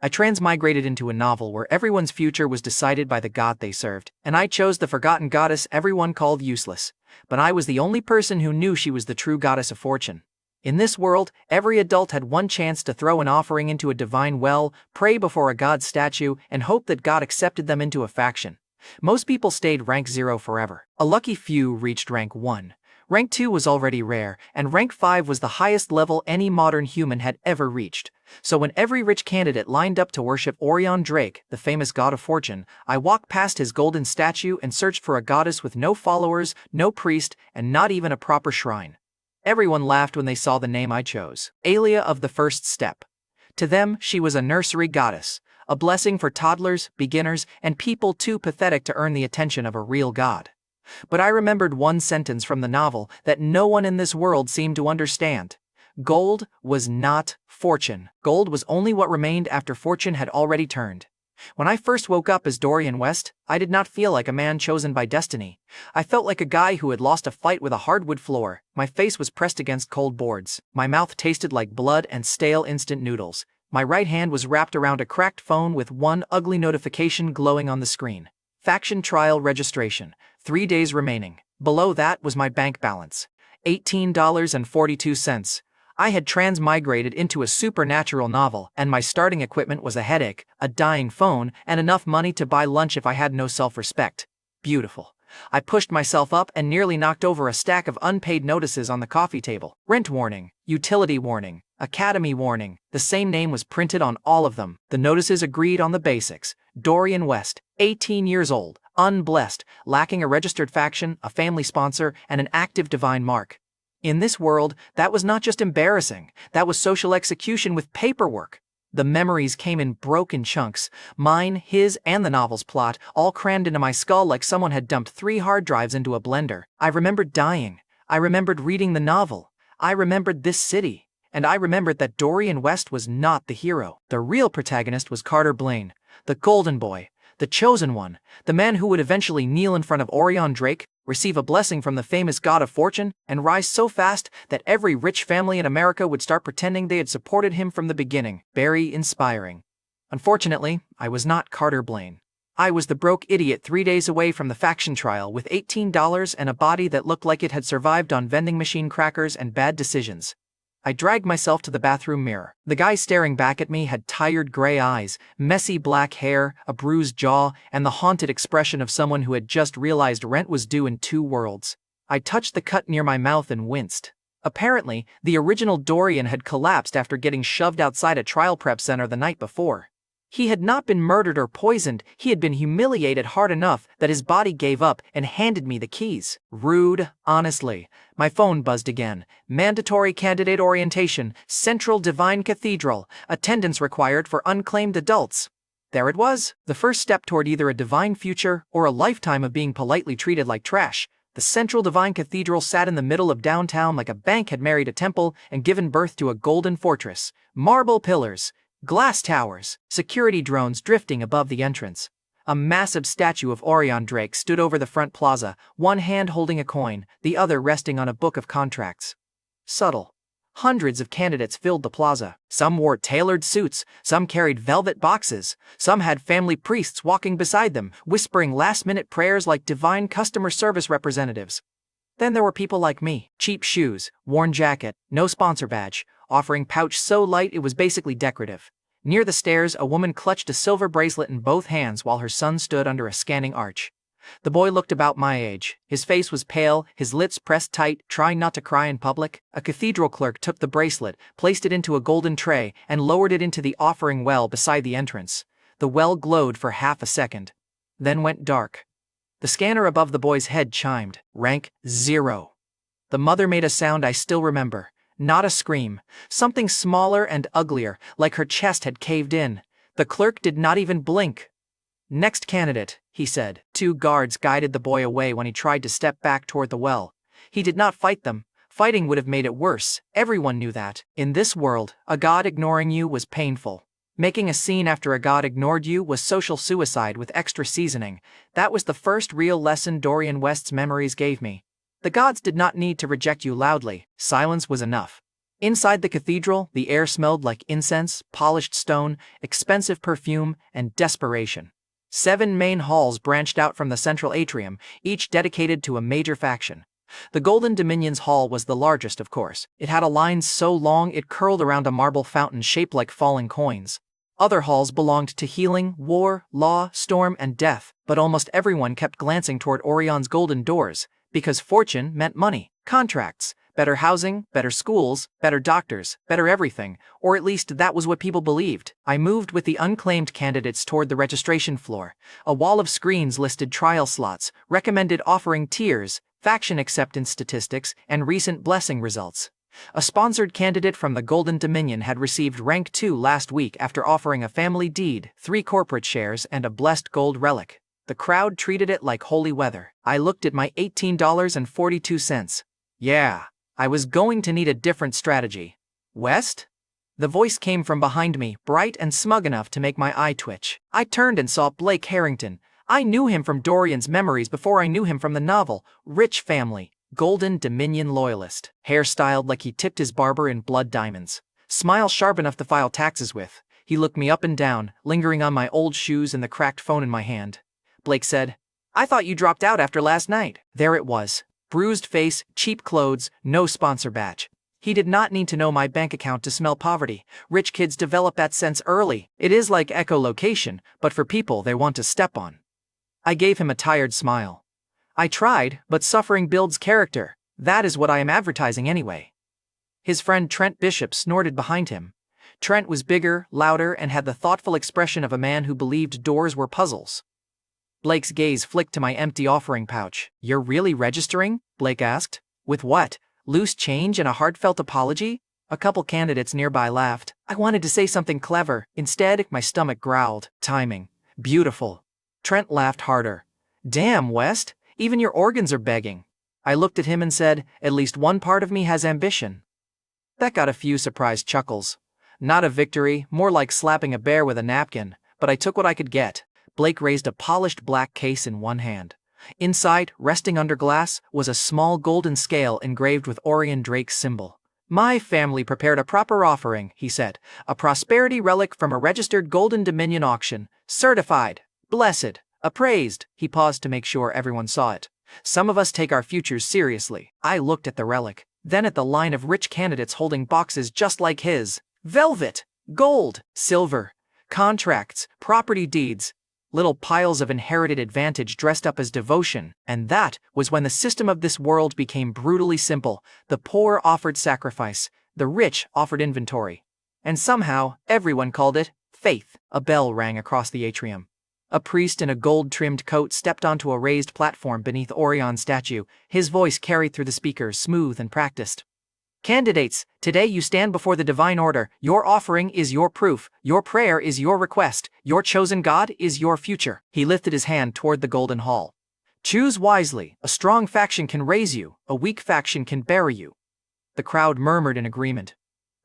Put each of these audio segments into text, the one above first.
I transmigrated into a novel where everyone's future was decided by the god they served, and I chose the forgotten goddess everyone called useless. But I was the only person who knew she was the true goddess of fortune. In this world, every adult had one chance to throw an offering into a divine well, pray before a god statue, and hope that God accepted them into a faction. Most people stayed rank 0 forever. A lucky few reached rank 1. Rank 2 was already rare, and rank 5 was the highest level any modern human had ever reached. So when every rich candidate lined up to worship Aureon Drake, the famous god of fortune, I walked past his golden statue and searched for a goddess with no followers, no priest, and not even a proper shrine. Everyone laughed when they saw the name I chose, Aelia of the First Step. To them, she was a nursery goddess, a blessing for toddlers, beginners, and people too pathetic to earn the attention of a real god. But I remembered one sentence from the novel that no one in this world seemed to understand. Gold was not fortune. Gold was only what remained after fortune had already turned. When I first woke up as Dorian West, I did not feel like a man chosen by destiny. I felt like a guy who had lost a fight with a hardwood floor. My face was pressed against cold boards. My mouth tasted like blood and stale instant noodles. My right hand was wrapped around a cracked phone with one ugly notification glowing on the screen. Faction trial registration. 3 days remaining. Below that was my bank balance. $18.42. I had transmigrated into a supernatural novel, and my starting equipment was a headache, a dying phone, and enough money to buy lunch if I had no self-respect. Beautiful. I pushed myself up and nearly knocked over a stack of unpaid notices on the coffee table. Rent warning, utility warning, academy warning. The same name was printed on all of them. The notices agreed on the basics. Dorian West, 18 years old, unblessed, lacking a registered faction, a family sponsor, and an active divine mark. In this world, that was not just embarrassing, that was social execution with paperwork. The memories came in broken chunks, mine, his, and the novel's plot, all crammed into my skull like someone had dumped 3 hard drives into a blender. I remembered dying. I remembered reading the novel. I remembered this city. And I remembered that Dorian West was not the hero. The real protagonist was Carter Blaine, the golden boy, the chosen one, the man who would eventually kneel in front of Aureon Drake, receive a blessing from the famous god of fortune, and rise so fast that every rich family in America would start pretending they had supported him from the beginning. Very inspiring. Unfortunately, I was not Carter Blaine. I was the broke idiot 3 days away from the faction trial with $18 and a body that looked like it had survived on vending machine crackers and bad decisions. I dragged myself to the bathroom mirror. The guy staring back at me had tired gray eyes, messy black hair, a bruised jaw, and the haunted expression of someone who had just realized rent was due in 2 worlds. I touched the cut near my mouth and winced. Apparently, the original Dorian had collapsed after getting shoved outside a trial prep center the night before. He had not been murdered or poisoned, he had been humiliated hard enough that his body gave up and handed me the keys. Rude, honestly. My phone buzzed again. Mandatory candidate orientation, Central Divine Cathedral, attendance required for unclaimed adults. There it was, the first step toward either a divine future or a lifetime of being politely treated like trash. The Central Divine Cathedral sat in the middle of downtown like a bank had married a temple and given birth to a golden fortress. Marble pillars, glass towers, security drones drifting above the entrance. A massive statue of Aureon Drake stood over the front plaza, one hand holding a coin, the other resting on a book of contracts. Subtle. Hundreds of candidates filled the plaza. Some wore tailored suits, some carried velvet boxes, some had family priests walking beside them, whispering last-minute prayers like divine customer service representatives. Then there were people like me, cheap shoes, worn jacket, no sponsor badge, offering pouch so light it was basically decorative. Near the stairs, a woman clutched a silver bracelet in both hands while her son stood under a scanning arch. The boy looked about my age. His face was pale, his lips pressed tight, trying not to cry in public. A cathedral clerk took the bracelet, placed it into a golden tray, and lowered it into the offering well beside the entrance. The well glowed for half a second, then went dark. The scanner above the boy's head chimed, rank 0. The mother made a sound I still remember. Not a scream, something smaller and uglier, like her chest had caved in. The clerk did not even blink. Next candidate, he said. 2 guards guided the boy away when he tried to step back toward the well. He did not fight them. Fighting would have made it worse. Everyone knew that. In this world, a god ignoring you was painful. Making a scene after a god ignored you was social suicide with extra seasoning. That was the first real lesson Dorian West's memories gave me. The gods did not need to reject you loudly. Silence was enough. Inside the cathedral, the air smelled like incense, polished stone, expensive perfume, and desperation. 7 main halls branched out from the central atrium, each dedicated to a major faction. The Golden Dominion's hall was the largest, of course. It had a line so long it curled around a marble fountain shaped like falling coins. Other halls belonged to healing, war, law, storm, and death, but almost everyone kept glancing toward Aurion's golden doors, because fortune meant money, contracts, better housing, better schools, better doctors, better everything, or at least that was what people believed. I moved with the unclaimed candidates toward the registration floor. A wall of screens listed trial slots, recommended offering tiers, faction acceptance statistics, and recent blessing results. A sponsored candidate from the Golden Dominion had received rank 2 last week after offering a family deed, 3 corporate shares, and a blessed gold relic. The crowd treated it like holy weather. I looked at my $18.42. Yeah, I was going to need a different strategy. West? The voice came from behind me, bright and smug enough to make my eye twitch. I turned and saw Blake Harrington. I knew him from Dorian's memories before I knew him from the novel. Rich family, Golden Dominion loyalist. Hair styled like he tipped his barber in blood diamonds. Smile sharp enough to file taxes with. He looked me up and down, lingering on my old shoes and the cracked phone in my hand. Blake said, "I thought you dropped out after last night." There it was. Bruised face, cheap clothes, no sponsor badge. He did not need to know my bank account to smell poverty. Rich kids develop that sense early. It is like echolocation, but for people they want to step on. I gave him a tired smile. I tried, but suffering builds character. That is what I am advertising anyway. His friend Trent Bishop snorted behind him. Trent was bigger, louder, and had the thoughtful expression of a man who believed doors were puzzles. Blake's gaze flicked to my empty offering pouch. "You're really registering?" Blake asked. "With what? Loose change and a heartfelt apology?" A couple candidates nearby laughed. I wanted to say something clever. Instead, my stomach growled. Timing. Beautiful. Trent laughed harder. "Damn, West, even your organs are begging." I looked at him and said, "At least one part of me has ambition." That got a few surprised chuckles. Not a victory, more like slapping a bear with a napkin, but I took what I could get. Blake raised a polished black case in one hand. Inside, resting under glass, was a small golden scale engraved with Aureon Drake's symbol. "My family prepared a proper offering," he said. "A prosperity relic from a registered Golden Dominion auction. Certified. Blessed. Appraised." He paused to make sure everyone saw it. "Some of us take our futures seriously." I looked at the relic, then at the line of rich candidates holding boxes just like his. Velvet, gold, silver, contracts, property deeds. Little piles of inherited advantage dressed up as devotion, and that was when the system of this world became brutally simple. The poor offered sacrifice, the rich offered inventory. And somehow, everyone called it faith. A bell rang across the atrium. A priest in a gold-trimmed coat stepped onto a raised platform beneath Aurion's statue. His voice carried through the speakers, smooth and practiced. "Candidates, today you stand before the divine order. Your offering is your proof. Your prayer is your request. Your chosen God is your future." He lifted his hand toward the golden hall. "Choose wisely. A strong faction can raise you. A weak faction can bury you." The crowd murmured in agreement.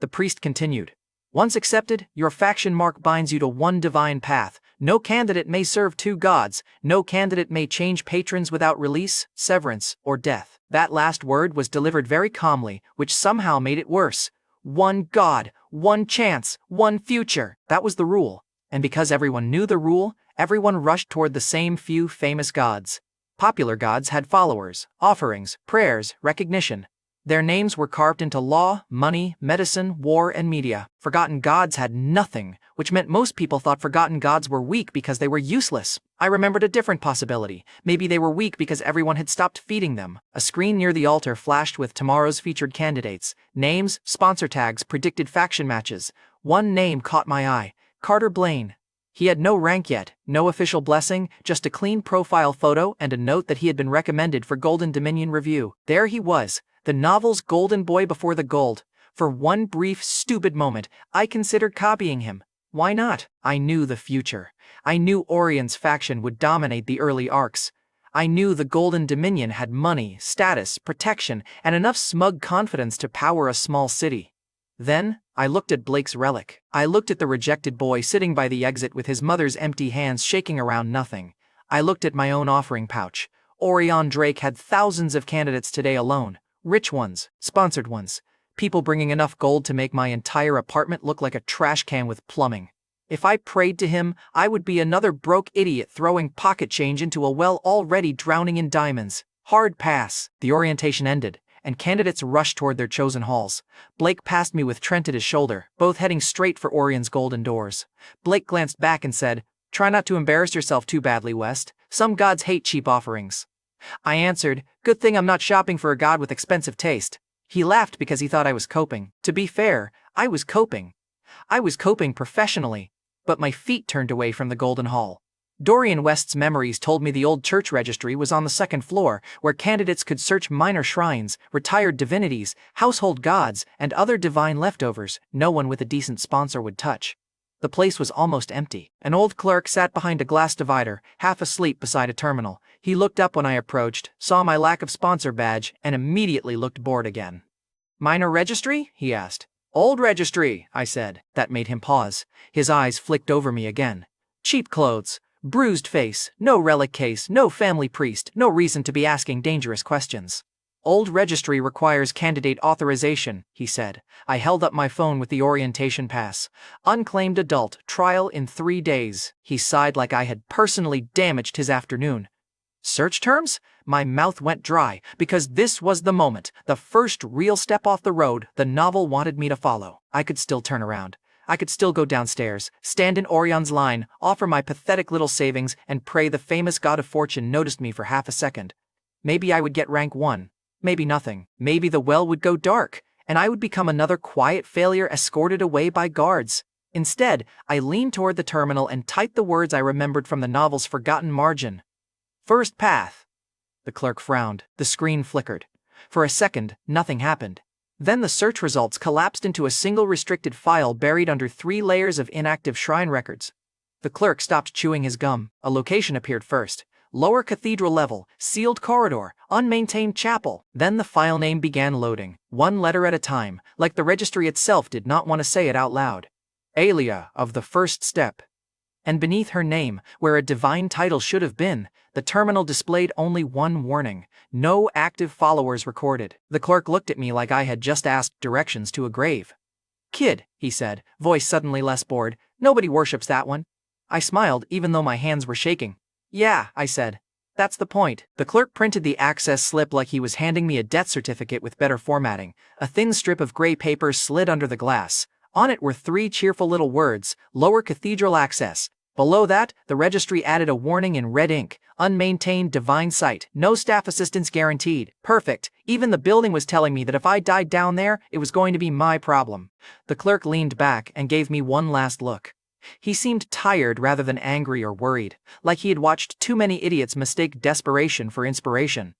The priest continued. "Once accepted, your faction mark binds you to one divine path. No candidate may serve 2 gods. No candidate may change patrons without release, severance, or death." That last word was delivered very calmly, which somehow made it worse. 1 god, 1 chance, 1 future. That was the rule. And because everyone knew the rule, everyone rushed toward the same few famous gods. Popular gods had followers, offerings, prayers, recognition. Their names were carved into law, money, medicine, war, and media. Forgotten gods had nothing, which meant most people thought forgotten gods were weak because they were useless. I remembered a different possibility. Maybe they were weak because everyone had stopped feeding them. A screen near the altar flashed with tomorrow's featured candidates. Names, sponsor tags, predicted faction matches. One name caught my eye. Carter Blaine. He had no rank yet, no official blessing, just a clean profile photo and a note that he had been recommended for Golden Dominion review. There he was. The novel's golden boy before the gold. For one brief, stupid moment, I considered copying him. Why not? I knew the future. I knew Aurion's faction would dominate the early arcs. I knew the Golden Dominion had money, status, protection, and enough smug confidence to power a small city. Then, I looked at Blake's relic. I looked at the rejected boy sitting by the exit with his mother's empty hands shaking around nothing. I looked at my own offering pouch. Aureon Drake had thousands of candidates today alone. Rich ones, sponsored ones, People bringing enough gold to make my entire apartment look like a trash can with plumbing. If I prayed to him, I would be another broke idiot throwing pocket change into a well already drowning in diamonds. Hard pass. The orientation ended, and candidates rushed toward their chosen halls. Blake passed me with Trent at his shoulder, both heading straight for Aurion's golden doors. Blake glanced back and said, "Try not to embarrass yourself too badly, West. Some gods hate cheap offerings." I answered, "Good thing I'm not shopping for a god with expensive taste." He laughed because he thought I was coping. To be fair, I was coping. I was coping professionally, but my feet turned away from the Golden Hall. Dorian West's memories told me the old church registry was on the second floor, where candidates could search minor shrines, retired divinities, household gods, and other divine leftovers no one with a decent sponsor would touch. The place was almost empty. An old clerk sat behind a glass divider, half asleep beside a terminal. He looked up when I approached, saw my lack of sponsor badge, and immediately looked bored again. "Minor registry?" he asked. "Old registry," I said. That made him pause. His eyes flicked over me again. "Cheap clothes, bruised face, no relic case, no family priest, no reason to be asking dangerous questions." "Old registry requires candidate authorization," he said. I held up my phone with the orientation pass. "Unclaimed adult, trial in 3 days." He sighed like I had personally damaged his afternoon. Search terms? My mouth went dry, because this was the moment, the first real step off the road the novel wanted me to follow. I could still turn around. I could still go downstairs, stand in Aurion's line, offer my pathetic little savings, and pray the famous god of fortune noticed me for half a second. Maybe I would get rank 1. Maybe nothing. Maybe the well would go dark, and I would become another quiet failure escorted away by guards. Instead, I leaned toward the terminal and typed the words I remembered from the novel's forgotten margin. "First path." The clerk frowned. The screen flickered. For a second, nothing happened. Then the search results collapsed into a single restricted file buried under 3 layers of inactive shrine records. The clerk stopped chewing his gum. A location appeared first. Lower cathedral level, sealed corridor, unmaintained chapel. Then the file name began loading, 1 letter at a time, like the registry itself did not want to say it out loud. Aelia of the first step. And beneath her name, where a divine title should have been, the terminal displayed only one warning: no active followers recorded. The clerk looked at me like I had just asked directions to a grave. "Kid," he said, voice suddenly less bored, "nobody worships that one." I smiled even though my hands were shaking. "Yeah," I said. "That's the point." The clerk printed the access slip like he was handing me a death certificate with better formatting. A thin strip of gray paper slid under the glass. On it were 3 cheerful little words: Lower Cathedral Access. Below that, the registry added a warning in red ink: unmaintained divine site, no staff assistance guaranteed. Perfect. Even the building was telling me that if I died down there, it was going to be my problem. The clerk leaned back and gave me one last look. He seemed tired rather than angry or worried, like he had watched too many idiots mistake desperation for inspiration.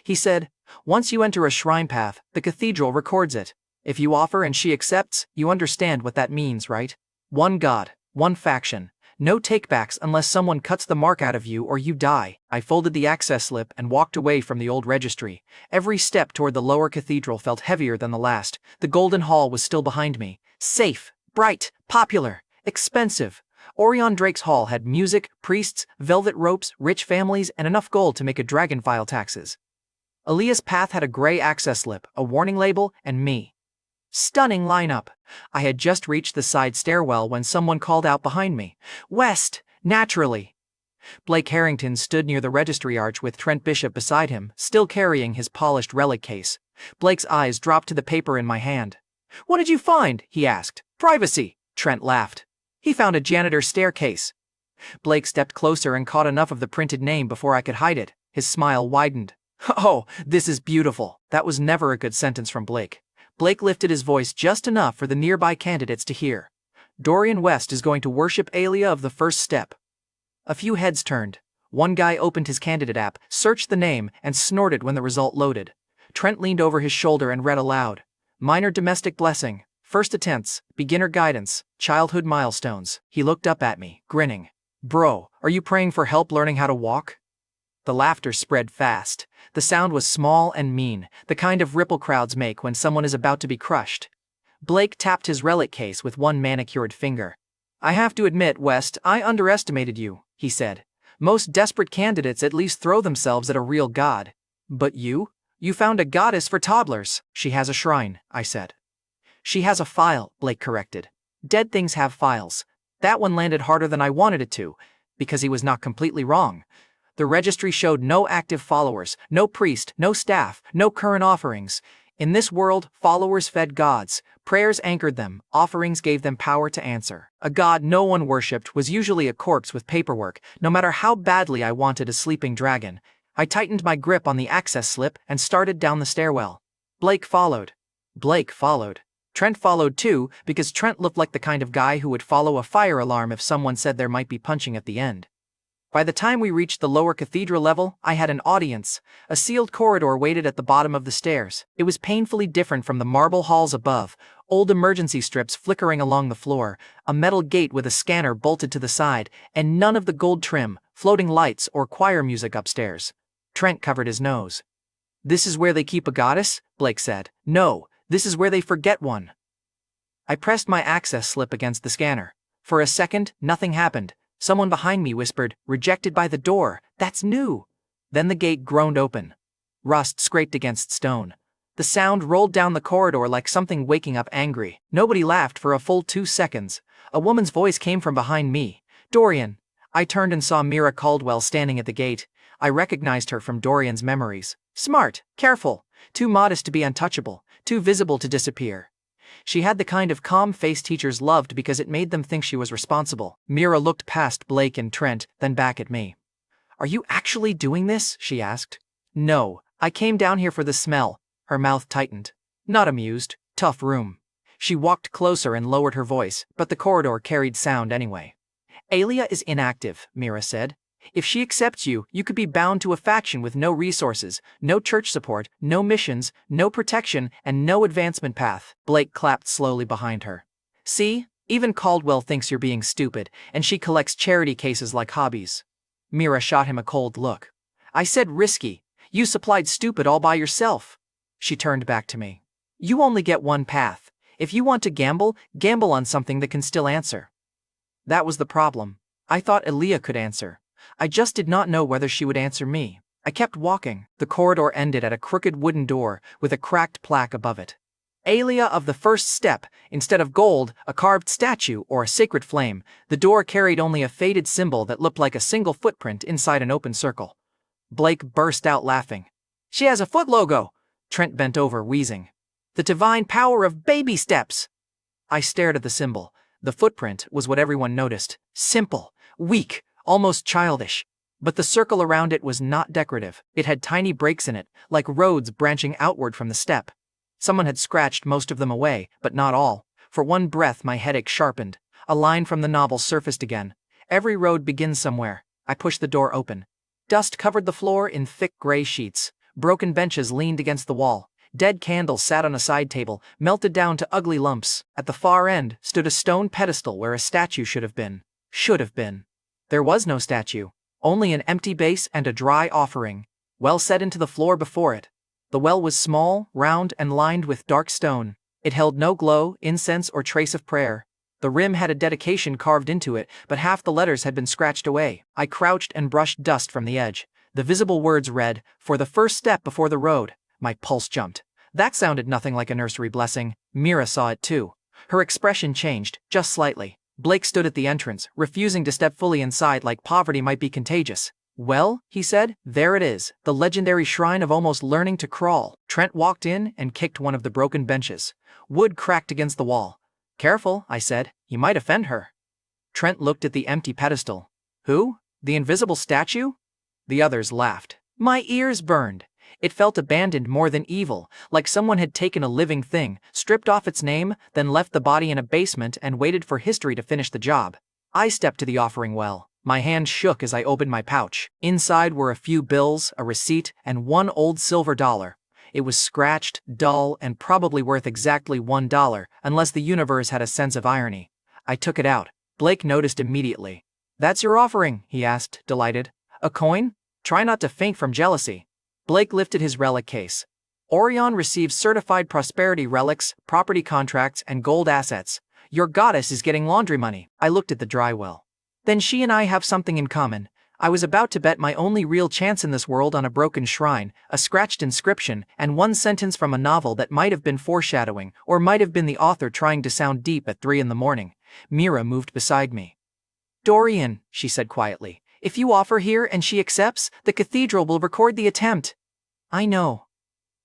He said, "Once you enter a shrine path, the cathedral records it. If you offer and she accepts, you understand what that means, right? 1 god, 1 faction. No takebacks unless someone cuts the mark out of you or you die." I folded the access slip and walked away from the old registry. Every step toward the lower cathedral felt heavier than the last. The Golden Hall was still behind me. Safe, bright, popular, expensive. Aureon Drake's hall had music, priests, velvet ropes, rich families, and enough gold to make a dragon file taxes. Aelia's path had a gray access slip, a warning label, and me. Stunning lineup. I had just reached the side stairwell when someone called out behind me. "West, naturally." Blake Harrington stood near the registry arch with Trent Bishop beside him, still carrying his polished relic case. Blake's eyes dropped to the paper in my hand. "What did you find?" he asked. "Privacy," Trent laughed. "He found a janitor's staircase." Blake stepped closer and caught enough of the printed name before I could hide it. His smile widened. "Oh, this is beautiful." That was never a good sentence from Blake. Blake lifted his voice just enough for the nearby candidates to hear. "Dorian West is going to worship Aelia of the first step." A few heads turned. One guy opened his candidate app, searched the name, and snorted when the result loaded. Trent leaned over his shoulder and read aloud. "Minor domestic blessing. First attempts, beginner guidance, childhood milestones." He looked up at me, grinning. "Bro, are you praying for help learning how to walk?" The laughter spread fast. The sound was small and mean, the kind of ripple crowds make when someone is about to be crushed. Blake tapped his relic case with one manicured finger. "I have to admit, West, I underestimated you," he said. "Most desperate candidates at least throw themselves at a real god. But you? You found a goddess for toddlers." "She has a shrine," I said. She has a file, Blake corrected. Dead things have files. That one landed harder than I wanted it to, because he was not completely wrong. The registry showed no active followers, no priest, no staff, no current offerings. In this world, followers fed gods, prayers anchored them, offerings gave them power to answer. A god no one worshipped was usually a corpse with paperwork, no matter how badly I wanted a sleeping dragon. I tightened my grip on the access slip and started down the stairwell. Blake followed. Trent followed too, because Trent looked like the kind of guy who would follow a fire alarm if someone said there might be punching at the end. By the time we reached the lower cathedral level, I had an audience. A sealed corridor waited at the bottom of the stairs. It was painfully different from the marble halls above, old emergency strips flickering along the floor, a metal gate with a scanner bolted to the side, and none of the gold trim, floating lights, or choir music upstairs. Trent covered his nose. "This is where they keep a goddess?" Blake said. "No, this is where they forget one." I pressed my access slip against the scanner. For a second, nothing happened. Someone behind me whispered, "Rejected by the door, that's new." Then the gate groaned open. Rust scraped against stone. The sound rolled down the corridor like something waking up angry. Nobody laughed for a full 2 seconds. A woman's voice came from behind me. "Dorian." I turned and saw Mira Caldwell standing at the gate. I recognized her from Dorian's memories. Smart, careful, too modest to be untouchable, too visible to disappear. She had the kind of calm face teachers loved because it made them think she was responsible. Mira looked past Blake and Trent, then back at me. "Are you actually doing this?" she asked. "No, I came down here for the smell." Her mouth tightened. Not amused. Tough room. She walked closer and lowered her voice, but the corridor carried sound anyway. "Aelia is inactive," Mira said. "If she accepts you, you could be bound to a faction with no resources, no church support, no missions, no protection, and no advancement path." Blake clapped slowly behind her. "See? Even Caldwell thinks you're being stupid, and she collects charity cases like hobbies." Mira shot him a cold look. "I said risky. You supplied stupid all by yourself." She turned back to me. "You only get one path. If you want to gamble, gamble on something that can still answer." That was the problem. I thought Aelia could answer. I just did not know whether she would answer me. I kept walking. The corridor ended at a crooked wooden door with a cracked plaque above it. "Aelia of the First Step." Instead of gold, a carved statue, or a sacred flame, the door carried only a faded symbol that looked like a single footprint inside an open circle. Blake burst out laughing. "She has a foot logo!" Trent bent over, wheezing. "The divine power of baby steps!" I stared at the symbol. The footprint was what everyone noticed. Simple, weak, almost childish. But the circle around it was not decorative. It had tiny breaks in it, like roads branching outward from the step. Someone had scratched most of them away, but not all. For one breath my headache sharpened. A line from the novel surfaced again. "Every road begins somewhere." I pushed the door open. Dust covered the floor in thick gray sheets. Broken benches leaned against the wall. Dead candles sat on a side table, melted down to ugly lumps. At the far end stood a stone pedestal where a statue should have been. There was no statue, only an empty base and a dry offering, well set into the floor before it. The well was small, round, and lined with dark stone. It held no glow, incense, or trace of prayer. The rim had a dedication carved into it, but half the letters had been scratched away. I crouched and brushed dust from the edge. The visible words read, "For the first step before the road." My pulse jumped. That sounded nothing like a nursery blessing. Mira saw it too. Her expression changed, just slightly. Blake stood at the entrance, refusing to step fully inside like poverty might be contagious. "Well," he said, "there it is, the legendary shrine of almost learning to crawl." Trent walked in and kicked one of the broken benches. Wood cracked against the wall. "Careful," I said, "you might offend her." Trent looked at the empty pedestal. "Who? The invisible statue?" The others laughed. My ears burned. It felt abandoned more than evil, like someone had taken a living thing, stripped off its name, then left the body in a basement and waited for history to finish the job. I stepped to the offering well. My hand shook as I opened my pouch. Inside were a few bills, a receipt, and one old silver dollar. It was scratched, dull, and probably worth exactly $1, unless the universe had a sense of irony. I took it out. Blake noticed immediately. "That's your offering?" he asked, delighted. "A coin? Try not to faint from jealousy." Blake lifted his relic case. "Aureon receives certified prosperity relics, property contracts, and gold assets. Your goddess is getting laundry money." I looked at the dry well. "Then she and I have something in common. I was about to bet my only real chance in this world on a broken shrine, a scratched inscription, and one sentence from a novel that might have been foreshadowing, or might have been the author trying to sound deep at 3 in the morning. Mira moved beside me. "Dorian," she said quietly, "if you offer here and she accepts, the cathedral will record the attempt." "I know."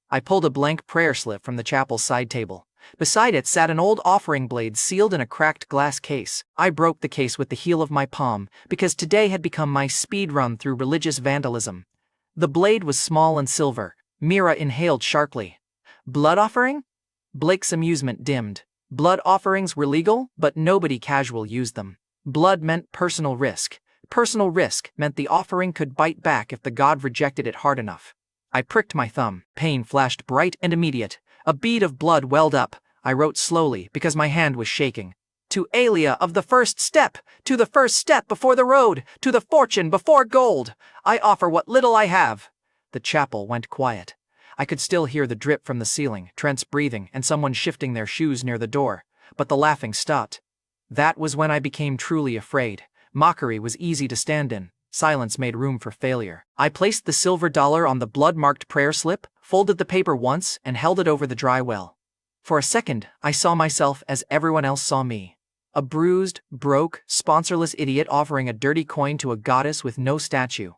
I pulled a blank prayer slip from the chapel's side table. Beside it sat an old offering blade sealed in a cracked glass case. I broke the case with the heel of my palm, because today had become my speed run through religious vandalism. The blade was small and silver. Mira inhaled sharply. "Blood offering?" Blake's amusement dimmed. Blood offerings were legal, but nobody casual used them. Blood meant personal risk. Personal risk meant the offering could bite back if the god rejected it hard enough. I pricked my thumb. Pain flashed bright and immediate. A bead of blood welled up. I wrote slowly because my hand was shaking. "To Aelia of the first step, to the first step before the road, to the fortune before gold, I offer what little I have." The chapel went quiet. I could still hear the drip from the ceiling, Trent's breathing, and someone shifting their shoes near the door, but the laughing stopped. That was when I became truly afraid. Mockery was easy to stand in. Silence made room for failure. I placed the silver dollar on the blood-marked prayer slip, folded the paper once, and held it over the dry well. For a second, I saw myself as everyone else saw me. A bruised, broke, sponsorless idiot offering a dirty coin to a goddess with no statue.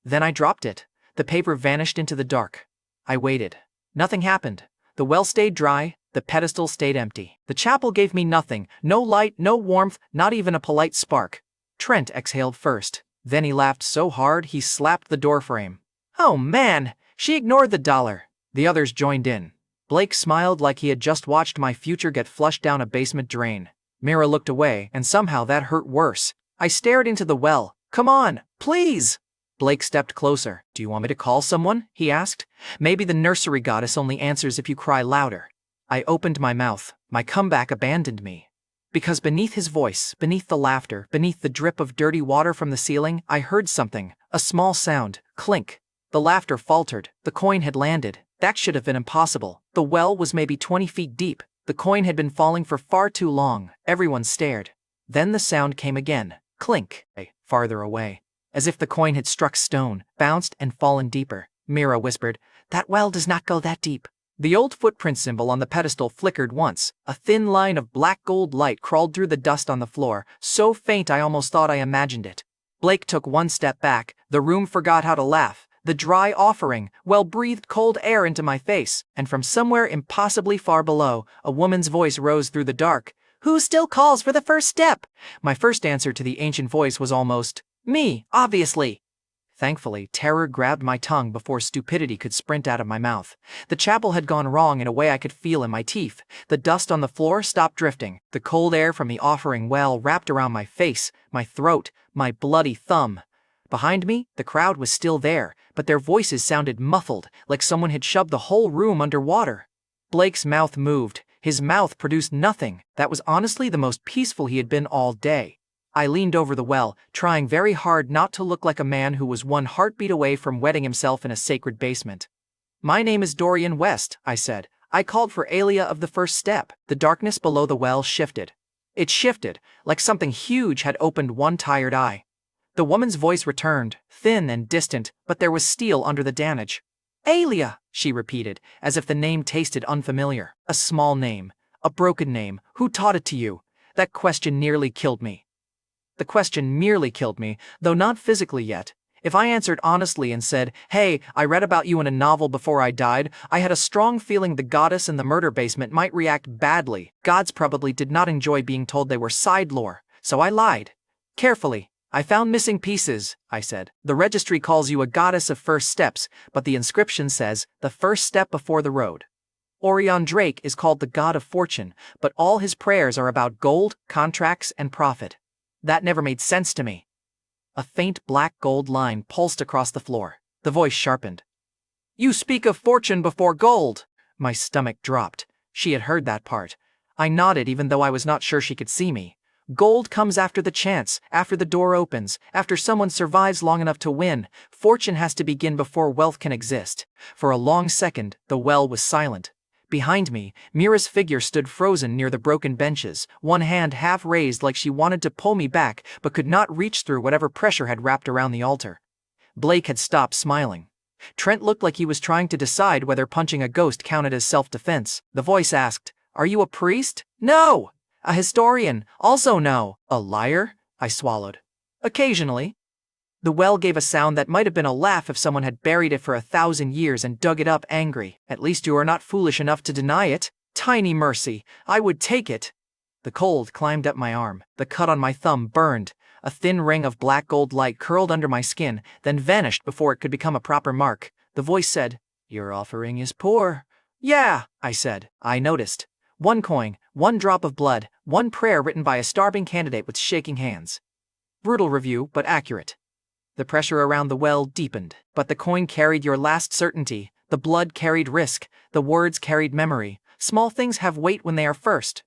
Then I dropped it. The paper vanished into the dark. I waited. Nothing happened. The well stayed dry, the pedestal stayed empty. The chapel gave me nothing, no light, no warmth, not even a polite spark. Trent exhaled first. Then he laughed so hard he slapped the doorframe. "Oh man!" She ignored the dollar. The others joined in. Blake smiled like he had just watched my future get flushed down a basement drain. Mira looked away, and somehow that hurt worse. I stared into the well. "Come on, please!" Blake stepped closer. "Do you want me to call someone?" he asked. "Maybe the nursery goddess only answers if you cry louder." I opened my mouth. My comeback abandoned me. Because beneath his voice, beneath the laughter, beneath the drip of dirty water from the ceiling, I heard something, a small sound, clink. The laughter faltered. The coin had landed. That should have been impossible. The well was maybe 20 feet deep. The coin had been falling for far too long. Everyone stared. Then the sound came again. Clink. Farther away. As if the coin had struck stone, bounced, and fallen deeper. Mira whispered, "That well does not go that deep." The old footprint symbol on the pedestal flickered once. A thin line of black gold light crawled through the dust on the floor, so faint I almost thought I imagined it. Blake took one step back. The room forgot how to laugh. The dry offering, breathed cold air into my face, and from somewhere impossibly far below, a woman's voice rose through the dark. "Who still calls for the first step?" My first answer to the ancient voice was almost, "Me, obviously." Thankfully, terror grabbed my tongue before stupidity could sprint out of my mouth. The chapel had gone wrong in a way I could feel in my teeth. The dust on the floor stopped drifting. The cold air from the offering well wrapped around my face, my throat, my bloody thumb. Behind me, the crowd was still there, but their voices sounded muffled, like someone had shoved the whole room under water. Blake's mouth moved. His mouth produced nothing. That was honestly the most peaceful he had been all day. I leaned over the well, trying very hard not to look like a man who was one heartbeat away from wetting himself in a sacred basement. "My name is Dorian West," I said. "I called for Aelia of the first step." The darkness below the well shifted. It shifted, like something huge had opened one tired eye. The woman's voice returned, thin and distant, but there was steel under the damage. "Aelia," she repeated, as if the name tasted unfamiliar. A small name. A broken name. Who taught it to you? That question nearly killed me. The question merely killed me, though not physically yet. If I answered honestly and said, "Hey, I read about you in a novel before I died," I had a strong feeling the goddess in the murder basement might react badly. Gods probably did not enjoy being told they were side lore, so I lied. Carefully. "I found missing pieces," I said. "The registry calls you a goddess of first steps, but the inscription says, the first step before the road. Aureon Drake is called the god of fortune, but all his prayers are about gold, contracts, and profit. That never made sense to me." A faint black gold line pulsed across the floor. The voice sharpened. "You speak of fortune before gold." My stomach dropped. She had heard that part. I nodded even though I was not sure she could see me. Gold comes after the chance, after the door opens, after someone survives long enough to win. Fortune has to begin before wealth can exist. For a long second, the well was silent. Behind me, Mira's figure stood frozen near the broken benches, one hand half raised like she wanted to pull me back but could not reach through whatever pressure had wrapped around the altar. Blake had stopped smiling. Trent looked like he was trying to decide whether punching a ghost counted as self-defense. The voice asked, "Are you a priest?" "No." "A historian?" "Also no." "A liar?" I swallowed. "Occasionally." The well gave a sound that might have been a laugh if someone had buried it for 1,000 years and dug it up angry. "At least you are not foolish enough to deny it." "Tiny mercy. I would take it." The cold climbed up my arm. The cut on my thumb burned. A thin ring of black gold light curled under my skin, then vanished before it could become a proper mark. The voice said, "Your offering is poor." "Yeah," I said. I noticed. 1 coin, 1 drop of blood, 1 prayer written by a starving candidate with shaking hands. Brutal review, but accurate. The pressure around the well deepened, but the coin carried your last certainty, the blood carried risk, the words carried memory. Small things have weight when they are first.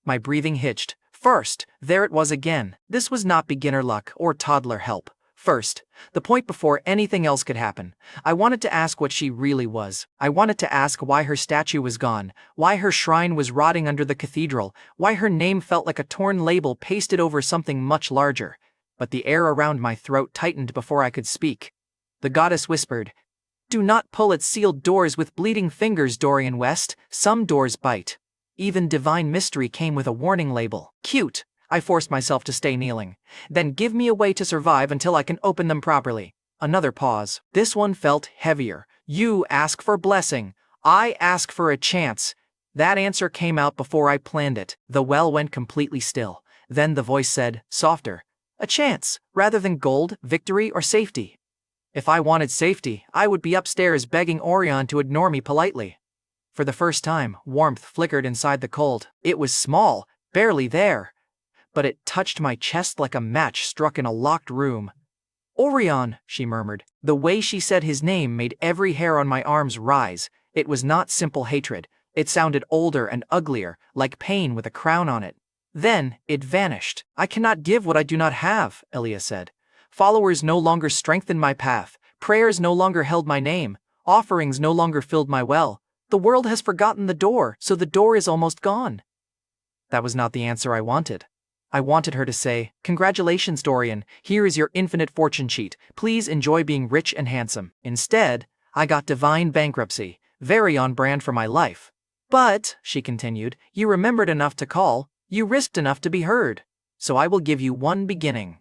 My breathing hitched. First, there it was again. This was not beginner luck or toddler help. First, the point before anything else could happen. I wanted to ask what she really was. I wanted to ask why her statue was gone, why her shrine was rotting under the cathedral, why her name felt like a torn label pasted over something much larger. But the air around my throat tightened before I could speak. The goddess whispered, "Do not pull at sealed doors with bleeding fingers, Dorian West. Some doors bite." Even divine mystery came with a warning label. Cute. I forced myself to stay kneeling. "Then give me a way to survive until I can open them properly." Another pause. This one felt heavier. "You ask for blessing. I ask for a chance." That answer came out before I planned it. The well went completely still. Then the voice said, softer, "A chance, rather than gold, victory, or safety." If I wanted safety, I would be upstairs begging Aureon to ignore me politely. For the first time, warmth flickered inside the cold. It was small, barely there. But it touched my chest like a match struck in a locked room. "Aureon," she murmured. The way she said his name made every hair on my arms rise. It was not simple hatred. It sounded older and uglier, like pain with a crown on it. Then, it vanished. "I cannot give what I do not have," Aelia said. "Followers no longer strengthened my path. Prayers no longer held my name. Offerings no longer filled my well. The world has forgotten the door, so the door is almost gone." That was not the answer I wanted. I wanted her to say, "Congratulations, Dorian. Here is your infinite fortune sheet. Please enjoy being rich and handsome." Instead, I got divine bankruptcy, very on brand for my life. "But," she continued, "you remembered enough to call. You risked enough to be heard. So I will give you one beginning."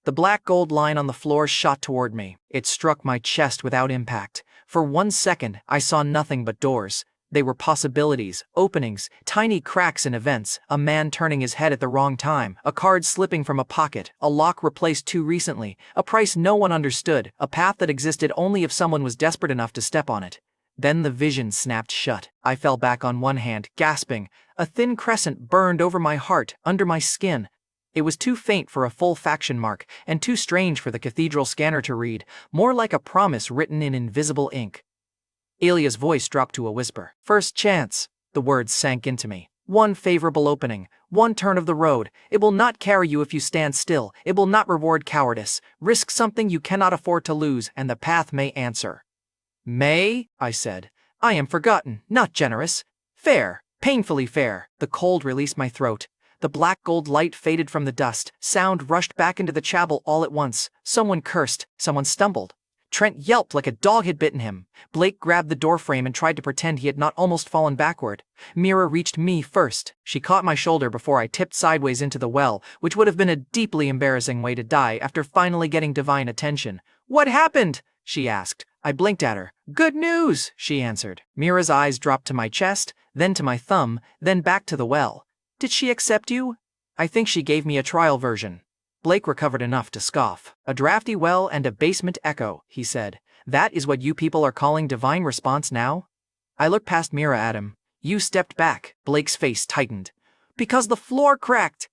The black gold line on the floor shot toward me. It struck my chest without impact. For 1 second, I saw nothing but doors. They were possibilities, openings, tiny cracks in events, a man turning his head at the wrong time, a card slipping from a pocket, a lock replaced too recently, a price no one understood, a path that existed only if someone was desperate enough to step on it. Then the vision snapped shut. I fell back on one hand, gasping. A thin crescent burned over my heart, under my skin. It was too faint for a full faction mark, and too strange for the cathedral scanner to read, more like a promise written in invisible ink. Aelia's voice dropped to a whisper. "First chance." The words sank into me. "One favorable opening, one turn of the road. It will not carry you if you stand still. It will not reward cowardice. Risk something you cannot afford to lose, and the path may answer." "May?" I said. "I am forgotten, not generous. Fair, painfully fair." The cold released my throat. The black gold light faded from the dust. Sound rushed back into the chapel all at once. Someone cursed. Someone stumbled. Trent yelped like a dog had bitten him. Blake grabbed the doorframe and tried to pretend he had not almost fallen backward. Mira reached me first. She caught my shoulder before I tipped sideways into the well, which would have been a deeply embarrassing way to die after finally getting divine attention. "What happened?" she asked. I blinked at her. "Good news," she answered. Mira's eyes dropped to my chest, then to my thumb, then back to the well. "Did she accept you?" "I think she gave me a trial version." Blake recovered enough to scoff. "A drafty well and a basement echo," he said. "That is what you people are calling divine response now?" I looked past Mira at him. "You stepped back." Blake's face tightened. "Because the floor cracked."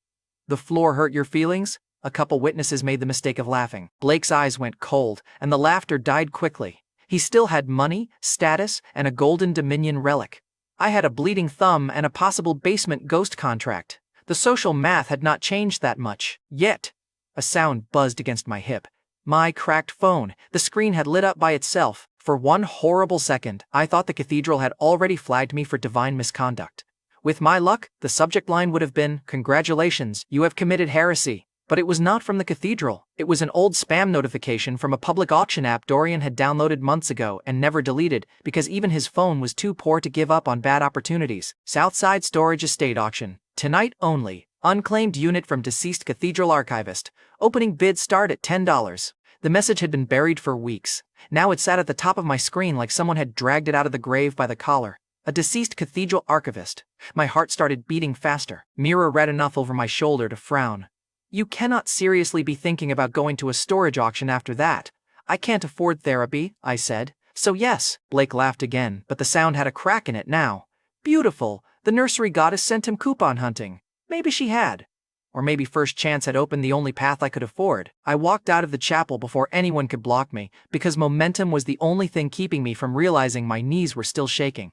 "The floor hurt your feelings?" A couple witnesses made the mistake of laughing. Blake's eyes went cold, and the laughter died quickly. He still had money, status, and a golden Dominion relic. I had a bleeding thumb and a possible basement ghost contract. The social math had not changed that much, yet. A sound buzzed against my hip. My cracked phone. The screen had lit up by itself. For one horrible second, I thought the cathedral had already flagged me for divine misconduct. With my luck, the subject line would have been, "Congratulations, you have committed heresy." But it was not from the cathedral. It was an old spam notification from a public auction app Dorian had downloaded months ago and never deleted because even his phone was too poor to give up on bad opportunities. Southside Storage Estate Auction. Tonight only. Unclaimed unit from deceased cathedral archivist. Opening bids start at $10. The message had been buried for weeks. Now it sat at the top of my screen like someone had dragged it out of the grave by the collar. A deceased cathedral archivist. My heart started beating faster. Mira read enough over my shoulder to frown. You cannot seriously be thinking about going to a storage auction after that. I can't afford therapy, I said. So yes, Blake laughed again, but the sound had a crack in it now. Beautiful, the nursery goddess sent him coupon hunting. Maybe she had. Or maybe First Chance had opened the only path I could afford. I walked out of the chapel before anyone could block me, because momentum was the only thing keeping me from realizing my knees were still shaking.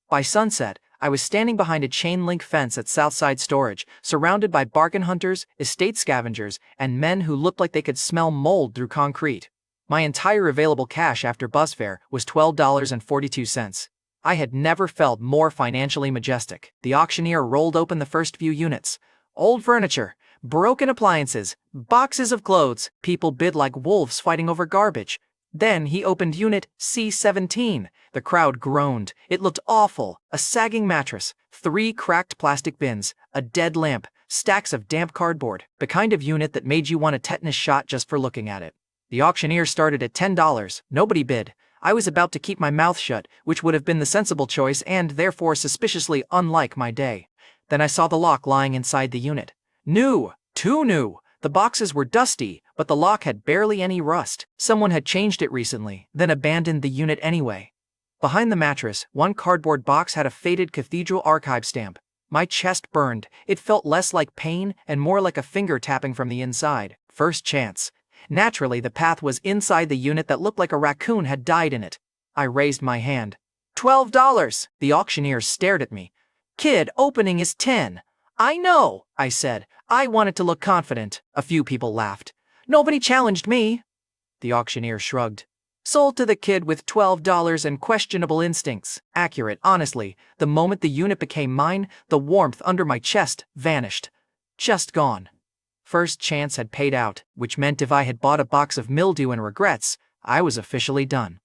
By sunset, I was standing behind a chain-link fence at Southside Storage, surrounded by bargain hunters, estate scavengers, and men who looked like they could smell mold through concrete. My entire available cash after bus fare was $12.42. I had never felt more financially majestic. The auctioneer rolled open the first few units. Old furniture, broken appliances, boxes of clothes. People bid like wolves fighting over garbage. Then he opened unit C17. The crowd groaned. It looked awful. A sagging mattress, 3 cracked plastic bins, a dead lamp, stacks of damp cardboard. The kind of unit that made you want a tetanus shot just for looking at it. The auctioneer started at $10. Nobody bid. I was about to keep my mouth shut, which would have been the sensible choice and therefore suspiciously unlike my day. Then I saw the lock lying inside the unit. New. Too new. The boxes were dusty, but the lock had barely any rust. Someone had changed it recently, then abandoned the unit anyway. Behind the mattress, one cardboard box had a faded cathedral archive stamp. My chest burned. It felt less like pain and more like a finger tapping from the inside. First Chance. Naturally, the path was inside the unit that looked like a raccoon had died in it. I raised my hand. $12. The auctioneer stared at me. Kid, opening is 10. I know, I said. I wanted to look confident. A few people laughed. Nobody challenged me. The auctioneer shrugged. Sold to the kid with $12 and questionable instincts. Accurate, honestly. The moment the unit became mine, the warmth under my chest vanished. Just gone. First Chance had paid out, which meant if I had bought a box of mildew and regrets, I was officially done.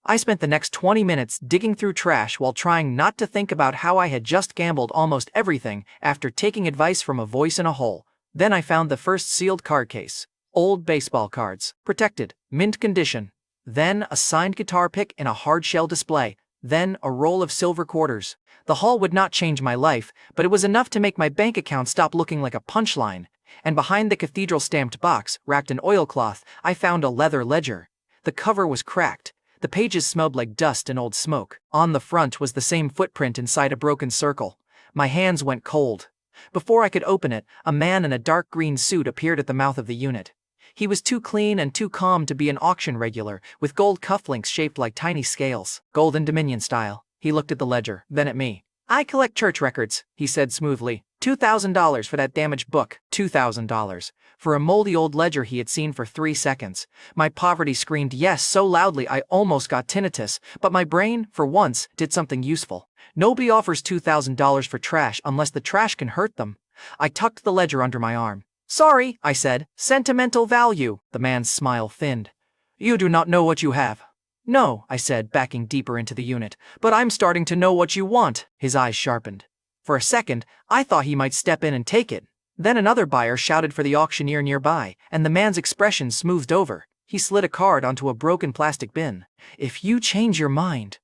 I spent the next 20 minutes digging through trash while trying not to think about how I had just gambled almost everything after taking advice from a voice in a hole. Then I found the first sealed card case. Old baseball cards. Protected. Mint condition. Then a signed guitar pick in a hard-shell display. Then a roll of silver quarters. The haul would not change my life, but it was enough to make my bank account stop looking like a punchline. And behind the cathedral stamped box, wrapped in oilcloth, I found a leather ledger. The cover was cracked. The pages smelled like dust and old smoke. On the front was the same footprint inside a broken circle. My hands went cold. Before I could open it, a man in a dark green suit appeared at the mouth of the unit. He was too clean and too calm to be an auction regular, with gold cufflinks shaped like tiny scales. Golden Dominion style. He looked at the ledger, then at me. I collect church records, he said smoothly. $2,000 for that damaged book. $2,000. For a moldy old ledger he had seen for 3 seconds. My poverty screamed yes so loudly I almost got tinnitus, but my brain, for once, did something useful. Nobody offers $2,000 for trash unless the trash can hurt them. I tucked the ledger under my arm. Sorry, I said. Sentimental value. The man's smile thinned. You do not know what you have. No, I said, backing deeper into the unit, but I'm starting to know what you want. His eyes sharpened. For a second, I thought he might step in and take it. Then another buyer shouted for the auctioneer nearby, and the man's expression smoothed over. He slid a card onto a broken plastic bin. If you change your mind.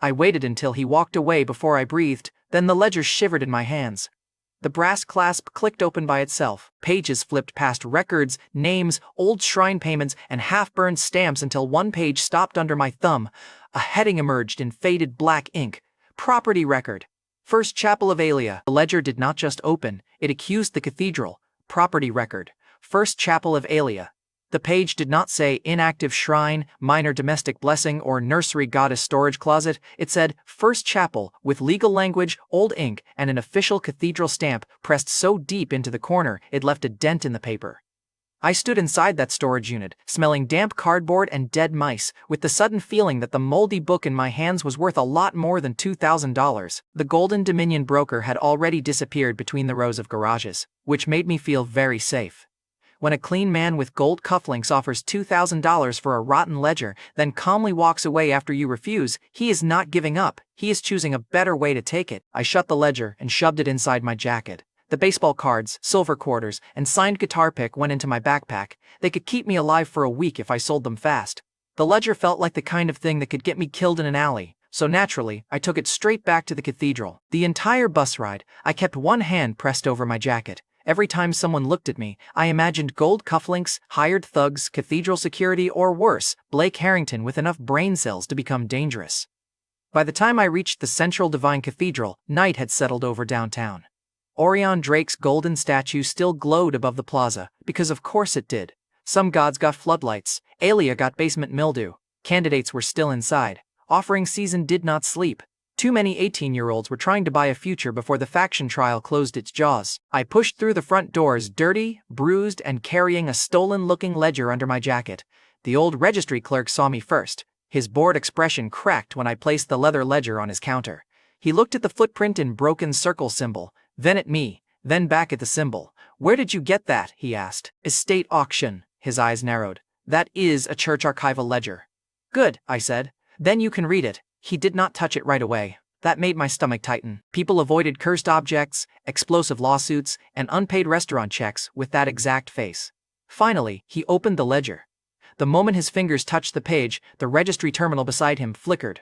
I waited until he walked away before I breathed, then the ledger shivered in my hands. The brass clasp clicked open by itself. Pages flipped past records, names, old shrine payments, and half-burned stamps until one page stopped under my thumb. A heading emerged in faded black ink. Property record. First Chapel of Aelia. The ledger did not just open, it accused the cathedral. Property record. First Chapel of Aelia. The page did not say inactive shrine, minor domestic blessing, or nursery goddess storage closet. It said First Chapel, with legal language, old ink, and an official cathedral stamp pressed so deep into the corner it left a dent in the paper. I stood inside that storage unit, smelling damp cardboard and dead mice, with the sudden feeling that the moldy book in my hands was worth a lot more than $2,000. The Golden Dominion broker had already disappeared between the rows of garages, which made me feel very safe. When a clean man with gold cufflinks offers $2,000 for a rotten ledger, then calmly walks away after you refuse, he is not giving up, he is choosing a better way to take it. I shut the ledger and shoved it inside my jacket. The baseball cards, silver quarters, and signed guitar pick went into my backpack. They could keep me alive for a week if I sold them fast. The ledger felt like the kind of thing that could get me killed in an alley, so naturally, I took it straight back to the cathedral. The entire bus ride, I kept one hand pressed over my jacket. Every time someone looked at me, I imagined gold cufflinks, hired thugs, cathedral security, or worse, Blake Harrington with enough brain cells to become dangerous. By the time I reached the Central Divine Cathedral, night had settled over downtown. Aureon Drake's golden statue still glowed above the plaza, because of course it did. Some gods got floodlights, Aelia got basement mildew, candidates were still inside, offering season did not sleep. Too many 18-year-olds were trying to buy a future before the faction trial closed its jaws. I pushed through the front doors dirty, bruised, and carrying a stolen-looking ledger under my jacket. The old registry clerk saw me first. His bored expression cracked when I placed the leather ledger on his counter. He looked at the footprint in broken circle symbol, then at me, then back at the symbol. "Where did you get that?" he asked. "Estate auction." His eyes narrowed. "That is a church archival ledger." "Good," I said. "Then you can read it." He did not touch it right away. That made my stomach tighten. People avoided cursed objects, explosive lawsuits, and unpaid restaurant checks with that exact face. Finally, he opened the ledger. The moment his fingers touched the page, the registry terminal beside him flickered.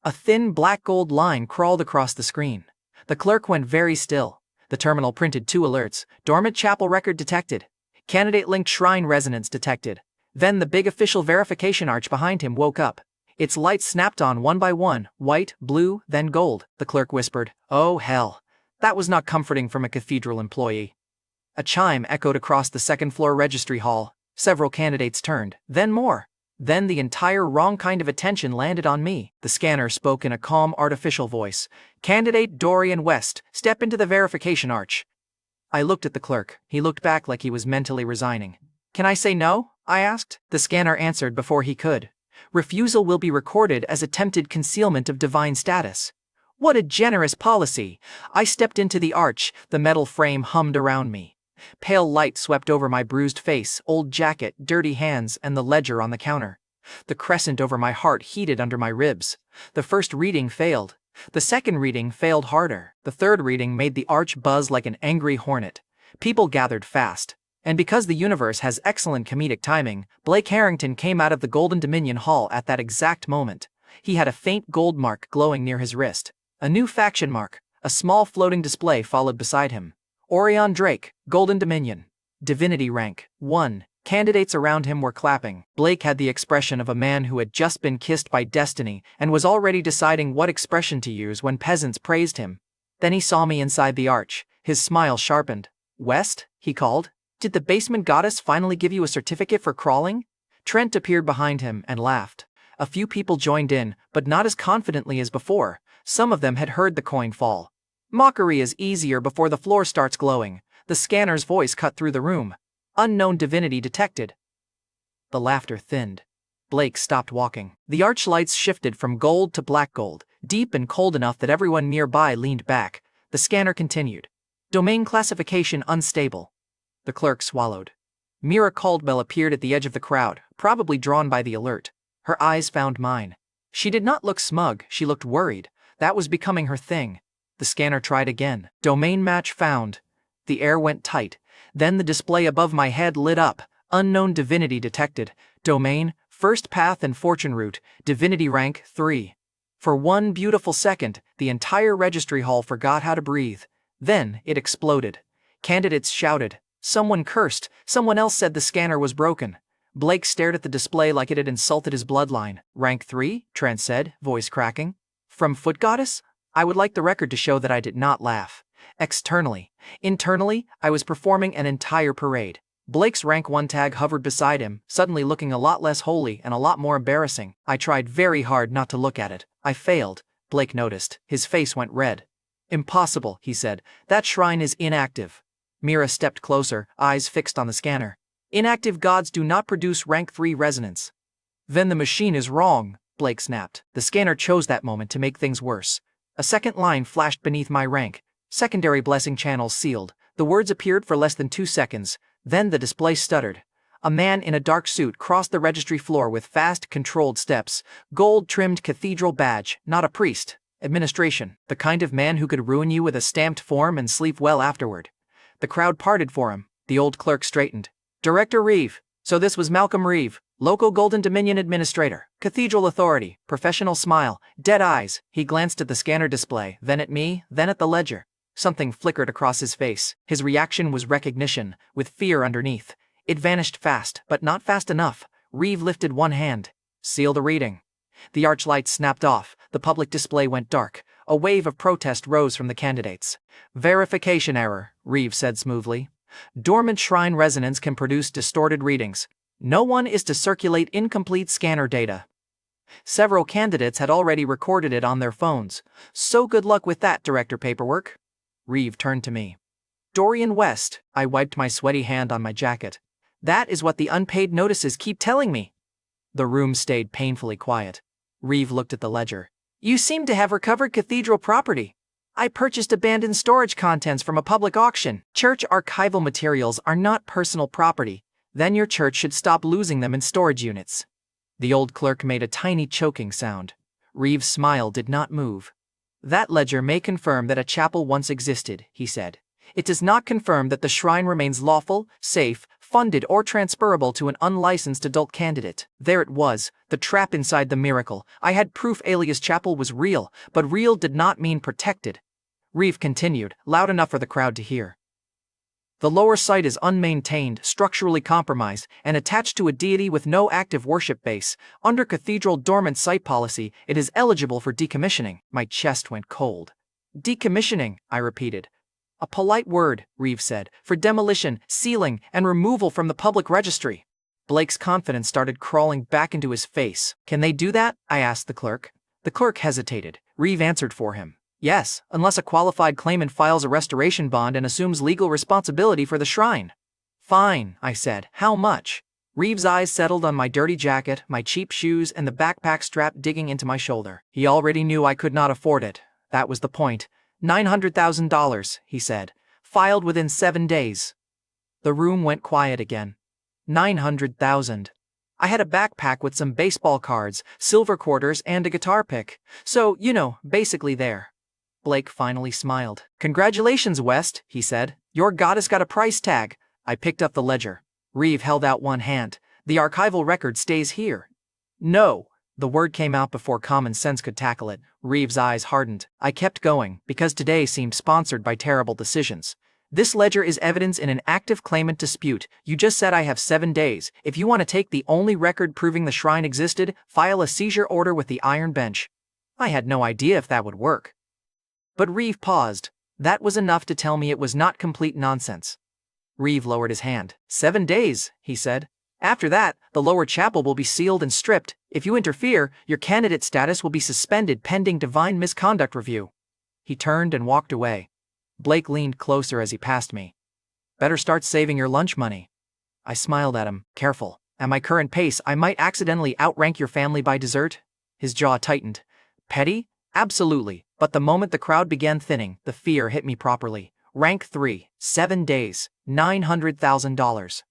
A thin black gold line crawled across the screen. The clerk went very still. The terminal printed 2 alerts: dormant chapel record detected, candidate linked shrine resonance detected. Then the big official verification arch behind him woke up. Its lights snapped on one by one, white, blue, then gold. The clerk whispered, "Oh hell." That was not comforting from a cathedral employee. A chime echoed across the second-floor registry hall. Several candidates turned, then more. Then the entire wrong kind of attention landed on me. The scanner spoke in a calm, artificial voice. "Candidate Dorian West, step into the verification arch." I looked at the clerk. He looked back like he was mentally resigning. "Can I say no?" I asked. The scanner answered before he could. "Refusal will be recorded as attempted concealment of divine status." What a generous policy! I stepped into the arch, the metal frame hummed around me. Pale light swept over my bruised face, old jacket, dirty hands, and the ledger on the counter. The crescent over my heart heated under my ribs. The first reading failed. The second reading failed harder. The third reading made the arch buzz like an angry hornet. People gathered fast. And because the universe has excellent comedic timing, Blake Harrington came out of the Golden Dominion Hall at that exact moment. He had a faint gold mark glowing near his wrist. A new faction mark. A small floating display followed beside him. Aureon Drake, Golden Dominion. Divinity rank, 1. Candidates around him were clapping. Blake had the expression of a man who had just been kissed by destiny and was already deciding what expression to use when peasants praised him. Then he saw me inside the arch. His smile sharpened. "West?" he called. "Did the basement goddess finally give you a certificate for crawling?" Trent appeared behind him and laughed. A few people joined in, but not as confidently as before. Some of them had heard the coin fall. "Mockery is easier before the floor starts glowing." The scanner's voice cut through the room. "Unknown divinity detected." The laughter thinned. Blake stopped walking. The arch lights shifted from gold to black gold, deep and cold enough that everyone nearby leaned back. The scanner continued. "Domain classification unstable." The clerk swallowed. Mira Caldwell appeared at the edge of the crowd, probably drawn by the alert. Her eyes found mine. She did not look smug, she looked worried. That was becoming her thing. The scanner tried again. "Domain match found." The air went tight. Then the display above my head lit up. "Unknown divinity detected. Domain, first path and fortune route. Divinity rank, 3. For one beautiful second, the entire registry hall forgot how to breathe. Then it exploded. Candidates shouted. Someone cursed. Someone else said the scanner was broken. Blake stared at the display like it had insulted his bloodline. "Rank 3, Trent said, voice cracking. "From Foot Goddess?" I would like the record to show that I did not laugh. Externally. Internally, I was performing an entire parade. Blake's rank 1 tag hovered beside him, suddenly looking a lot less holy and a lot more embarrassing. I tried very hard not to look at it. I failed. Blake noticed. His face went red. "Impossible," he said. "That shrine is inactive." Mira stepped closer, eyes fixed on the scanner. Inactive gods do not produce rank 3 resonance. Then the machine is wrong, Blake snapped. The scanner chose that moment to make things worse. A second line flashed beneath my rank. Secondary blessing channels sealed. The words appeared for less than 2 seconds. Then the display stuttered. A man in a dark suit crossed the registry floor with fast, controlled steps. Gold-trimmed cathedral badge, not a priest. Administration, the kind of man who could ruin you with a stamped form and sleep well afterward. The crowd parted for him. The old clerk straightened. Director Reeve. So this was Malcolm Reeve, local Golden Dominion administrator, cathedral authority, professional smile, dead eyes. He glanced at the scanner display, then at me, then at the ledger. Something flickered across his face. His reaction was recognition, with fear underneath. It vanished fast, but not fast enough. Reeve lifted one hand. Seal the reading. The archlight snapped off. The public display went dark. A wave of protest rose from the candidates. Verification error, Reeve said smoothly. Dormant shrine resonance can produce distorted readings. No one is to circulate incomplete scanner data. Several candidates had already recorded it on their phones. So good luck with that, Director Paperwork. Reeve turned to me. Dorian West, I wiped my sweaty hand on my jacket. That is what the unpaid notices keep telling me. The room stayed painfully quiet. Reeve looked at the ledger. You seem to have recovered cathedral property. I purchased abandoned storage contents from a public auction. Church archival materials are not personal property. Then your church should stop losing them in storage units. The old clerk made a tiny choking sound. Reeve's smile did not move. That ledger may confirm that a chapel once existed, he said. It does not confirm that the shrine remains lawful, safe, funded, or transferable to an unlicensed adult candidate. There it was, the trap inside the miracle. I had proof Aelia's chapel was real, but real did not mean protected. Reeve continued, loud enough for the crowd to hear. The lower site is unmaintained, structurally compromised, and attached to a deity with no active worship base. Under cathedral dormant site policy, it is eligible for decommissioning. My chest went cold. Decommissioning, I repeated. A polite word, Reeve said, for demolition, sealing, and removal from the public registry. Blake's confidence started crawling back into his face. Can they do that? I asked the clerk. The clerk hesitated. Reeve answered for him. Yes, unless a qualified claimant files a restoration bond and assumes legal responsibility for the shrine. Fine, I said. How much? Reeve's eyes settled on my dirty jacket, my cheap shoes, and the backpack strap digging into my shoulder. He already knew I could not afford it. That was the point. $900,000, he said. Filed within 7 days. The room went quiet again. 900,000. I had a backpack with some baseball cards, silver quarters, and a guitar pick. So, basically there. Blake finally smiled. Congratulations, West, he said. Your goddess got a price tag. I picked up the ledger. Reeve held out one hand. The archival record stays here. No. The word came out before common sense could tackle it. Reeve's eyes hardened. I kept going, because today seemed sponsored by terrible decisions. This ledger is evidence in an active claimant dispute. You just said I have 7 days. If you want to take the only record proving the shrine existed, file a seizure order with the iron bench. I had no idea if that would work. But Reeve paused. That was enough to tell me it was not complete nonsense. Reeve lowered his hand. 7 days, he said. After that, the lower chapel will be sealed and stripped. If you interfere, your candidate status will be suspended pending divine misconduct review. He turned and walked away. Blake leaned closer as he passed me. Better start saving your lunch money. I smiled at him. Careful. At my current pace, I might accidentally outrank your family by dessert. His jaw tightened. Petty? Absolutely. But the moment the crowd began thinning, the fear hit me properly. Rank 3, 7 days, $900,000.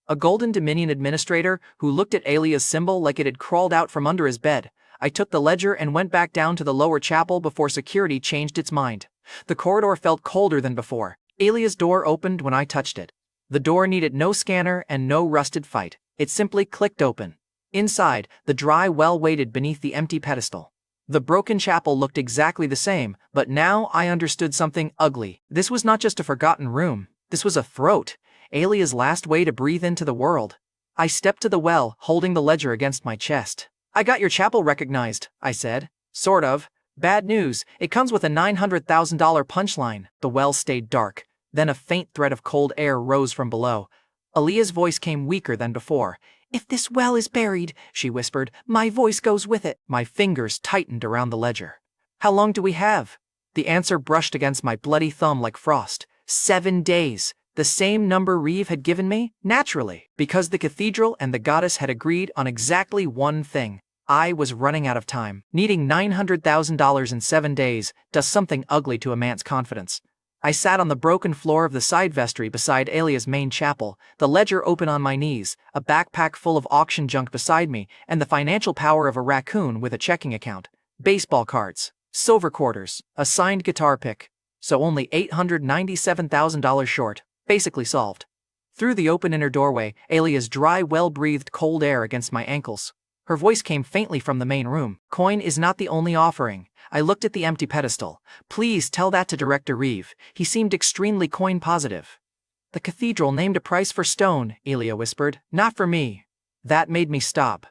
A Golden Dominion administrator who looked at Aelia's symbol like it had crawled out from under his bed. I took the ledger and went back down to the lower chapel before security changed its mind. The corridor felt colder than before. Aelia's door opened when I touched it. The door needed no scanner and no rusted fight. It simply clicked open. Inside, the dry well waited beneath the empty pedestal. The broken chapel looked exactly the same, but now I understood something ugly. This was not just a forgotten room. This was a throat. Aelia's last way to breathe into the world. I stepped to the well, holding the ledger against my chest. I got your chapel recognized, I said. Sort of. Bad news, it comes with a $900,000 punchline. The well stayed dark. Then a faint thread of cold air rose from below. Aelia's voice came weaker than before. If this well is buried, she whispered, my voice goes with it. My fingers tightened around the ledger. How long do we have? The answer brushed against my bloody thumb like frost. 7 days. The same number Reeve had given me? Naturally, because the cathedral and the goddess had agreed on exactly one thing. I was running out of time. Needing $900,000 in 7 days does something ugly to a man's confidence. I sat on the broken floor of the side vestry beside Aelia's main chapel, the ledger open on my knees, a backpack full of auction junk beside me, and the financial power of a raccoon with a checking account. Baseball cards, silver quarters, a signed guitar pick. So only $897,000 short. Basically solved. Through the open inner doorway, Aelia's dry, well-breathed cold air against my ankles. Her voice came faintly from the main room. Coin is not the only offering. I looked at the empty pedestal. Please tell that to Director Reeve. He seemed extremely coin positive. The cathedral named a price for stone, Aelia whispered. Not for me. That made me stop.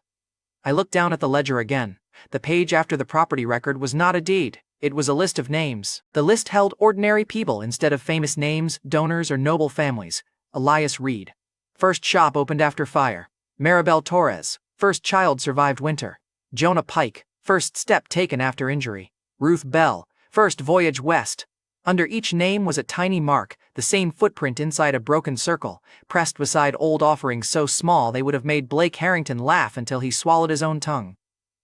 I looked down at the ledger again. The page after the property record was not a deed. It was a list of names. The list held ordinary people instead of famous names, donors, or noble families. Elias Reed. First shop opened after fire. Maribel Torres. First child survived winter. Jonah Pike. First step taken after injury. Ruth Bell. First voyage west. Under each name was a tiny mark, the same footprint inside a broken circle, pressed beside old offerings so small they would have made Blake Harrington laugh until he swallowed his own tongue.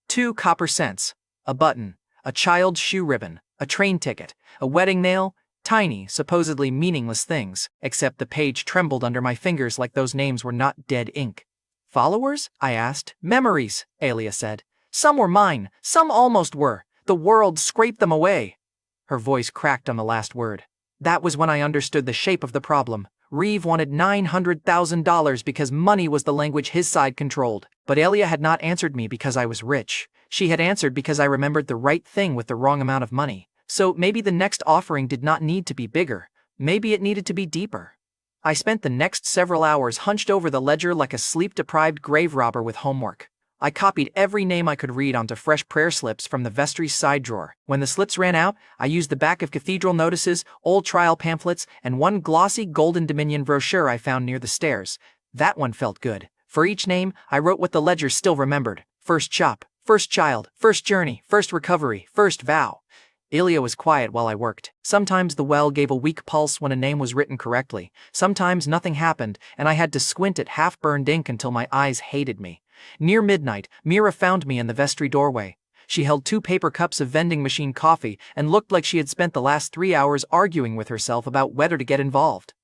2 copper cents. A button. A child's shoe ribbon, a train ticket, a wedding nail, tiny, supposedly meaningless things, except the page trembled under my fingers like those names were not dead ink. Followers? I asked. Memories, Aelia said. Some were mine, some almost were. The world scraped them away. Her voice cracked on the last word. That was when I understood the shape of the problem. Reeve wanted $900,000 because money was the language his side controlled. But Aelia had not answered me because I was rich. She had answered because I remembered the right thing with the wrong amount of money. So maybe the next offering did not need to be bigger. Maybe it needed to be deeper. I spent the next several hours hunched over the ledger like a sleep-deprived grave robber with homework. I copied every name I could read onto fresh prayer slips from the vestry's side drawer. When the slips ran out, I used the back of cathedral notices, old trial pamphlets, and one glossy Golden Dominion brochure I found near the stairs. That one felt good. For each name, I wrote what the ledger still remembered. First shop. First child, first journey, first recovery, first vow. Aelia was quiet while I worked. Sometimes the well gave a weak pulse when a name was written correctly. Sometimes nothing happened, and I had to squint at half-burned ink until my eyes hated me. Near midnight, Mira found me in the vestry doorway. She held 2 paper cups of vending machine coffee and looked like she had spent the last 3 hours arguing with herself about whether to get involved.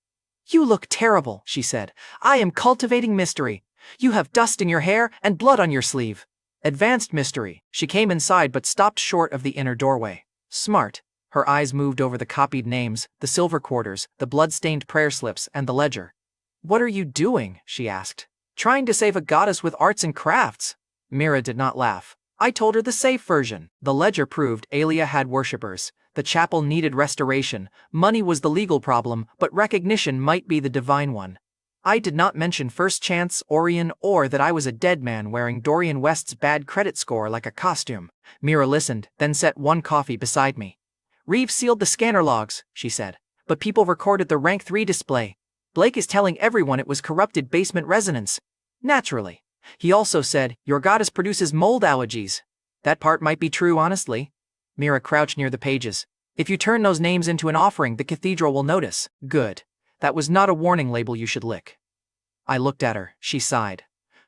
You look terrible, she said. I am cultivating mystery. You have dust in your hair and blood on your sleeve. Advanced mystery. She came inside but stopped short of the inner doorway. Smart. Her eyes moved over the copied names, the silver quarters, the blood-stained prayer slips, and the ledger. What are you doing? She asked. Trying to save a goddess with arts and crafts. Mira did not laugh. I told her the safe version. The ledger proved Aelia had worshippers. The chapel needed restoration. Money was the legal problem, but recognition might be the divine one. I did not mention First Chance, Aureon, or that I was a dead man wearing Dorian West's bad credit score like a costume. Mira listened, then set 1 coffee beside me. Reeve sealed the scanner logs, she said, but people recorded the rank 3 display. Blake is telling everyone it was corrupted basement resonance. Naturally. He also said, your goddess produces mold allergies. That part might be true, honestly. Mira crouched near the pages. If you turn those names into an offering, the cathedral will notice. Good. That was not a warning label you should lick. I looked at her. She sighed.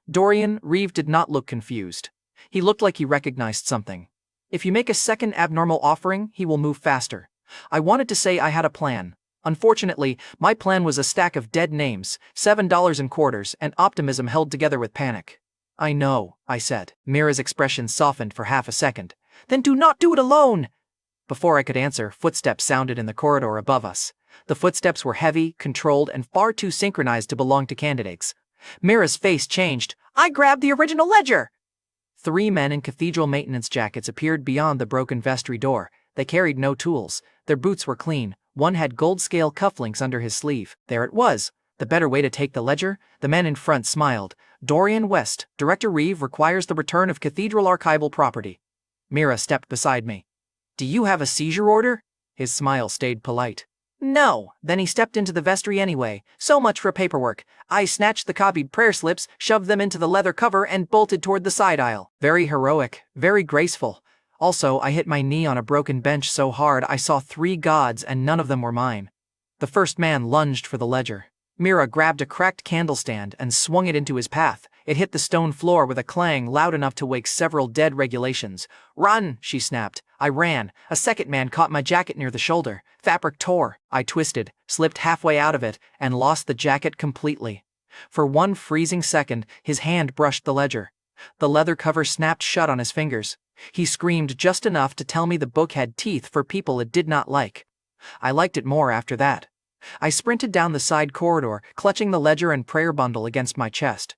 Dorian Reeve did not look confused. He looked like he recognized something. If you make a second abnormal offering, he will move faster. I wanted to say I had a plan. Unfortunately, my plan was a stack of dead names, $7 in quarters, and optimism held together with panic. I know, I said. Mira's expression softened for half a second. Then do not do it alone! Before I could answer, footsteps sounded in the corridor above us. The footsteps were heavy, controlled, and far too synchronized to belong to candidates. Mira's face changed. I grabbed the original ledger! 3 men in cathedral maintenance jackets appeared beyond the broken vestry door. They carried no tools. Their boots were clean. One had gold-scale cufflinks under his sleeve. There it was. The better way to take the ledger? The man in front smiled. Dorian West, Director Reeve requires the return of cathedral archival property. Mira stepped beside me. Do you have a seizure order? His smile stayed polite. No. Then he stepped into the vestry anyway. So much for paperwork. I snatched the copied prayer slips, shoved them into the leather cover, and bolted toward the side aisle. Very heroic. Very graceful. Also, I hit my knee on a broken bench so hard I saw 3 gods and none of them were mine. The first man lunged for the ledger. Mira grabbed a cracked candle stand and swung it into his path. It hit the stone floor with a clang loud enough to wake several dead regulations. "Run!" she snapped. I ran. A second man caught my jacket near the shoulder. Fabric tore. I twisted, slipped halfway out of it, and lost the jacket completely. For one freezing second, his hand brushed the ledger. The leather cover snapped shut on his fingers. He screamed just enough to tell me the book had teeth for people it did not like. I liked it more after that. I sprinted down the side corridor, clutching the ledger and prayer bundle against my chest.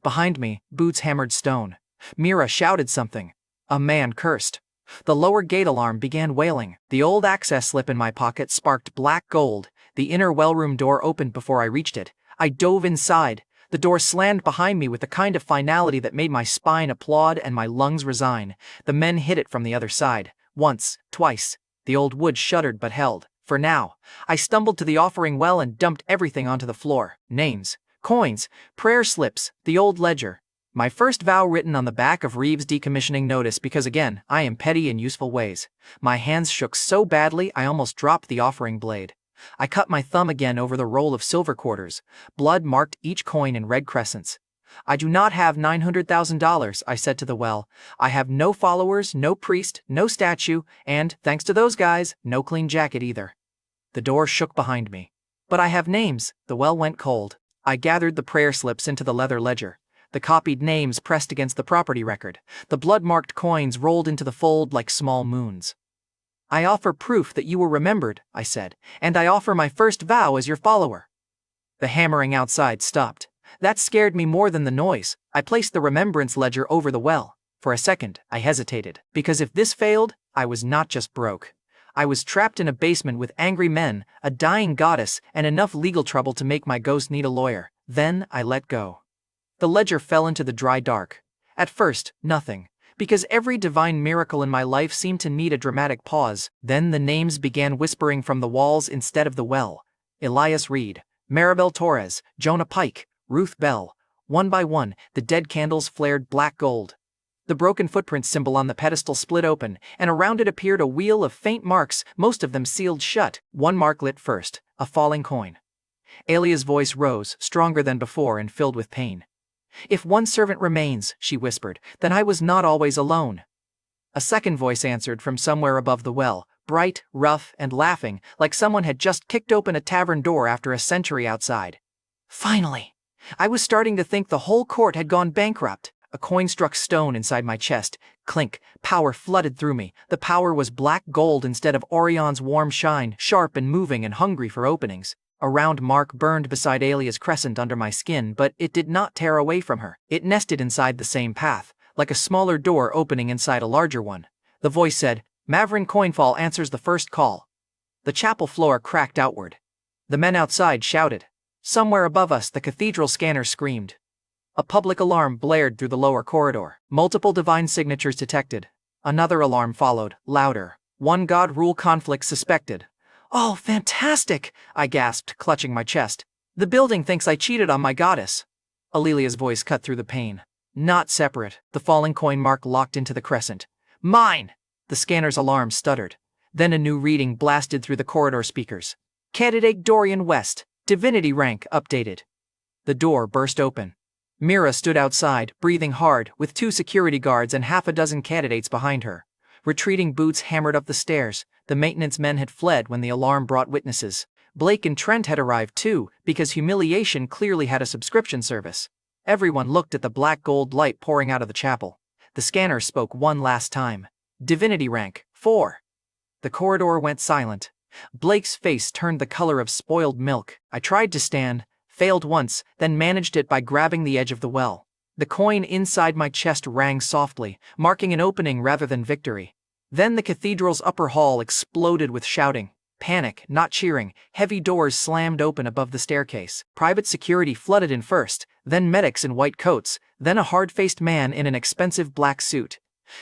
Behind me, boots hammered stone. Mira shouted something. A man cursed. The lower gate alarm began wailing. The old access slip in my pocket sparked black gold. The inner wellroom door opened before I reached it. I dove inside. The door slammed behind me with the kind of finality that made my spine applaud and my lungs resign. The men hit it from the other side. Once, twice. The old wood shuddered but held. For now, I stumbled to the offering well and dumped everything onto the floor. Names, coins, prayer slips, the old ledger. My first vow written on the back of Reeves' decommissioning notice because again, I am petty in useful ways. My hands shook so badly I almost dropped the offering blade. I cut my thumb again over the roll of silver quarters. Blood marked each coin in red crescents. "I do not have $900,000, I said to the well. "I have no followers, no priest, no statue, and, thanks to those guys, no clean jacket either." The door shook behind me. "But I have names." The well went cold. I gathered the prayer slips into the leather ledger. The copied names pressed against the property record. The blood-marked coins rolled into the fold like small moons. "I offer proof that you were remembered," I said, "and I offer my first vow as your follower." The hammering outside stopped. That scared me more than the noise. I placed the remembrance ledger over the well. For a second, I hesitated, because if this failed, I was not just broke. I was trapped in a basement with angry men, a dying goddess, and enough legal trouble to make my ghost need a lawyer. Then I let go. The ledger fell into the dry dark. At first, nothing, because every divine miracle in my life seemed to need a dramatic pause. Then the names began whispering from the walls instead of the well. Elias Reed, Maribel Torres, Jonah Pike, Ruth Bell. One by one, the dead candles flared black gold. The broken footprint symbol on the pedestal split open, and around it appeared a wheel of faint marks, most of them sealed shut. One mark lit first, a falling coin. Aelia's voice rose, stronger than before and filled with pain. "If one servant remains," she whispered, "then I was not always alone." A second voice answered from somewhere above the well, bright, rough, and laughing, like someone had just kicked open a tavern door after a century outside. Finally! I was starting to think the whole court had gone bankrupt. A coin struck stone inside my chest. Clink, power flooded through me. The power was black gold instead of Aurion's warm shine, sharp and moving and hungry for openings. A round mark burned beside Aelia's crescent under my skin, but it did not tear away from her. It nested inside the same path, like a smaller door opening inside a larger one. The voice said, "Mavrin Coinfall answers the first call." The chapel floor cracked outward. The men outside shouted. Somewhere above us, the cathedral scanner screamed. A public alarm blared through the lower corridor. Multiple divine signatures detected. Another alarm followed, louder. One god rule conflict suspected. "Oh, fantastic!" I gasped, clutching my chest. "The building thinks I cheated on my goddess." Aelia's voice cut through the pain. "Not separate." The falling coin mark locked into the crescent. "Mine!" The scanner's alarm stuttered. Then a new reading blasted through the corridor speakers. "Candidate Dorian West. Divinity rank updated." The door burst open. Mira stood outside, breathing hard, with 2 security guards and half a dozen candidates behind her. Retreating boots hammered up the stairs. The maintenance men had fled when the alarm brought witnesses. Blake and Trent had arrived too, because Humiliation clearly had a subscription service. Everyone looked at the black gold light pouring out of the chapel. The scanner spoke one last time. "Divinity rank, 4. The corridor went silent. Blake's face turned the color of spoiled milk. I tried to stand, failed once, then managed it by grabbing the edge of the well. The coin inside my chest rang softly, marking an opening rather than victory. Then the cathedral's upper hall exploded with shouting. Panic, not cheering. Heavy doors slammed open above the staircase. Private security flooded in first, then medics in white coats, then a hard-faced man in an expensive black suit.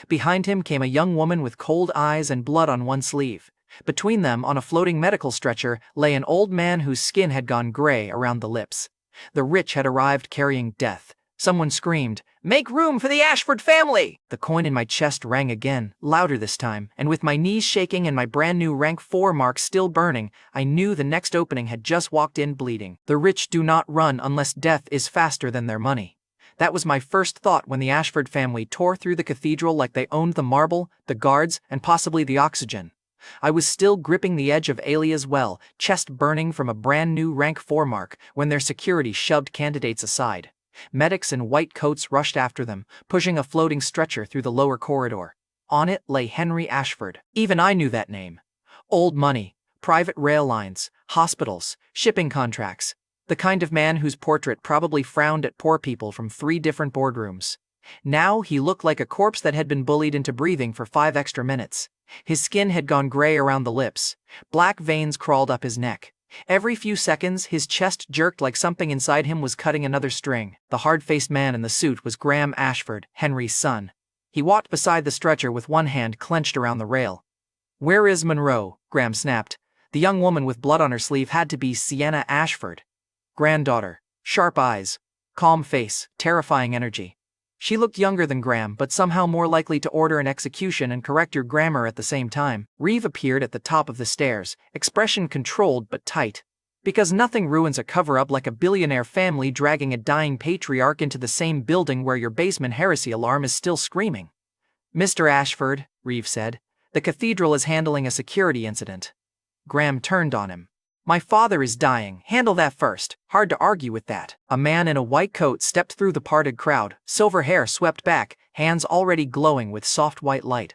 Behind him came a young woman with cold eyes and blood on one sleeve. Between them, on a floating medical stretcher, lay an old man whose skin had gone gray around the lips. The rich had arrived carrying death. Someone screamed, Make room for the Ashford family! The coin in my chest rang again, louder this time, and with my knees shaking and my brand new rank 4 mark still burning, I knew the next opening had just walked in bleeding. The rich do not run unless death is faster than their money. That was my first thought when the Ashford family tore through the cathedral like they owned the marble, the guards, and possibly the oxygen. I was still gripping the edge of Aelia's well, chest burning from a brand new rank 4 mark, when their security shoved candidates aside. Medics in white coats rushed after them, pushing a floating stretcher through the lower corridor. On it lay Henry Ashford. Even I knew that name. Old money, private rail lines, hospitals, shipping contracts. The kind of man whose portrait probably frowned at poor people from 3 different boardrooms. Now he looked like a corpse that had been bullied into breathing for 5 extra minutes. His skin had gone gray around the lips. Black veins crawled up his neck. Every few seconds, his chest jerked like something inside him was cutting another string. The hard-faced man in the suit was Graham Ashford, Henry's son. He walked beside the stretcher with one hand clenched around the rail. "Where is Monroe?" Graham snapped. The young woman with blood on her sleeve had to be Sienna Ashford. Granddaughter. Sharp eyes. Calm face. Terrifying energy. She looked younger than Graham, but somehow more likely to order an execution and correct your grammar at the same time. Reeve appeared at the top of the stairs, expression controlled but tight. Because nothing ruins a cover-up like a billionaire family dragging a dying patriarch into the same building where your basement heresy alarm is still screaming. "Mr. Ashford," Reeve said, "the cathedral is handling a security incident." Graham turned on him. "My father is dying. Handle that first." Hard to argue with that. A man in a white coat stepped through the parted crowd, silver hair swept back, hands already glowing with soft white light.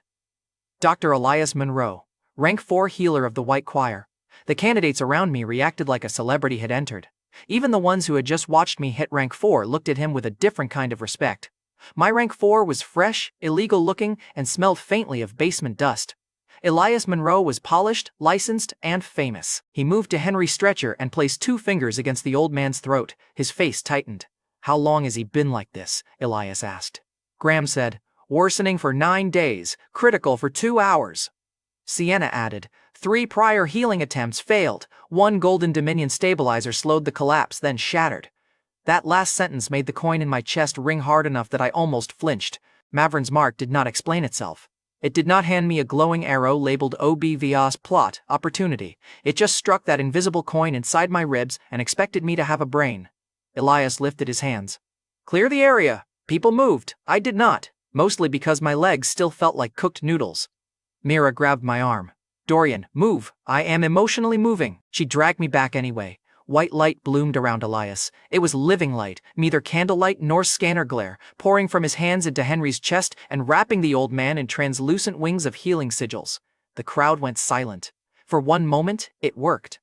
Dr. Elias Monroe, rank 4 healer of the White Choir. The candidates around me reacted like a celebrity had entered. Even the ones who had just watched me hit rank 4 looked at him with a different kind of respect. My rank 4 was fresh, illegal looking, and smelled faintly of basement dust. Elias Monroe was polished, licensed, and famous. He moved to Henry's stretcher and placed 2 fingers against the old man's throat. His face tightened. "How long has he been like this?" Elias asked. Graham said, "Worsening for 9 days, critical for 2 hours. Sienna added, 3 prior healing attempts failed. 1 Golden Dominion stabilizer slowed the collapse, then shattered." That last sentence made the coin in my chest ring hard enough that I almost flinched. Mavrin's mark did not explain itself. It did not hand me a glowing arrow labeled OBVIAS plot, opportunity. It just struck that invisible coin inside my ribs and expected me to have a brain. Elias lifted his hands. "Clear the area." People moved. I did not, mostly because my legs still felt like cooked noodles. Mira grabbed my arm. "Dorian, move. I am emotionally moving." She dragged me back anyway. White light bloomed around Elias. It was living light, neither candlelight nor scanner glare, pouring from his hands into Henry's chest and wrapping the old man in translucent wings of healing sigils. The crowd went silent. For one moment, it worked.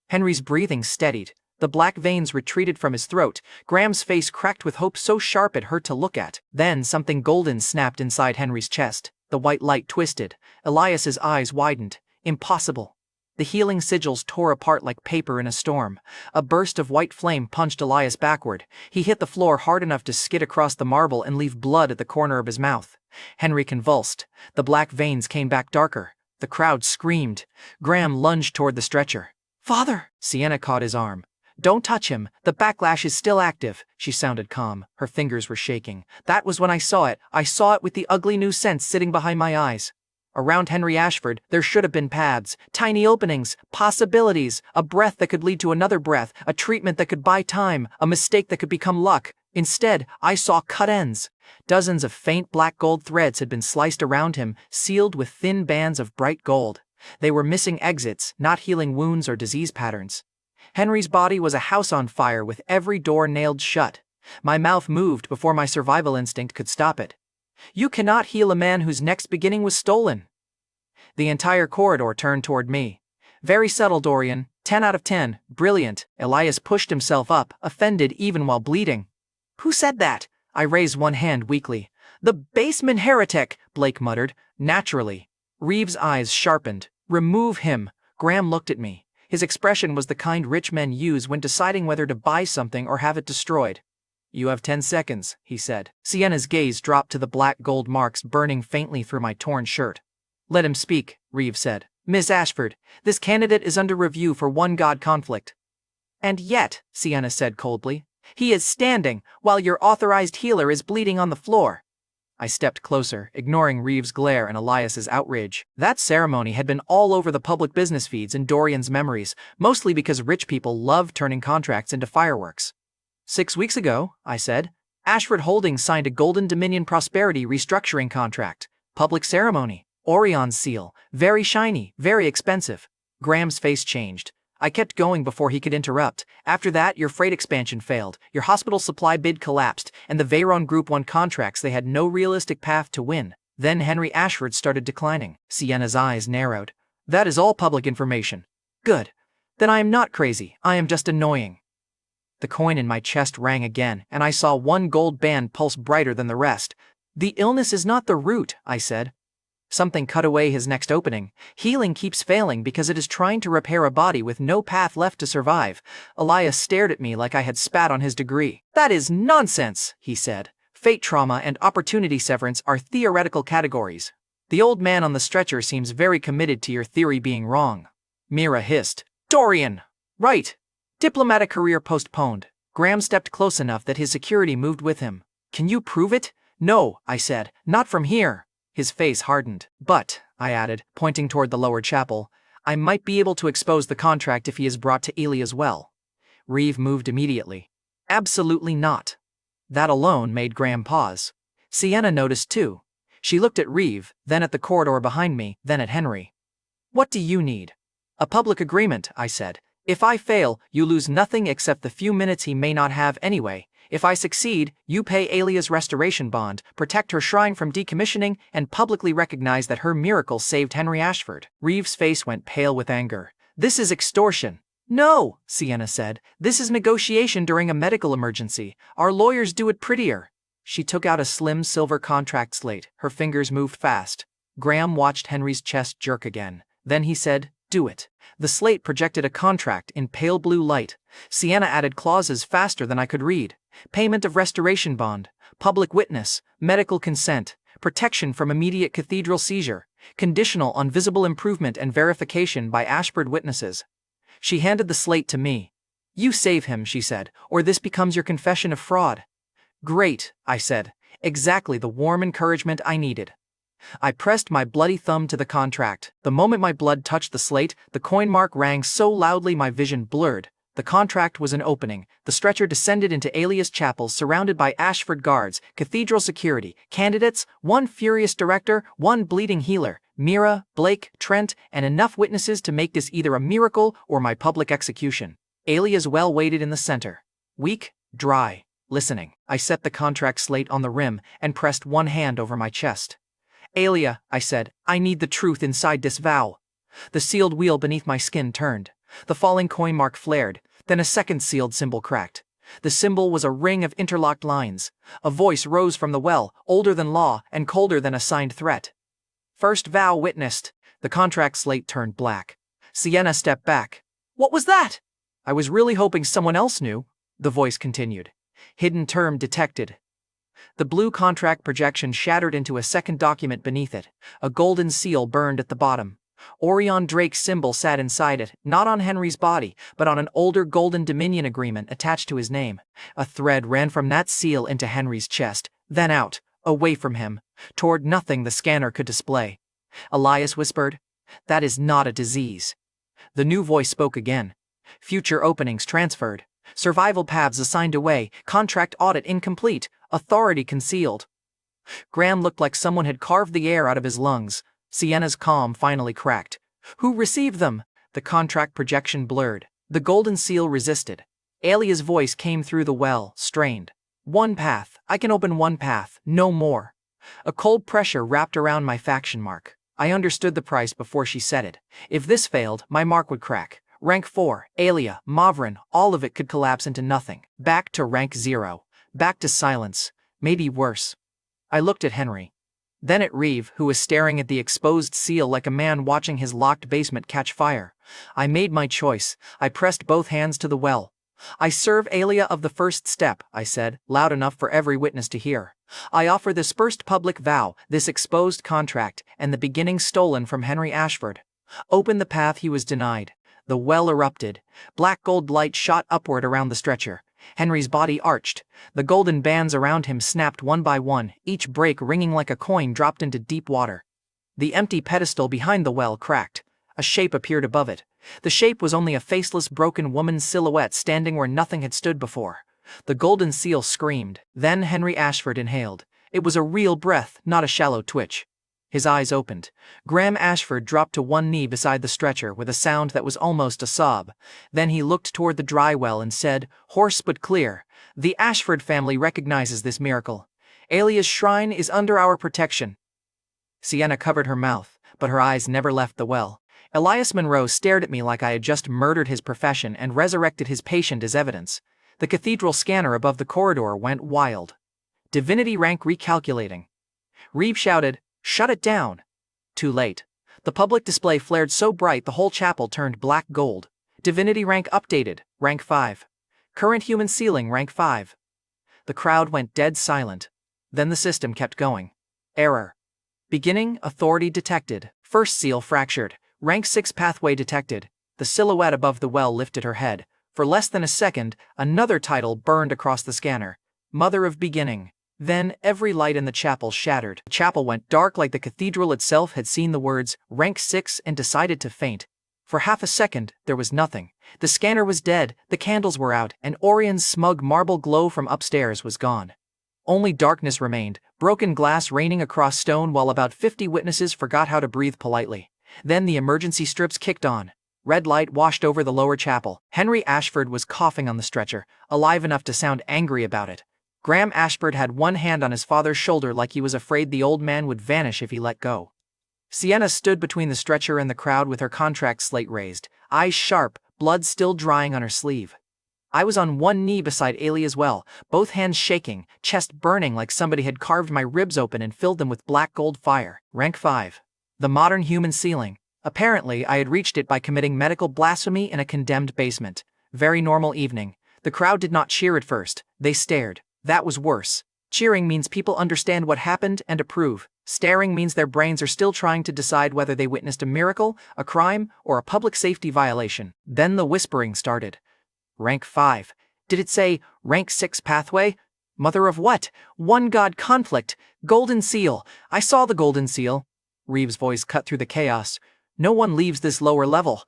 Henry's breathing steadied. The black veins retreated from his throat. Graham's face cracked with hope so sharp it hurt to look at. Then something golden snapped inside Henry's chest. The white light twisted. Elias's eyes widened. Impossible. The healing sigils tore apart like paper in a storm. A burst of white flame punched Elias backward. He hit the floor hard enough to skid across the marble and leave blood at the corner of his mouth. Henry convulsed. The black veins came back darker. The crowd screamed. Graham lunged toward the stretcher. "Father!" Sienna caught his arm. "Don't touch him. The backlash is still active." She sounded calm. Her fingers were shaking. "That was when I saw it. I saw it with the ugly new scent sitting behind my eyes." Around Henry Ashford, there should have been paths, tiny openings, possibilities, a breath that could lead to another breath, a treatment that could buy time, a mistake that could become luck. Instead, I saw cut ends. Dozens of faint black gold threads had been sliced around him, sealed with thin bands of bright gold. They were missing exits, not healing wounds or disease patterns. Henry's body was a house on fire with every door nailed shut. My mouth moved before my survival instinct could stop it. "You cannot heal a man whose next beginning was stolen." The entire corridor turned toward me. "Very subtle, Dorian. 10 out of 10. Brilliant." Elias pushed himself up, offended even while bleeding. "Who said that?" I raised one hand weakly. "The basement heretic," Blake muttered. "Naturally." Reeve's eyes sharpened. "Remove him." Graham looked at me. His expression was the kind rich men use when deciding whether to buy something or have it destroyed. "You have 10 seconds, he said. Sienna's gaze dropped to the black gold marks burning faintly through my torn shirt. "Let him speak," Reeve said. "Miss Ashford, this candidate is under review for one god conflict." "And yet," Sienna said coldly, He is standing, while your authorized healer is bleeding on the floor. I stepped closer, ignoring Reeves' glare and Elias's outrage. That ceremony had been all over the public business feeds in Dorian's memories, mostly because rich people love turning contracts into fireworks. 6 weeks ago, I said, Ashford Holdings signed a Golden Dominion Prosperity restructuring contract. Public ceremony. Aureon's seal. Very shiny, very expensive. Graham's face changed. I kept going before he could interrupt. After that, your freight expansion failed, your hospital supply bid collapsed, and the Veyron Group won contracts they had no realistic path to win. Then Henry Ashford started declining. Sienna's eyes narrowed. That is all public information. Good. Then I am not crazy, I am just annoying. The coin in my chest rang again, and I saw one gold band pulse brighter than the rest. The illness is not the root, I said. Something cut away his next opening. Healing keeps failing because it is trying to repair a body with no path left to survive. Elias stared at me like I had spat on his degree. That is nonsense, he said. Fate trauma and opportunity severance are theoretical categories. The old man on the stretcher seems very committed to your theory being wrong. Mira hissed. Dorian! Right. Diplomatic career postponed. Graham stepped close enough that his security moved with him. Can you prove it? No, I said. Not from here. His face hardened. But, I added, pointing toward the lower chapel, I might be able to expose the contract if he is brought to Aelia's well. Reeve moved immediately. Absolutely not. That alone made Graham pause. Sienna noticed too. She looked at Reeve, then at the corridor behind me, then at Henry. What do you need? A public agreement, I said. If I fail, you lose nothing except the few minutes he may not have anyway. If I succeed, you pay Aelia's restoration bond, protect her shrine from decommissioning, and publicly recognize that her miracle saved Henry Ashford. Reeves' face went pale with anger. This is extortion. No, Sienna said. This is negotiation during a medical emergency. Our lawyers do it prettier. She took out a slim silver contract slate. Her fingers moved fast. Graham watched Henry's chest jerk again. Then he said, do it. The slate projected a contract in pale blue light. Sienna added clauses faster than I could read. Payment of restoration bond, public witness, medical consent, protection from immediate cathedral seizure, conditional on visible improvement and verification by Ashford witnesses. She handed the slate to me. You save him, she said, or this becomes your confession of fraud. Great, I said. Exactly the warm encouragement I needed. I pressed my bloody thumb to the contract. The moment my blood touched the slate, the coin mark rang so loudly my vision blurred. The contract was an opening. The stretcher descended into Aelia's chapel surrounded by Ashford guards, cathedral security, candidates, one furious director, one bleeding healer, Mira, Blake, Trent, and enough witnesses to make this either a miracle or my public execution. Aelia's well waited in the center. Weak, dry, listening. I set the contract slate on the rim and pressed one hand over my chest. Aelia, I said, I need the truth inside this vow. The sealed wheel beneath my skin turned. The falling coin mark flared. Then a second sealed symbol cracked. The symbol was a ring of interlocked lines. A voice rose from the well, older than law and colder than a signed threat. First vow witnessed. The contract slate turned black. Sienna stepped back. What was that? I was really hoping someone else knew, the voice continued. Hidden term detected. The blue contract projection shattered into a second document beneath it. A golden seal burned at the bottom. Aureon Drake's symbol sat inside it, not on Henry's body, but on an older Golden Dominion agreement attached to his name. A thread ran from that seal into Henry's chest, then out, away from him, toward nothing the scanner could display. Elias whispered, That is not a disease. The new voice spoke again. Future openings transferred. Survival paths assigned away, contract audit incomplete, authority concealed. Graham looked like someone had carved the air out of his lungs. Sienna's calm finally cracked. Who received them? The contract projection blurred. The golden seal resisted. Aelia's voice came through the well, strained. One path. I can open one path, no more. A cold pressure wrapped around my faction mark. I understood the price before she said it. If this failed, my mark would crack. Rank 4, Aelia, Mavrin, all of it could collapse into nothing. Back to rank 0. Back to silence. Maybe worse. I looked at Henry. Then at Reeve, who was staring at the exposed seal like a man watching his locked basement catch fire. I made my choice. I pressed both hands to the well. I serve Aelia of the first step, I said, loud enough for every witness to hear. I offer this first public vow, this exposed contract, and the beginning stolen from Henry Ashford. Open the path he was denied. The well erupted. Black gold light shot upward around the stretcher. Henry's body arched. The golden bands around him snapped one by one, each break ringing like a coin dropped into deep water. The empty pedestal behind the well cracked. A shape appeared above it. The shape was only a faceless, broken woman's silhouette standing where nothing had stood before. The golden seal screamed. Then Henry Ashford inhaled. It was a real breath, not a shallow twitch. His eyes opened. Graham Ashford dropped to one knee beside the stretcher with a sound that was almost a sob. Then he looked toward the dry well and said, hoarse but clear, "The Ashford family recognizes this miracle. Aelia's shrine is under our protection." Sienna covered her mouth, but her eyes never left the well. Elias Monroe stared at me like I had just murdered his profession and resurrected his patient as evidence. The cathedral scanner above the corridor went wild. Divinity rank recalculating. Reeve shouted, "Shut it down!" Too late. The public display flared so bright the whole chapel turned black gold. Divinity rank updated, rank 5. Current human ceiling, rank 5. The crowd went dead silent. Then the system kept going. Error. Beginning, authority detected. First seal fractured. Rank 6 pathway detected. The silhouette above the well lifted her head. For less than a second, another title burned across the scanner. Mother of Beginning. Then, every light in the chapel shattered. The chapel went dark like the cathedral itself had seen the words, rank 6, and decided to faint. For half a second, there was nothing. The scanner was dead, the candles were out, and Aurion's smug marble glow from upstairs was gone. Only darkness remained, broken glass raining across stone while about 50 witnesses forgot how to breathe politely. Then the emergency strips kicked on. Red light washed over the lower chapel. Henry Ashford was coughing on the stretcher, alive enough to sound angry about it. Graham Ashford had one hand on his father's shoulder like he was afraid the old man would vanish if he let go. Sienna stood between the stretcher and the crowd with her contract slate raised, eyes sharp, blood still drying on her sleeve. I was on one knee beside Aelia as well, both hands shaking, chest burning like somebody had carved my ribs open and filled them with black gold fire. Rank 5. The modern human ceiling. Apparently, I had reached it by committing medical blasphemy in a condemned basement. Very normal evening. The crowd did not cheer at first. They stared. That was worse. Cheering means people understand what happened and approve. Staring means their brains are still trying to decide whether they witnessed a miracle, a crime, or a public safety violation. Then the whispering started. Rank 5. Did it say, rank 6 pathway? Mother of what? One god conflict. Golden seal. I saw the golden seal. Reeve's voice cut through the chaos. No one leaves this lower level.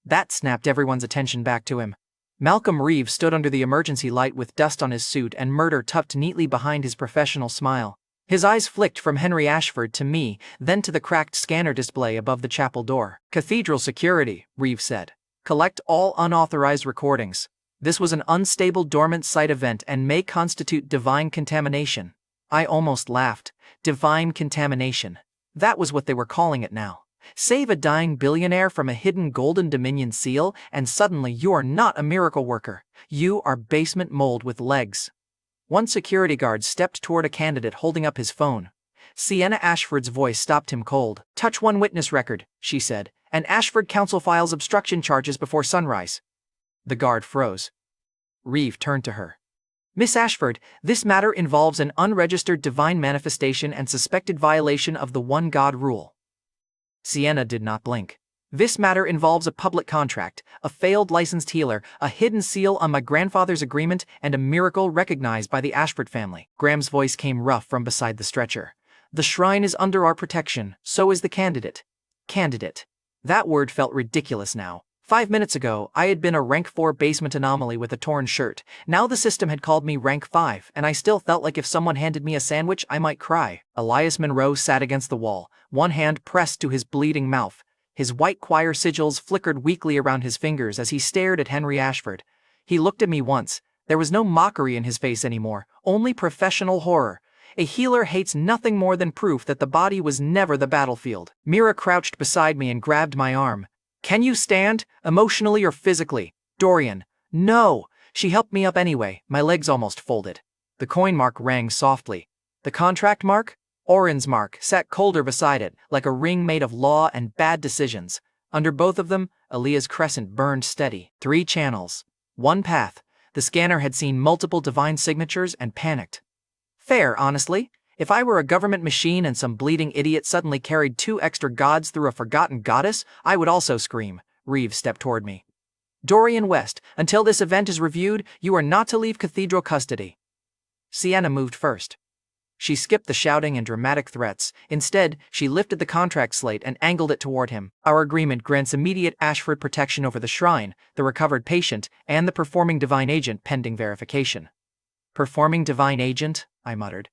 That snapped everyone's attention back to him. Malcolm Reeve stood under the emergency light with dust on his suit and murder tucked neatly behind his professional smile. His eyes flicked from Henry Ashford to me, then to the cracked scanner display above the chapel door. Cathedral security, Reeve said. Collect all unauthorized recordings. This was an unstable dormant site event and may constitute divine contamination. I almost laughed. Divine contamination. That was what they were calling it now. Save a dying billionaire from a hidden golden dominion seal, and suddenly you are not a miracle worker. You are basement mold with legs. One security guard stepped toward a candidate holding up his phone. Sienna Ashford's voice stopped him cold. Touch one witness record, she said, and Ashford Council files obstruction charges before sunrise. The guard froze. Reeve turned to her. Miss Ashford, this matter involves an unregistered divine manifestation and suspected violation of the one God rule. Sienna did not blink. This matter involves a public contract, a failed licensed healer, a hidden seal on my grandfather's agreement, and a miracle recognized by the Ashford family. Graham's voice came rough from beside the stretcher. The shrine is under our protection, so is the candidate. Candidate. That word felt ridiculous now. 5 minutes ago, I had been a rank 4 basement anomaly with a torn shirt. Now the system had called me rank 5, and I still felt like if someone handed me a sandwich, I might cry. Elias Monroe sat against the wall, one hand pressed to his bleeding mouth. His white choir sigils flickered weakly around his fingers as he stared at Henry Ashford. He looked at me once. There was no mockery in his face anymore, only professional horror. A healer hates nothing more than proof that the body was never the battlefield. Mira crouched beside me and grabbed my arm. Can you stand, emotionally or physically? Dorian. No. She helped me up anyway, my legs almost folded. The coin mark rang softly. The contract mark? Orion's mark sat colder beside it, like a ring made of law and bad decisions. Under both of them, Aelia's crescent burned steady. 3 channels. 1 path. The scanner had seen multiple divine signatures and panicked. Fair, honestly. If I were a government machine and some bleeding idiot suddenly carried 2 extra gods through a forgotten goddess, I would also scream. Reeve stepped toward me. Dorian West, until this event is reviewed, you are not to leave cathedral custody. Sienna moved first. She skipped the shouting and dramatic threats. Instead, she lifted the contract slate and angled it toward him. Our agreement grants immediate Ashford protection over the shrine, the recovered patient, and the performing divine agent pending verification. Performing divine agent? I muttered.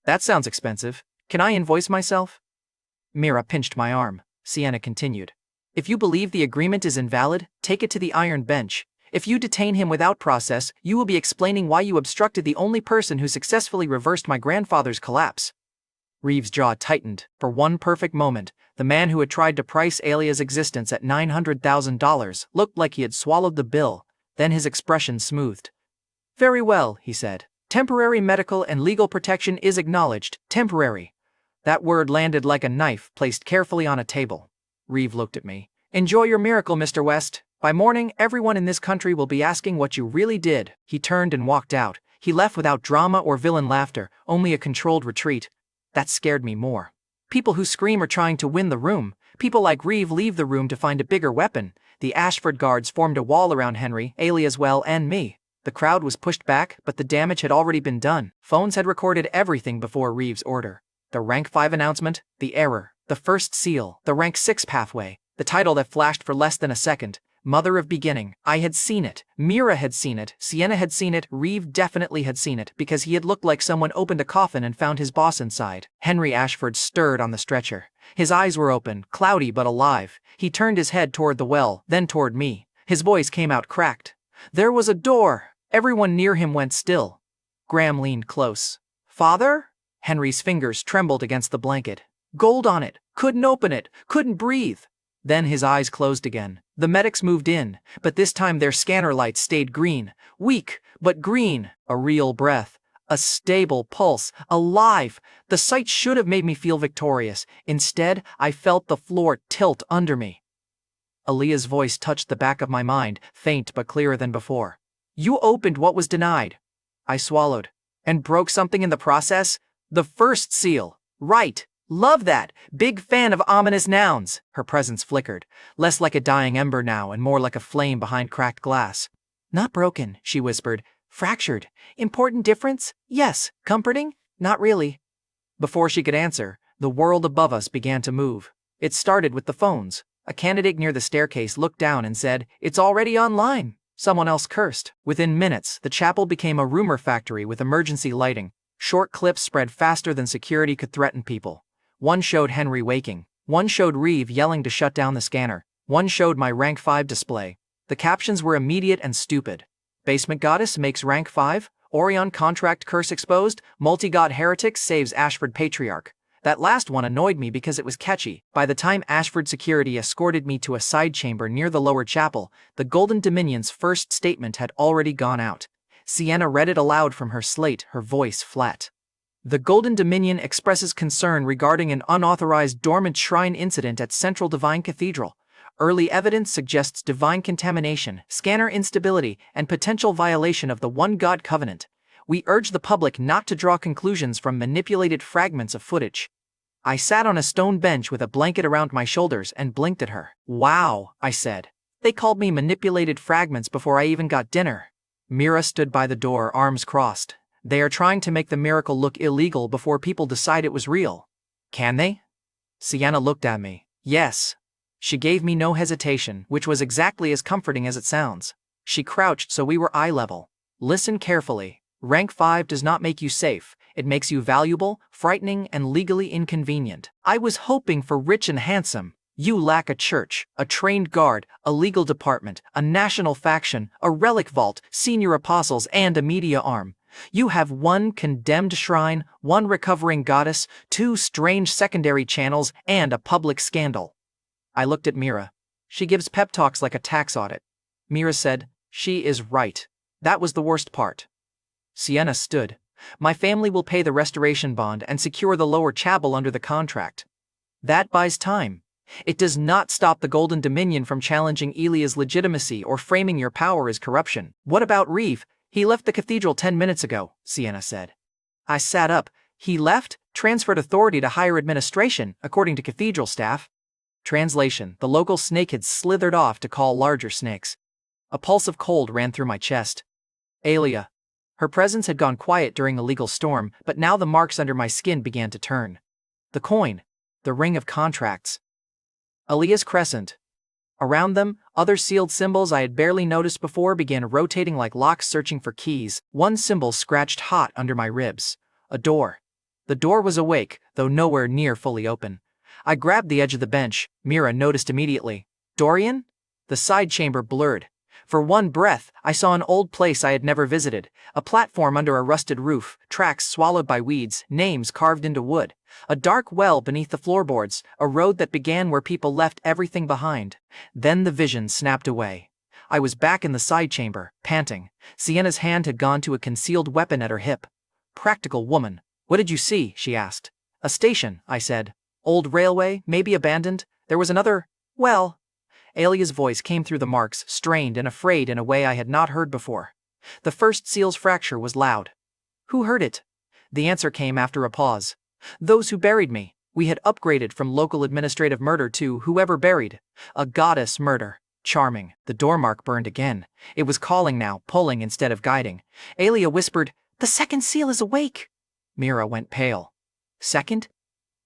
That sounds expensive. Can I invoice myself? Mira pinched my arm. Sienna continued. If you believe the agreement is invalid, take it to the iron bench. If you detain him without process, you will be explaining why you obstructed the only person who successfully reversed my grandfather's collapse. Reeves' jaw tightened. For one perfect moment, the man who had tried to price Aelia's existence at $900,000 looked like he had swallowed the bill. Then his expression smoothed. Very well, he said. Temporary medical and legal protection is acknowledged. Temporary. That word landed like a knife placed carefully on a table. Reeve looked at me. Enjoy your miracle, Mr. West. By morning, everyone in this country will be asking what you really did. He turned and walked out. He left without drama or villain laughter, only a controlled retreat. That scared me more. People who scream are trying to win the room. People like Reeve leave the room to find a bigger weapon. The Ashford guards formed a wall around Henry, Aelia as well, and me. The crowd was pushed back, but the damage had already been done. Phones had recorded everything before Reeve's order. The rank 5 announcement, the error, the first seal, the rank 6 pathway, the title that flashed for less than a second. Mother of Beginning. I had seen it. Mira had seen it. Sienna had seen it. Reeve definitely had seen it because he had looked like someone opened a coffin and found his boss inside. Henry Ashford stirred on the stretcher. His eyes were open, cloudy but alive. He turned his head toward the well, then toward me. His voice came out cracked. There was a door. Everyone near him went still. Graham leaned close. Father? Henry's fingers trembled against the blanket. Gold on it. Couldn't open it. Couldn't breathe. Then his eyes closed again. The medics moved in, but this time their scanner lights stayed green. Weak, but green. A real breath. A stable pulse. Alive. The sight should have made me feel victorious. Instead, I felt the floor tilt under me. Aelia's voice touched the back of my mind, faint but clearer than before. You opened what was denied. I swallowed. And broke something in the process? The first seal. Right. Love that. Big fan of ominous nouns. Her presence flickered, less like a dying ember now and more like a flame behind cracked glass. Not broken, she whispered. Fractured. Important difference? Yes. Comforting? Not really. Before she could answer, the world above us began to move. It started with the phones. A candidate near the staircase looked down and said, It's already online. Someone else cursed. Within minutes, the chapel became a rumor factory with emergency lighting. Short clips spread faster than security could threaten people. One showed Henry waking. One showed Reeve yelling to shut down the scanner. One showed my rank 5 display. The captions were immediate and stupid. Basement goddess makes rank 5? Aureon contract curse exposed? Multi-god heretic saves Ashford patriarch. That last one annoyed me because it was catchy. By the time Ashford security escorted me to a side chamber near the lower chapel, the Golden Dominion's first statement had already gone out. Sienna read it aloud from her slate, her voice flat. The Golden Dominion expresses concern regarding an unauthorized dormant shrine incident at Central Divine Cathedral. Early evidence suggests divine contamination, scanner instability, and potential violation of the One God Covenant. We urge the public not to draw conclusions from manipulated fragments of footage. I sat on a stone bench with a blanket around my shoulders and blinked at her. Wow, I said. They called me manipulated fragments before I even got dinner. Mira stood by the door, arms crossed. They are trying to make the miracle look illegal before people decide it was real. Can they? Sienna looked at me. Yes. She gave me no hesitation, which was exactly as comforting as it sounds. She crouched so we were eye level. Listen carefully. Rank 5 does not make you safe. It makes you valuable, frightening, and legally inconvenient. I was hoping for rich and handsome. You lack a church, a trained guard, a legal department, a national faction, a relic vault, senior apostles, and a media arm. You have one condemned shrine, one recovering goddess, 2 strange secondary channels, and a public scandal. I looked at Mira. She gives pep talks like a tax audit. Mira said, She is right. That was the worst part. Sienna stood. My family will pay the restoration bond and secure the lower chapel under the contract. That buys time. It does not stop the Golden Dominion from challenging Aelia's legitimacy or framing your power as corruption. What about Reeve? He left the cathedral 10 minutes ago, Sienna said. I sat up. He left, transferred authority to higher administration, according to cathedral staff. Translation: the local snake had slithered off to call larger snakes. A pulse of cold ran through my chest. Aelia. Her presence had gone quiet during the legal storm, but now the marks under my skin began to turn. The coin. The ring of contracts. Aelia's crescent. Around them, other sealed symbols I had barely noticed before began rotating like locks searching for keys. One symbol scratched hot under my ribs. A door. The door was awake, though nowhere near fully open. I grabbed the edge of the bench. Mira noticed immediately. Dorian? The side chamber blurred. For one breath, I saw an old place I had never visited, a platform under a rusted roof, tracks swallowed by weeds, names carved into wood, a dark well beneath the floorboards, a road that began where people left everything behind. Then the vision snapped away. I was back in the side chamber, panting. Sienna's hand had gone to a concealed weapon at her hip. Practical woman. What did you see? She asked. A station, I said. Old railway, maybe abandoned. There was another, well... Aelia's voice came through the marks, strained and afraid in a way I had not heard before. The first seal's fracture was loud. Who heard it? The answer came after a pause. Those who buried me. We had upgraded from local administrative murder to whoever buried. A goddess murder. Charming. The door mark burned again. It was calling now, pulling instead of guiding. Aelia whispered, "The second seal is awake." Mira went pale. Second?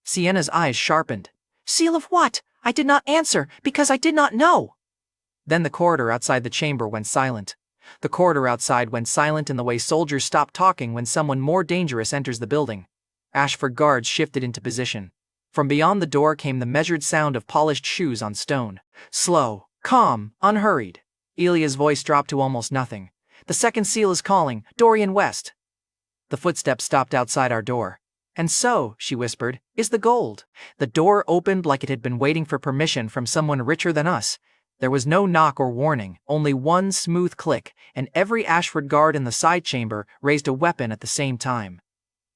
Sienna's eyes sharpened. Seal of what? I did not answer, because I did not know. Then the corridor outside the chamber went silent. The corridor outside went silent in the way soldiers stop talking when someone more dangerous enters the building. Ashford guards shifted into position. From beyond the door came the measured sound of polished shoes on stone. Slow, calm, unhurried. Aelia's voice dropped to almost nothing. The second seal is calling, Dorian West. The footsteps stopped outside our door. And so, she whispered, is the gold. The door opened like it had been waiting for permission from someone richer than us. There was no knock or warning, only one smooth click, and every Ashford guard in the side chamber raised a weapon at the same time.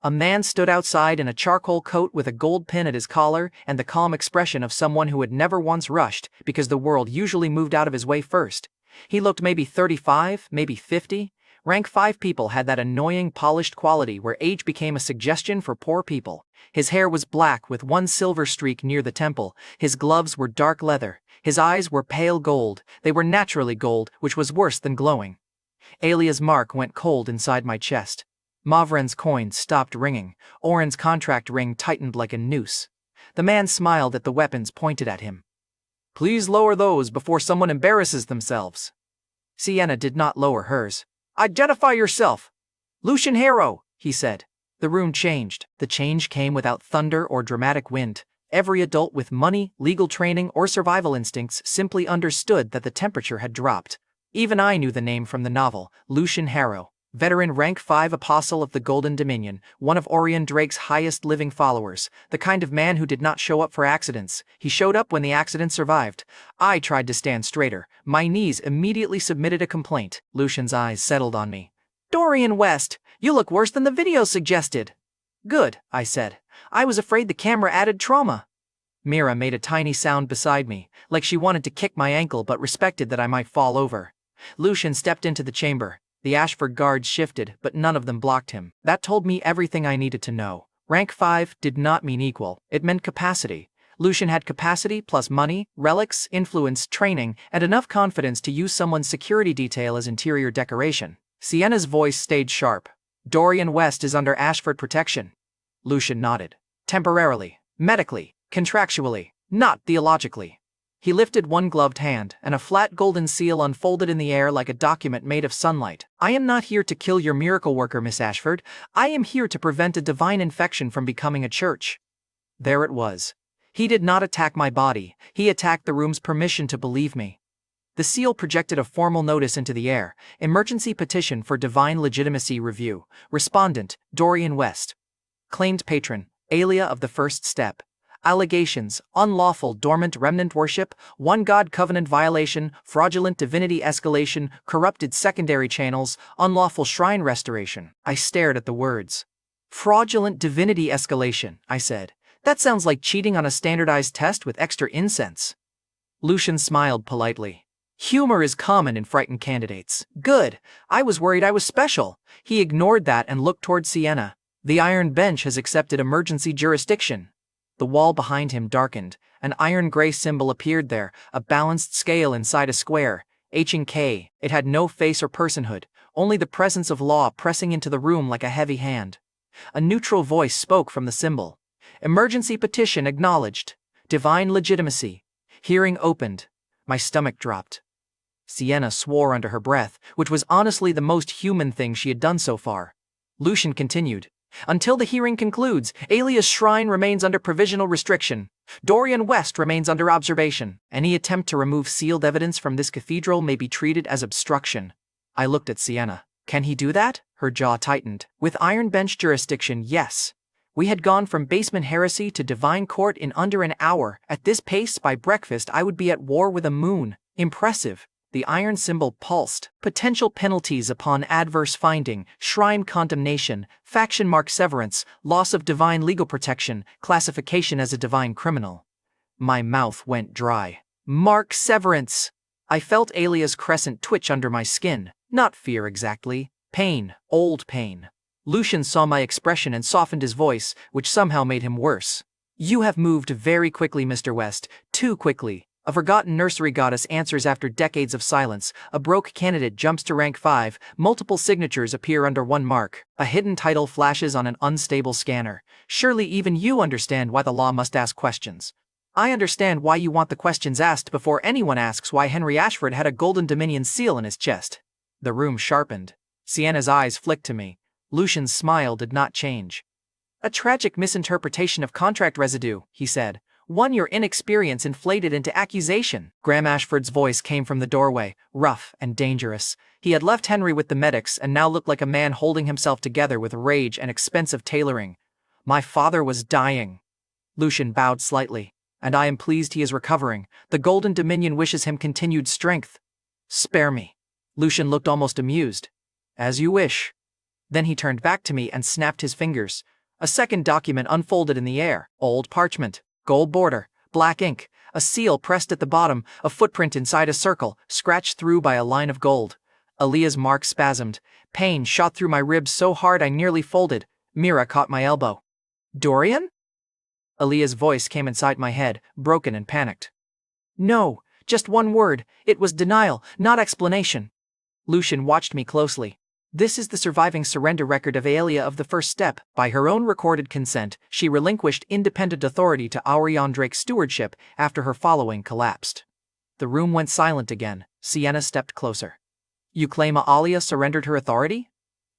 A man stood outside in a charcoal coat with a gold pin at his collar and the calm expression of someone who had never once rushed, because the world usually moved out of his way first. He looked maybe 35, maybe 50. Rank 5 people had that annoying polished quality where age became a suggestion for poor people. His hair was black with one silver streak near the temple, his gloves were dark leather, his eyes were pale gold, they were naturally gold, which was worse than glowing. Aelia's mark went cold inside my chest. Mavren's coin stopped ringing, Aureon's contract ring tightened like a noose. The man smiled at the weapons pointed at him. Please lower those before someone embarrasses themselves. Sienna did not lower hers. Identify yourself. Lucian Harrow, he said. The room changed. The change came without thunder or dramatic wind. Every adult with money, legal training, or survival instincts simply understood that the temperature had dropped. Even I knew the name from the novel, Lucian Harrow. Veteran rank 5 apostle of the Golden Dominion, one of Aureon Drake's highest living followers, the kind of man who did not show up for accidents. He showed up when the accident survived. I tried to stand straighter. My knees immediately submitted a complaint. Lucian's eyes settled on me. Dorian West, you look worse than the video suggested. Good, I said. I was afraid the camera added trauma. Mira made a tiny sound beside me, like she wanted to kick my ankle but respected that I might fall over. Lucian stepped into the chamber. The Ashford guards shifted, but none of them blocked him. That told me everything I needed to know. Rank 5 did not mean equal, it meant capacity. Lucian had capacity plus money, relics, influence, training, and enough confidence to use someone's security detail as interior decoration. Sienna's voice stayed sharp. Dorian West is under Ashford protection. Lucian nodded. Temporarily, medically, contractually, not theologically. He lifted one gloved hand, and a flat golden seal unfolded in the air like a document made of sunlight. I am not here to kill your miracle worker, Miss Ashford. I am here to prevent a divine infection from becoming a church. There it was. He did not attack my body. He attacked the room's permission to believe me. The seal projected a formal notice into the air. Emergency petition for divine legitimacy review. Respondent, Dorian West. Claimed patron, Aelia of the First Step. Allegations, unlawful dormant remnant worship, one god covenant violation, fraudulent divinity escalation, corrupted secondary channels, unlawful shrine restoration. I stared at the words. Fraudulent divinity escalation, I said. That sounds like cheating on a standardized test with extra incense. Lucian smiled politely. Humor is common in frightened candidates. Good. I was worried I was special. He ignored that and looked toward Sienna. The iron bench has accepted emergency jurisdiction. The wall behind him darkened. An iron gray symbol appeared there, a balanced scale inside a square. H and K. It had no face or personhood, only the presence of law pressing into the room like a heavy hand. A neutral voice spoke from the symbol. Emergency petition acknowledged. Divine legitimacy. Hearing opened. My stomach dropped. Sienna swore under her breath, which was honestly the most human thing she had done so far. Lucian continued. Until the hearing concludes, Aelia's shrine remains under provisional restriction. Dorian West remains under observation. Any attempt to remove sealed evidence from this cathedral may be treated as obstruction. I looked at Sienna. Can he do that? Her jaw tightened. With Iron Bench jurisdiction, yes. We had gone from basement heresy to divine court in under an hour. At this pace, by breakfast, I would be at war with a moon. Impressive. The iron symbol pulsed. Potential penalties upon adverse finding, shrine condemnation, faction mark severance, loss of divine legal protection, classification as a divine criminal. My mouth went dry. Mark severance! I felt Aelia's crescent twitch under my skin. Not fear exactly. Pain. Old pain. Lucian saw my expression and softened his voice, which somehow made him worse. You have moved very quickly, Mr. West. Too quickly. A forgotten nursery goddess answers after decades of silence. A broke candidate jumps to rank 5. Multiple signatures appear under one mark. A hidden title flashes on an unstable scanner. Surely even you understand why the law must ask questions. I understand why you want the questions asked before anyone asks why Henry Ashford had a Golden Dominion seal in his chest. The room sharpened. Sienna's eyes flicked to me. Lucian's smile did not change. A tragic misinterpretation of contract residue, he said. One your inexperience inflated into accusation. Graham Ashford's voice came from the doorway, rough and dangerous. He had left Henry with the medics and now looked like a man holding himself together with rage and expensive tailoring. My father was dying. Lucian bowed slightly. And I am pleased he is recovering. The Golden Dominion wishes him continued strength. Spare me. Lucian looked almost amused. As you wish. Then he turned back to me and snapped his fingers. A second document unfolded in the air. Old parchment. Gold border, black ink, a seal pressed at the bottom, a footprint inside a circle, scratched through by a line of gold. Aelia's mark spasmed. Pain shot through my ribs so hard I nearly folded. Mira caught my elbow. Dorian? Aelia's voice came inside my head, broken and panicked. No, just one word. It was denial, not explanation. Lucian watched me closely. This is the surviving surrender record of Aelia of the First Step. By her own recorded consent, she relinquished independent authority to Aureon Drake's stewardship after her following collapsed. The room went silent again. Sienna stepped closer. You claim Aelia surrendered her authority?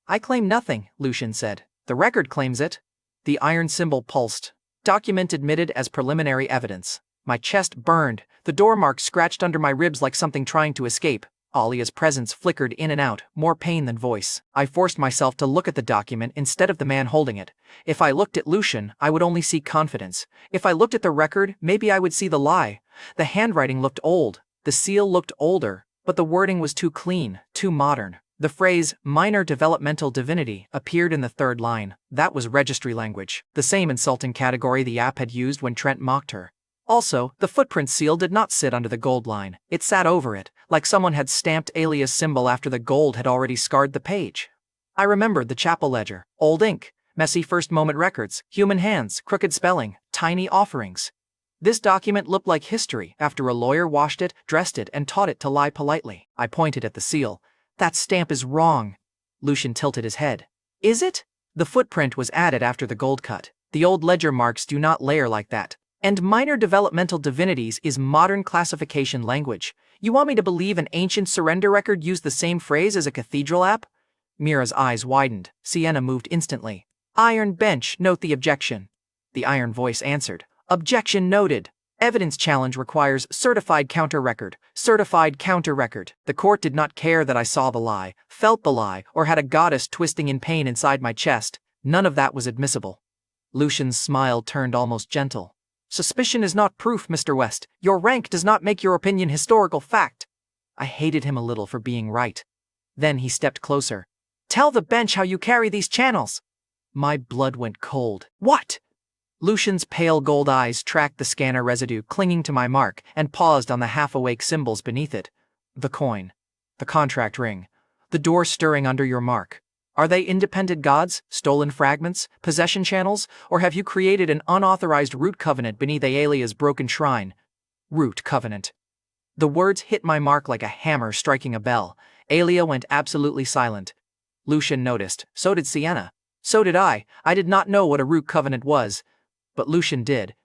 I claim nothing, Lucian said. The record claims it. The iron symbol pulsed. Document admitted as preliminary evidence. My chest burned. The door mark scratched under my ribs like something trying to escape. Aelia's presence flickered in and out, more pain than voice. I forced myself to look at the document instead of the man holding it. If I looked at Lucian, I would only see confidence. If I looked at the record, maybe I would see the lie. The handwriting looked old. The seal looked older, but the wording was too clean, too modern. The phrase, minor developmental divinity, appeared in the third line. That was registry language, the same insulting category the app had used when Trent mocked her. Also, the footprint seal did not sit under the gold line. It sat over it, like someone had stamped Aelia's symbol after the gold had already scarred the page. I remembered the chapel ledger, old ink, messy first moment records, human hands, crooked spelling, tiny offerings. This document looked like history after a lawyer washed it, dressed it, and taught it to lie politely. I pointed at the seal. That stamp is wrong. Lucian tilted his head. Is it? The footprint was added after the gold cut. The old ledger marks do not layer like that. And minor developmental divinities is modern classification language. You want me to believe an ancient surrender record used the same phrase as a cathedral app? Mira's eyes widened. Sienna moved instantly. Iron Bench, note the objection. The iron voice answered. Objection noted. Evidence challenge requires certified counter record. Certified counter record. The court did not care that I saw the lie, felt the lie, or had a goddess twisting in pain inside my chest. None of that was admissible. Lucian's smile turned almost gentle. Suspicion is not proof, Mr. West. Your rank does not make your opinion historical fact. I hated him a little for being right. Then he stepped closer. Tell the bench how you carry these channels. My blood went cold. What? Lucian's pale gold eyes tracked the scanner residue clinging to my mark and paused on the half-awake symbols beneath it. The coin. The contract ring. The door stirring under your mark. Are they independent gods, stolen fragments, possession channels, or have you created an unauthorized root covenant beneath Aelia's broken shrine? Root covenant. The words hit my mark like a hammer striking a bell. Aelia went absolutely silent. Lucian noticed. So did Sienna. So did I. I did not know what a root covenant was. But Lucian did.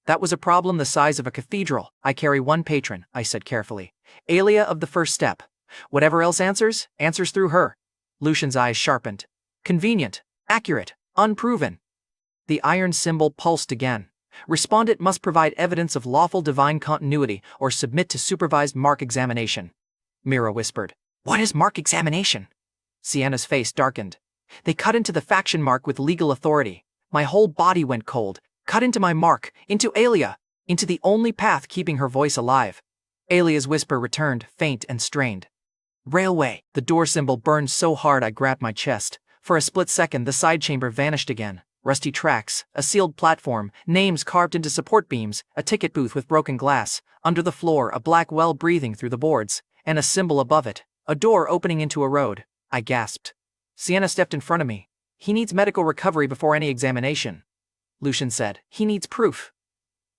That was a problem the size of a cathedral. I carry one patron, I said carefully. Aelia of the first step. Whatever else answers through her. Lucian's eyes sharpened. Convenient, accurate, unproven. The iron symbol pulsed again. Respondent must provide evidence of lawful divine continuity or submit to supervised mark examination. Mira whispered. What is mark examination? Sienna's face darkened. They cut into the faction mark with legal authority. My whole body went cold. Cut into my mark, into Aelia, into the only path keeping her voice alive. Aelia's whisper returned, faint and strained. Railway. The door symbol burned so hard I grabbed my chest. For a split second the side chamber vanished again. Rusty tracks, a sealed platform, names carved into support beams, a ticket booth with broken glass, under the floor a black well breathing through the boards, and a symbol above it, a door opening into a road. I gasped. Sienna stepped in front of me. He needs medical recovery before any examination. Lucian said. He needs proof.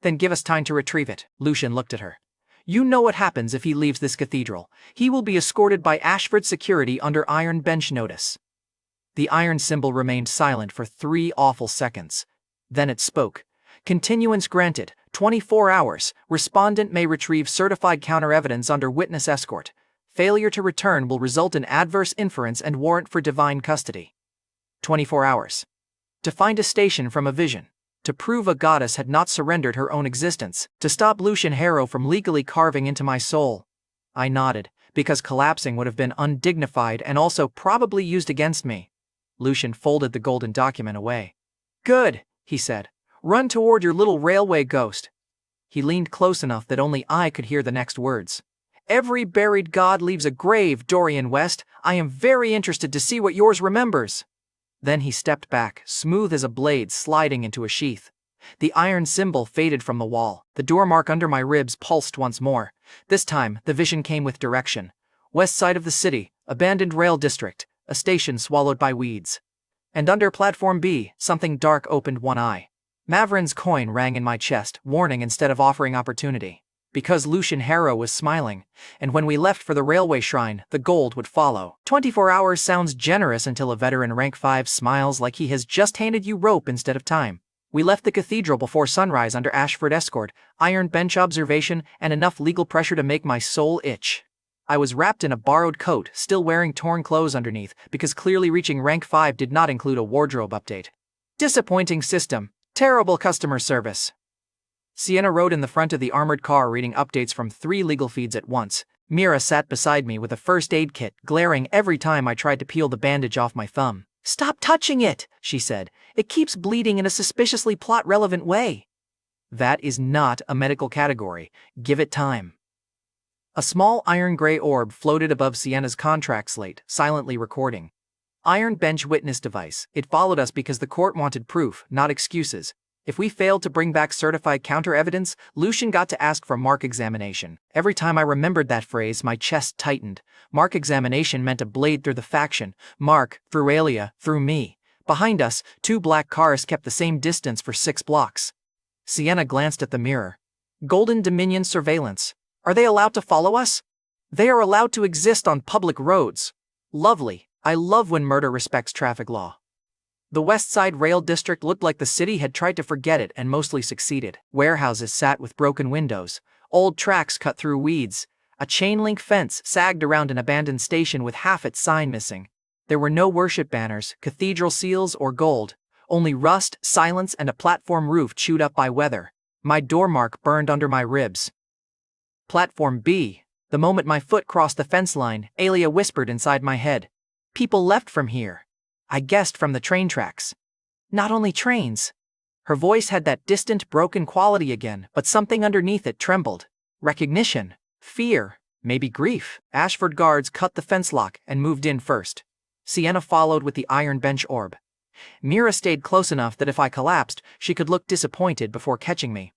Then give us time to retrieve it. Lucian looked at her. You know what happens if he leaves this cathedral. He will be escorted by Ashford security under iron bench notice. The iron symbol remained silent for 3 awful seconds. Then it spoke. Continuance granted, 24 hours. Respondent may retrieve certified counter-evidence under witness escort. Failure to return will result in adverse inference and warrant for divine custody. 24 hours. To find a station from a vision. To prove a goddess had not surrendered her own existence. To stop Lucian Harrow from legally carving into my soul. I nodded, because collapsing would have been undignified and also probably used against me. Lucian folded the golden document away. Good, he said. Run toward your little railway ghost. He leaned close enough that only I could hear the next words. Every buried god leaves a grave, Dorian West. I am very interested to see what yours remembers. Then he stepped back, smooth as a blade sliding into a sheath. The iron symbol faded from the wall. The door mark under my ribs pulsed once more. This time, the vision came with direction. West side of the city, abandoned rail district, a station swallowed by weeds. And under platform B, something dark opened one eye. Mavrin's coin rang in my chest, warning instead of offering opportunity. Because Lucian Harrow was smiling, and when we left for the railway shrine, the gold would follow. 24 hours sounds generous until a veteran rank 5 smiles like he has just handed you rope instead of time. We left the cathedral before sunrise under Ashford escort, iron bench observation, and enough legal pressure to make my soul itch. I was wrapped in a borrowed coat, still wearing torn clothes underneath, because clearly reaching rank 5 did not include a wardrobe update. Disappointing system. Terrible customer service. Sienna rode in the front of the armored car reading updates from 3 legal feeds at once. Mira sat beside me with a first aid kit, glaring every time I tried to peel the bandage off my thumb. Stop touching it, she said. It keeps bleeding in a suspiciously plot-relevant way. That is not a medical category. Give it time. A small iron-gray orb floated above Sienna's contract slate, silently recording. Iron bench witness device. It followed us because the court wanted proof, not excuses. If we failed to bring back certified counter-evidence, Lucian got to ask for mark examination. Every time I remembered that phrase, my chest tightened. Mark examination meant a blade through the faction. Mark, through Aelia, through me. Behind us, 2 black cars kept the same distance for 6 blocks. Sienna glanced at the mirror. Golden Dominion surveillance. Are they allowed to follow us? They are allowed to exist on public roads. Lovely. I love when murder respects traffic law. The West Side Rail District looked like the city had tried to forget it and mostly succeeded. Warehouses sat with broken windows. Old tracks cut through weeds. A chain-link fence sagged around an abandoned station with half its sign missing. There were no worship banners, cathedral seals, or gold. Only rust, silence, and a platform roof chewed up by weather. My door mark burned under my ribs. Platform B. The moment my foot crossed the fence line, Aelia whispered inside my head. People left from here. I guessed from the train tracks. Not only trains. Her voice had that distant, broken quality again, but something underneath it trembled. Recognition. Fear. Maybe grief. Ashford guards cut the fence lock and moved in first. Sienna followed with the iron bench orb. Mira stayed close enough that if I collapsed, she could look disappointed before catching me.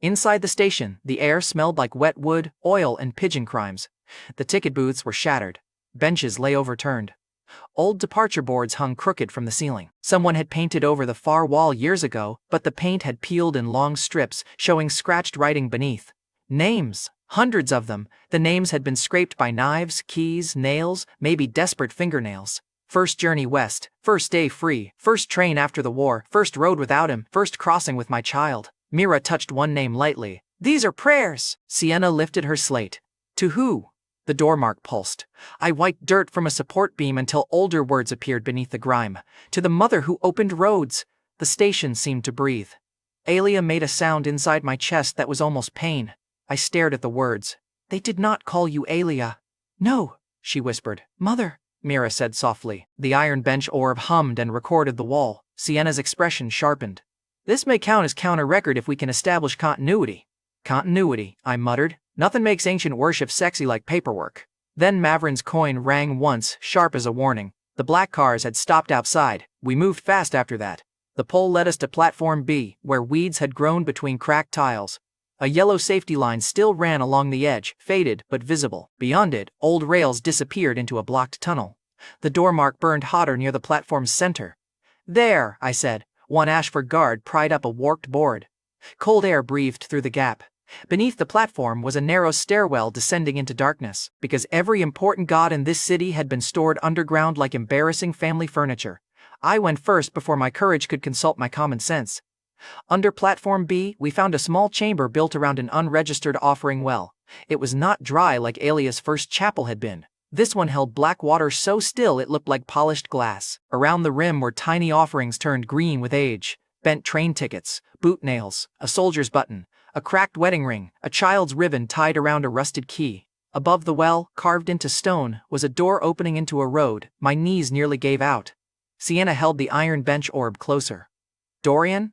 Inside the station, the air smelled like wet wood, oil, and pigeon crimes. The ticket booths were shattered. Benches lay overturned. Old departure boards hung crooked from the ceiling. Someone had painted over the far wall years ago, but the paint had peeled in long strips, showing scratched writing beneath. Names. Hundreds of them. The names had been scraped by knives, keys, nails, maybe desperate fingernails. First journey west, first day free, first train after the war, first road without him, first crossing with my child. Mira touched one name lightly. These are prayers. Sienna lifted her slate. To who? The door mark pulsed. I wiped dirt from a support beam until older words appeared beneath the grime. To the mother who opened roads. The station seemed to breathe. Aelia made a sound inside my chest that was almost pain. I stared at the words. They did not call you Aelia. No, she whispered. Mother, Mira said softly. The iron bench orb hummed and recorded the wall. Sienna's expression sharpened. This may count as counter-record if we can establish continuity. Continuity, I muttered. Nothing makes ancient worship sexy like paperwork. Then Mavrin's coin rang once, sharp as a warning. The black cars had stopped outside. We moved fast after that. The pole led us to platform B, where weeds had grown between cracked tiles. A yellow safety line still ran along the edge, faded but visible. Beyond it, old rails disappeared into a blocked tunnel. The door mark burned hotter near the platform's center. There, I said. One Ashford guard pried up a warped board. Cold air breathed through the gap. Beneath the platform was a narrow stairwell descending into darkness, because every important god in this city had been stored underground like embarrassing family furniture. I went first before my courage could consult my common sense. Under platform B, we found a small chamber built around an unregistered offering well. It was not dry like Aelia's first chapel had been. This one held black water so still it looked like polished glass. Around the rim were tiny offerings turned green with age, bent train tickets, boot nails, a soldier's button, a cracked wedding ring, a child's ribbon tied around a rusted key. Above the well, carved into stone, was a door opening into a road. My knees nearly gave out. Sienna held the iron bench orb closer. Dorian?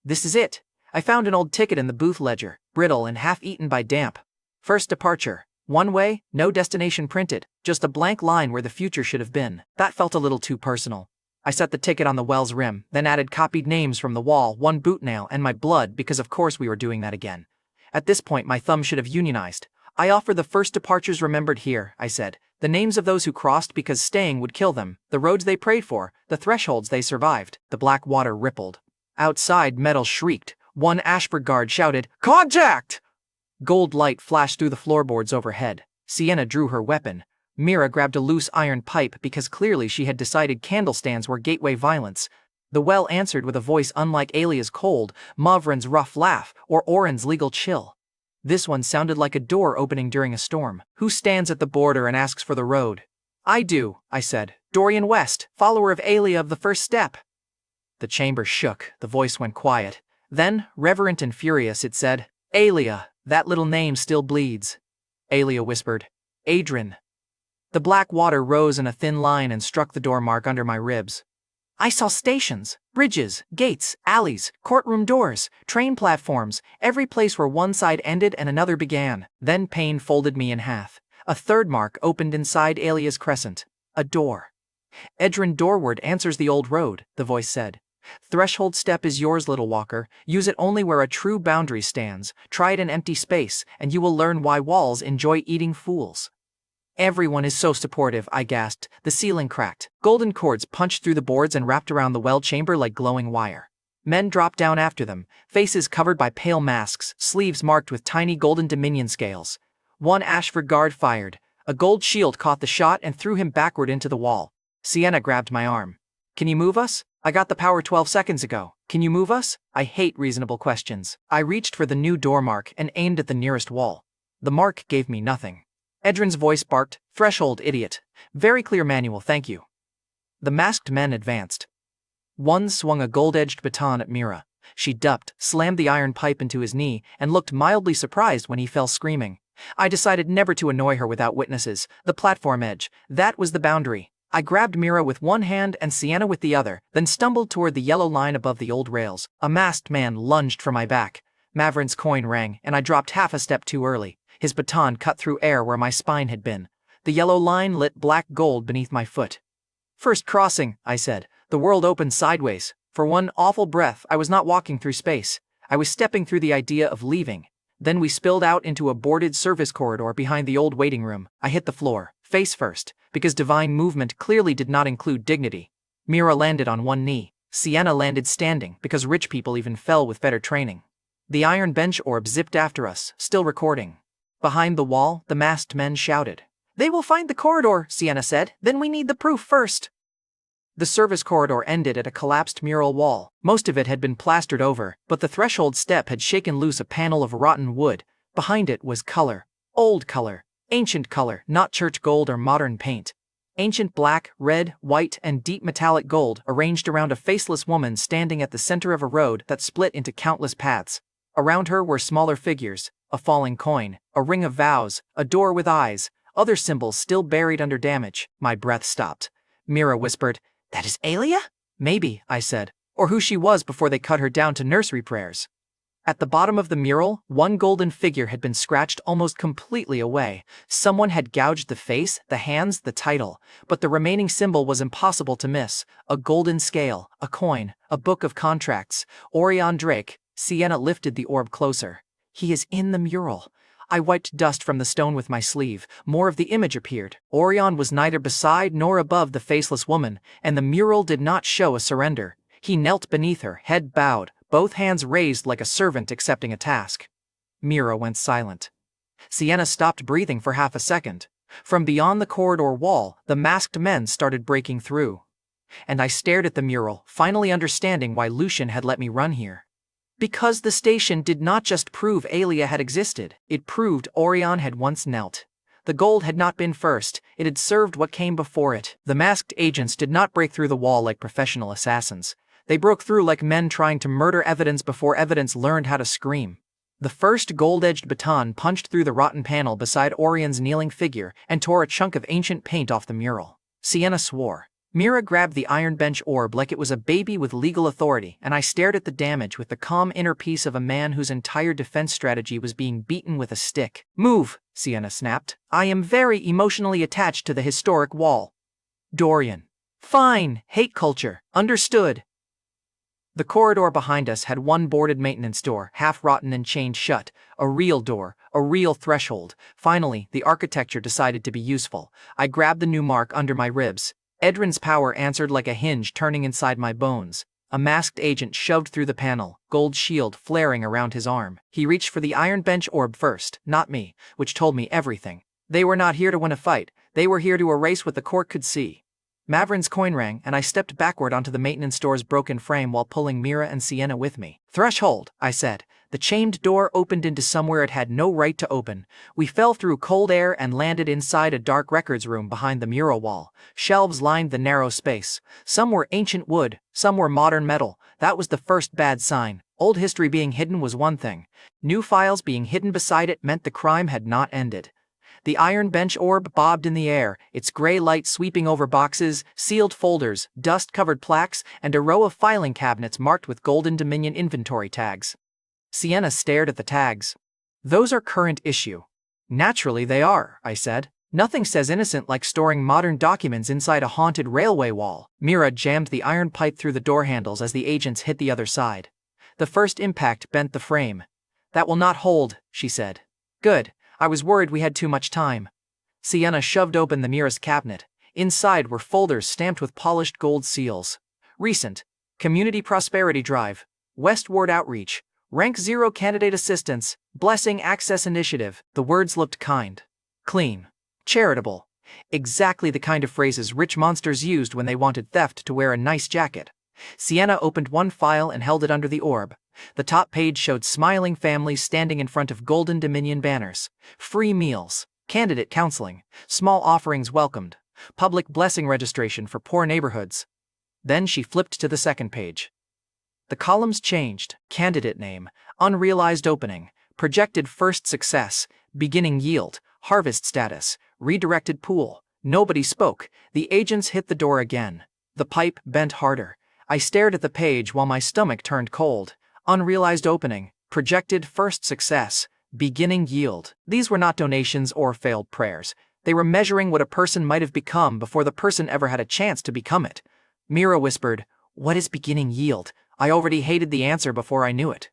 This is it. I found an old ticket in the booth ledger, brittle and half-eaten by damp. First departure. One way, no destination printed, just a blank line where the future should have been. That felt a little too personal. I set the ticket on the well's rim, then added copied names from the wall, one boot nail, and my blood because of course we were doing that again. At this point my thumb should have unionized. I offer the first departures remembered here, I said. The names of those who crossed because staying would kill them, the roads they prayed for, the thresholds they survived. The black water rippled. Outside, metal shrieked. One Ashford guard shouted, "Contact!" Gold light flashed through the floorboards overhead. Sienna drew her weapon. Mira grabbed a loose iron pipe because clearly she had decided candlestands were gateway violence. The well answered with a voice unlike Aelia's cold, Mavrin's rough laugh, or Aureon's legal chill. This one sounded like a door opening during a storm. Who stands at the border and asks for the road? I do, I said. Dorian West, follower of Aelia of the First Step. The chamber shook, the voice went quiet. Then, reverent and furious, it said, Aelia, that little name still bleeds. Aelia whispered, Adrian. The black water rose in a thin line and struck the door mark under my ribs. I saw stations, bridges, gates, alleys, courtroom doors, train platforms, every place where one side ended and another began. Then pain folded me in half. A third mark opened inside Aelia's crescent. A door. Edrin doorward answers the old road, the voice said. Threshold step is yours, little walker. Use it only where a true boundary stands. Try it in empty space, and you will learn why walls enjoy eating fools. Everyone is so supportive, I gasped. The ceiling cracked. Golden cords punched through the boards and wrapped around the well chamber like glowing wire. Men dropped down after them, faces covered by pale masks, sleeves marked with tiny golden dominion scales. One Ashford guard fired. A gold shield caught the shot and threw him backward into the wall. Sienna grabbed my arm. Can you move us? I got the power 12 seconds ago. Can you move us? I hate reasonable questions. I reached for the new door mark and aimed at the nearest wall. The mark gave me nothing. Edrin's voice barked, Threshold, idiot. Very clear manual, thank you. The masked men advanced. One swung a gold-edged baton at Mira. She ducked, slammed the iron pipe into his knee, and looked mildly surprised when he fell screaming. I decided never to annoy her without witnesses. The platform edge. That was the boundary. I grabbed Mira with one hand and Sienna with the other, then stumbled toward the yellow line above the old rails. A masked man lunged for my back. Mavrin's coin rang, and I dropped half a step too early. His baton cut through air where my spine had been. The yellow line lit black gold beneath my foot. First crossing, I said. The world opened sideways. For one awful breath, I was not walking through space. I was stepping through the idea of leaving. Then we spilled out into a boarded service corridor behind the old waiting room. I hit the floor, face first, because divine movement clearly did not include dignity. Mira landed on one knee. Sienna landed standing, because rich people even fell with better training. The iron bench orb zipped after us, still recording. Behind the wall, the masked men shouted. "They will find the corridor," Sienna said. "Then we need the proof first." The service corridor ended at a collapsed mural wall. Most of it had been plastered over, but the threshold step had shaken loose a panel of rotten wood. Behind it was color. Old color. Ancient color, not church gold or modern paint. Ancient black, red, white, and deep metallic gold arranged around a faceless woman standing at the center of a road that split into countless paths. Around her were smaller figures, a falling coin, a ring of vows, a door with eyes, other symbols still buried under damage. My breath stopped. Mira whispered, "That is Aelia?" "Maybe," I said, "or who she was before they cut her down to nursery prayers." At the bottom of the mural, one golden figure had been scratched almost completely away. Someone had gouged the face, the hands, the title, but the remaining symbol was impossible to miss. A golden scale, a coin, a book of contracts. Aureon Drake. Sienna lifted the orb closer. "He is in the mural." I wiped dust from the stone with my sleeve. More of the image appeared. Aureon was neither beside nor above the faceless woman, and the mural did not show a surrender. He knelt beneath her, head bowed, both hands raised like a servant accepting a task. Mira went silent. Sienna stopped breathing for half a second. From beyond the corridor wall, the masked men started breaking through. And I stared at the mural, finally understanding why Lucian had let me run here. Because the station did not just prove Aelia had existed, it proved Aureon had once knelt. The gold had not been first, it had served what came before it. The masked agents did not break through the wall like professional assassins. They broke through like men trying to murder evidence before evidence learned how to scream. The first gold-edged baton punched through the rotten panel beside Aurion's kneeling figure and tore a chunk of ancient paint off the mural. Sienna swore. Mira grabbed the iron bench orb like it was a baby with legal authority, and I stared at the damage with the calm inner peace of a man whose entire defense strategy was being beaten with a stick. "Move," Sienna snapped. "I am very emotionally attached to the historic wall." Dorian. "Fine, hate culture. Understood." The corridor behind us had one boarded maintenance door, half rotten and chained shut. A real door, a real threshold. Finally, the architecture decided to be useful. I grabbed the new mark under my ribs. Edrin's power answered like a hinge turning inside my bones. A masked agent shoved through the panel, gold shield flaring around his arm. He reached for the iron bench orb first, not me, which told me everything. They were not here to win a fight. They were here to erase what the court could see. Mavrin's coin rang, and I stepped backward onto the maintenance door's broken frame while pulling Mira and Sienna with me. "Threshold," I said. The chained door opened into somewhere it had no right to open. We fell through cold air and landed inside a dark records room behind the mural wall. Shelves lined the narrow space. Some were ancient wood, some were modern metal. That was the first bad sign. Old history being hidden was one thing. New files being hidden beside it meant the crime had not ended. The iron bench orb bobbed in the air, its gray light sweeping over boxes, sealed folders, dust-covered plaques, and a row of filing cabinets marked with Golden Dominion inventory tags. Sienna stared at the tags. "Those are current issue." "Naturally they are," I said. "Nothing says innocent like storing modern documents inside a haunted railway wall." Mira jammed the iron pipe through the door handles as the agents hit the other side. The first impact bent the frame. "That will not hold," she said. "Good. I was worried we had too much time." Sienna shoved open the nearest cabinet. Inside were folders stamped with polished gold seals. Recent. Community Prosperity Drive. Westward Outreach. Rank 0 Candidate Assistance. Blessing Access Initiative. The words looked kind. Clean. Charitable. Exactly the kind of phrases rich monsters used when they wanted theft to wear a nice jacket. Sienna opened one file and held it under the orb. The top page showed smiling families standing in front of Golden Dominion banners. Free meals, candidate counseling, small offerings welcomed, public blessing registration for poor neighborhoods. Then she flipped to the second page. The columns changed: candidate name, unrealized opening, projected first success, beginning yield, harvest status, redirected pool. Nobody spoke. The agents hit the door again. The pipe bent harder. I stared at the page while my stomach turned cold. Unrealized opening, projected first success, beginning yield. These were not donations or failed prayers. They were measuring what a person might have become before the person ever had a chance to become it. Mira whispered, "What is beginning yield?" I already hated the answer before I knew it.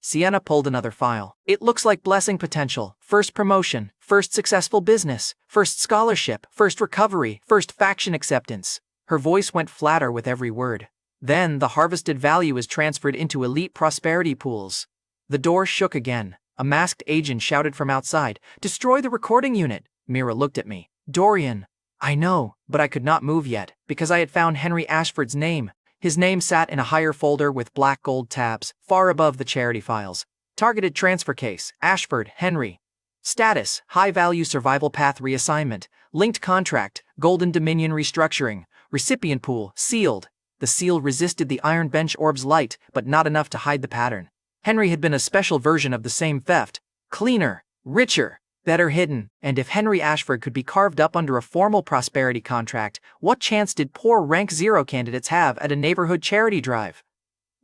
Sienna pulled another file. "It looks like blessing potential, first promotion, first successful business, first scholarship, first recovery, first faction acceptance." Her voice went flatter with every word. "Then the harvested value is transferred into elite prosperity pools." The door shook again. A masked agent shouted from outside, "Destroy the recording unit!" Mira looked at me. "Dorian." I know, but I could not move yet, because I had found Henry Ashford's name. His name sat in a higher folder with black gold tabs, far above the charity files. Targeted transfer case, Ashford, Henry. Status, high-value survival path reassignment. Linked contract, Golden Dominion restructuring. Recipient pool, sealed. The seal resisted the iron bench orb's light, but not enough to hide the pattern. Henry had been a special version of the same theft. Cleaner, richer, better hidden, and if Henry Ashford could be carved up under a formal prosperity contract, what chance did poor rank 0 candidates have at a neighborhood charity drive?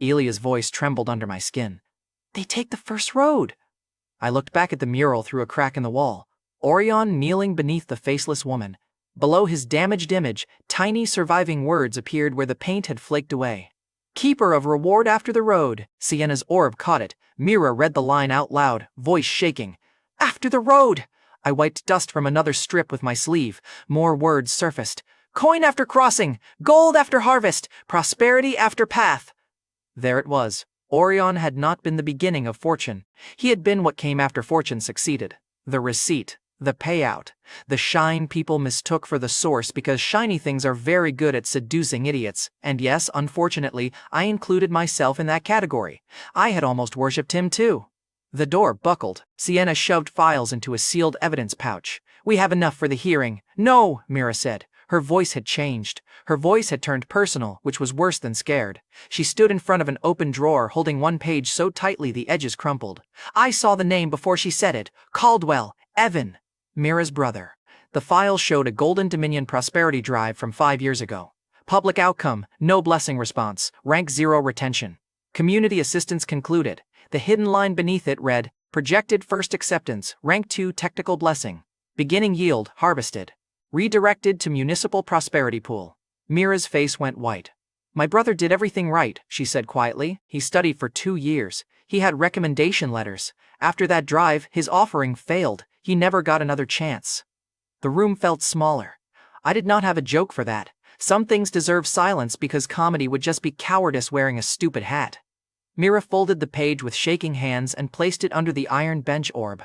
Aelia's voice trembled under my skin. "They take the first road." I looked back at the mural through a crack in the wall. Aureon kneeling beneath the faceless woman. Below his damaged image, tiny surviving words appeared where the paint had flaked away. "Keeper of reward after the road." Sienna's orb caught it. Mira read the line out loud, voice shaking. "After the road." I wiped dust from another strip with my sleeve. More words surfaced. "Coin after crossing. Gold after harvest. Prosperity after path." There it was. Aureon had not been the beginning of fortune. He had been what came after fortune succeeded. The receipt. The payout. The shine people mistook for the source because shiny things are very good at seducing idiots. And yes, unfortunately, I included myself in that category. I had almost worshipped him too. The door buckled. Sienna shoved files into a sealed evidence pouch. "We have enough for the hearing." "No," Mira said. Her voice had changed. Her voice had turned personal, which was worse than scared. She stood in front of an open drawer holding one page so tightly the edges crumpled. I saw the name before she said it. Caldwell. Evan. Mira's brother. The file showed a Golden Dominion prosperity drive from 5 years ago. Public outcome, no blessing response, rank 0 retention. Community assistance concluded. The hidden line beneath it read, projected first acceptance, rank 2 technical blessing. Beginning yield, harvested. Redirected to municipal prosperity pool. Mira's face went white. "My brother did everything right," she said quietly. "He studied for 2 years. He had recommendation letters. After that drive, his offering failed. He never got another chance." The room felt smaller. I did not have a joke for that. Some things deserve silence because comedy would just be cowardice wearing a stupid hat. Mira folded the page with shaking hands and placed it under the iron bench orb.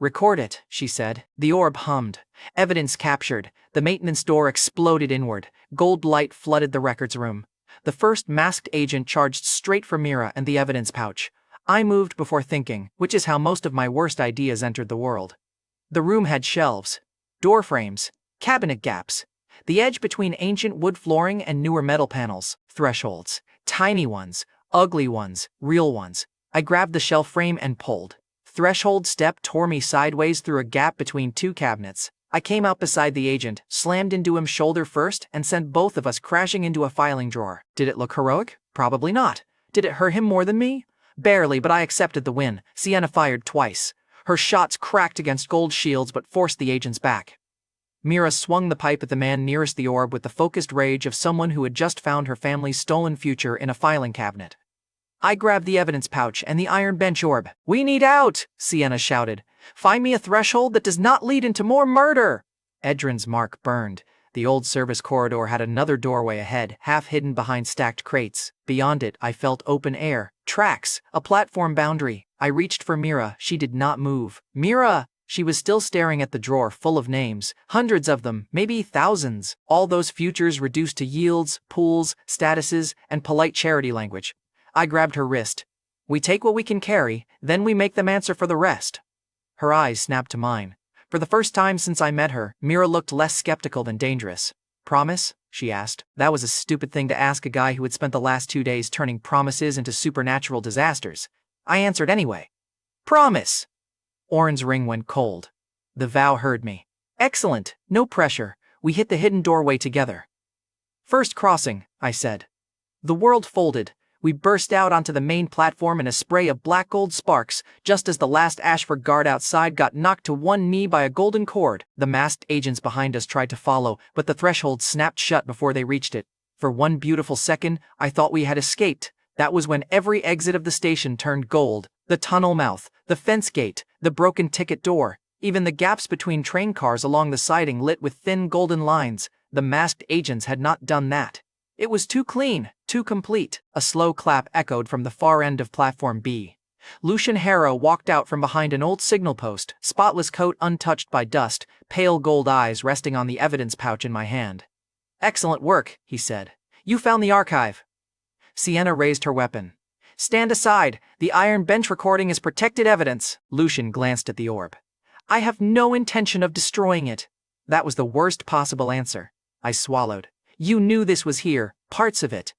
"Record it," she said. The orb hummed. Evidence captured. The maintenance door exploded inward. Gold light flooded the records room. The first masked agent charged straight for Mira and the evidence pouch. I moved before thinking, which is how most of my worst ideas entered the world. The room had shelves, door frames, cabinet gaps, the edge between ancient wood flooring and newer metal panels, thresholds, tiny ones, ugly ones, real ones. I grabbed the shelf frame and pulled. Threshold step tore me sideways through a gap between 2 cabinets. I came out beside the agent, slammed into him shoulder first, and sent both of us crashing into a filing drawer. Did it look heroic? Probably not. Did it hurt him more than me? Barely, but I accepted the win. Sienna fired twice. Her shots cracked against gold shields but forced the agents back. Mira swung the pipe at the man nearest the orb with the focused rage of someone who had just found her family's stolen future in a filing cabinet. I grabbed the evidence pouch and the iron bench orb. "We need out!" Sienna shouted. "Find me a threshold that does not lead into more murder!" Edrin's mark burned. The old service corridor had another doorway ahead, half hidden behind stacked crates. Beyond it, I felt open air, tracks, a platform boundary. I reached for Mira. She did not move. "Mira!" She was still staring at the drawer full of names, hundreds of them, maybe thousands. All those futures reduced to yields, pools, statuses, and polite charity language. I grabbed her wrist. "We take what we can carry, then we make them answer for the rest." Her eyes snapped to mine. For the first time since I met her, Mira looked less skeptical than dangerous. "Promise?" she asked. That was a stupid thing to ask a guy who had spent the last 2 days turning promises into supernatural disasters. I answered anyway. "Promise!" Oren's ring went cold. The vow heard me. "Excellent, no pressure. We hit the hidden doorway together." "First crossing," I said. The world folded. We burst out onto the main platform in a spray of black gold sparks, just as the last Ashford guard outside got knocked to one knee by a golden cord. The masked agents behind us tried to follow, but the threshold snapped shut before they reached it. For one beautiful second, I thought we had escaped. That was when every exit of the station turned gold. The tunnel mouth, the fence gate, the broken ticket door, even the gaps between train cars along the siding lit with thin golden lines. The masked agents had not done that. It was too clean, too complete. A slow clap echoed from the far end of platform B. Lucian Harrow walked out from behind an old signal post, spotless coat untouched by dust, pale gold eyes resting on the evidence pouch in my hand. "Excellent work," he said. "You found the archive." Sienna raised her weapon. "Stand aside. The iron bench recording is protected evidence." Lucian glanced at the orb. "I have no intention of destroying it." That was the worst possible answer. I swallowed. "You knew this was here, parts of it."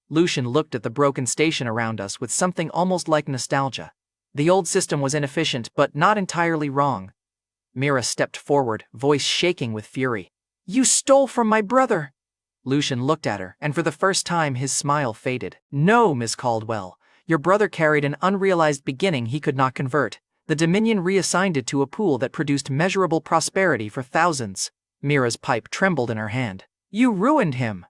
Lucian looked at the broken station around us with something almost like nostalgia. The old system was inefficient, but not entirely wrong. Mira stepped forward, voice shaking with fury. "You stole from my brother!" Lucian looked at her, and for the first time his smile faded. "No, Miss Caldwell. Your brother carried an unrealized beginning he could not convert. The Dominion reassigned it to a pool that produced measurable prosperity for thousands." Mira's pipe trembled in her hand. "You ruined him."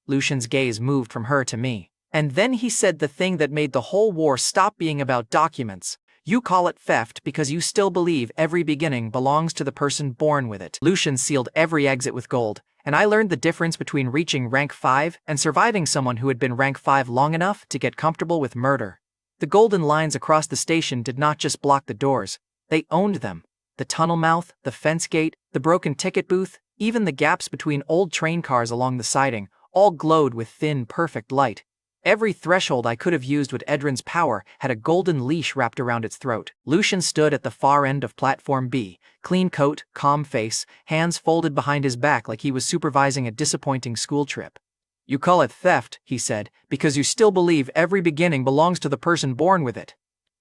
Lucian's gaze moved from her to me. "And then he said the thing that made the whole war stop being about documents. You call it theft because you still believe every beginning belongs to the person born with it." Lucian sealed every exit with gold, and I learned the difference between reaching rank 5 and surviving someone who had been rank 5 long enough to get comfortable with murder. The golden lines across the station did not just block the doors, they owned them. The tunnel mouth, the fence gate, the broken ticket booth, even the gaps between old train cars along the siding, all glowed with thin, perfect light. Every threshold I could have used with Edrin's power had a golden leash wrapped around its throat. Lucian stood at the far end of Platform B, clean coat, calm face, hands folded behind his back like he was supervising a disappointing school trip. "You call it theft," he said, "because you still believe every beginning belongs to the person born with it."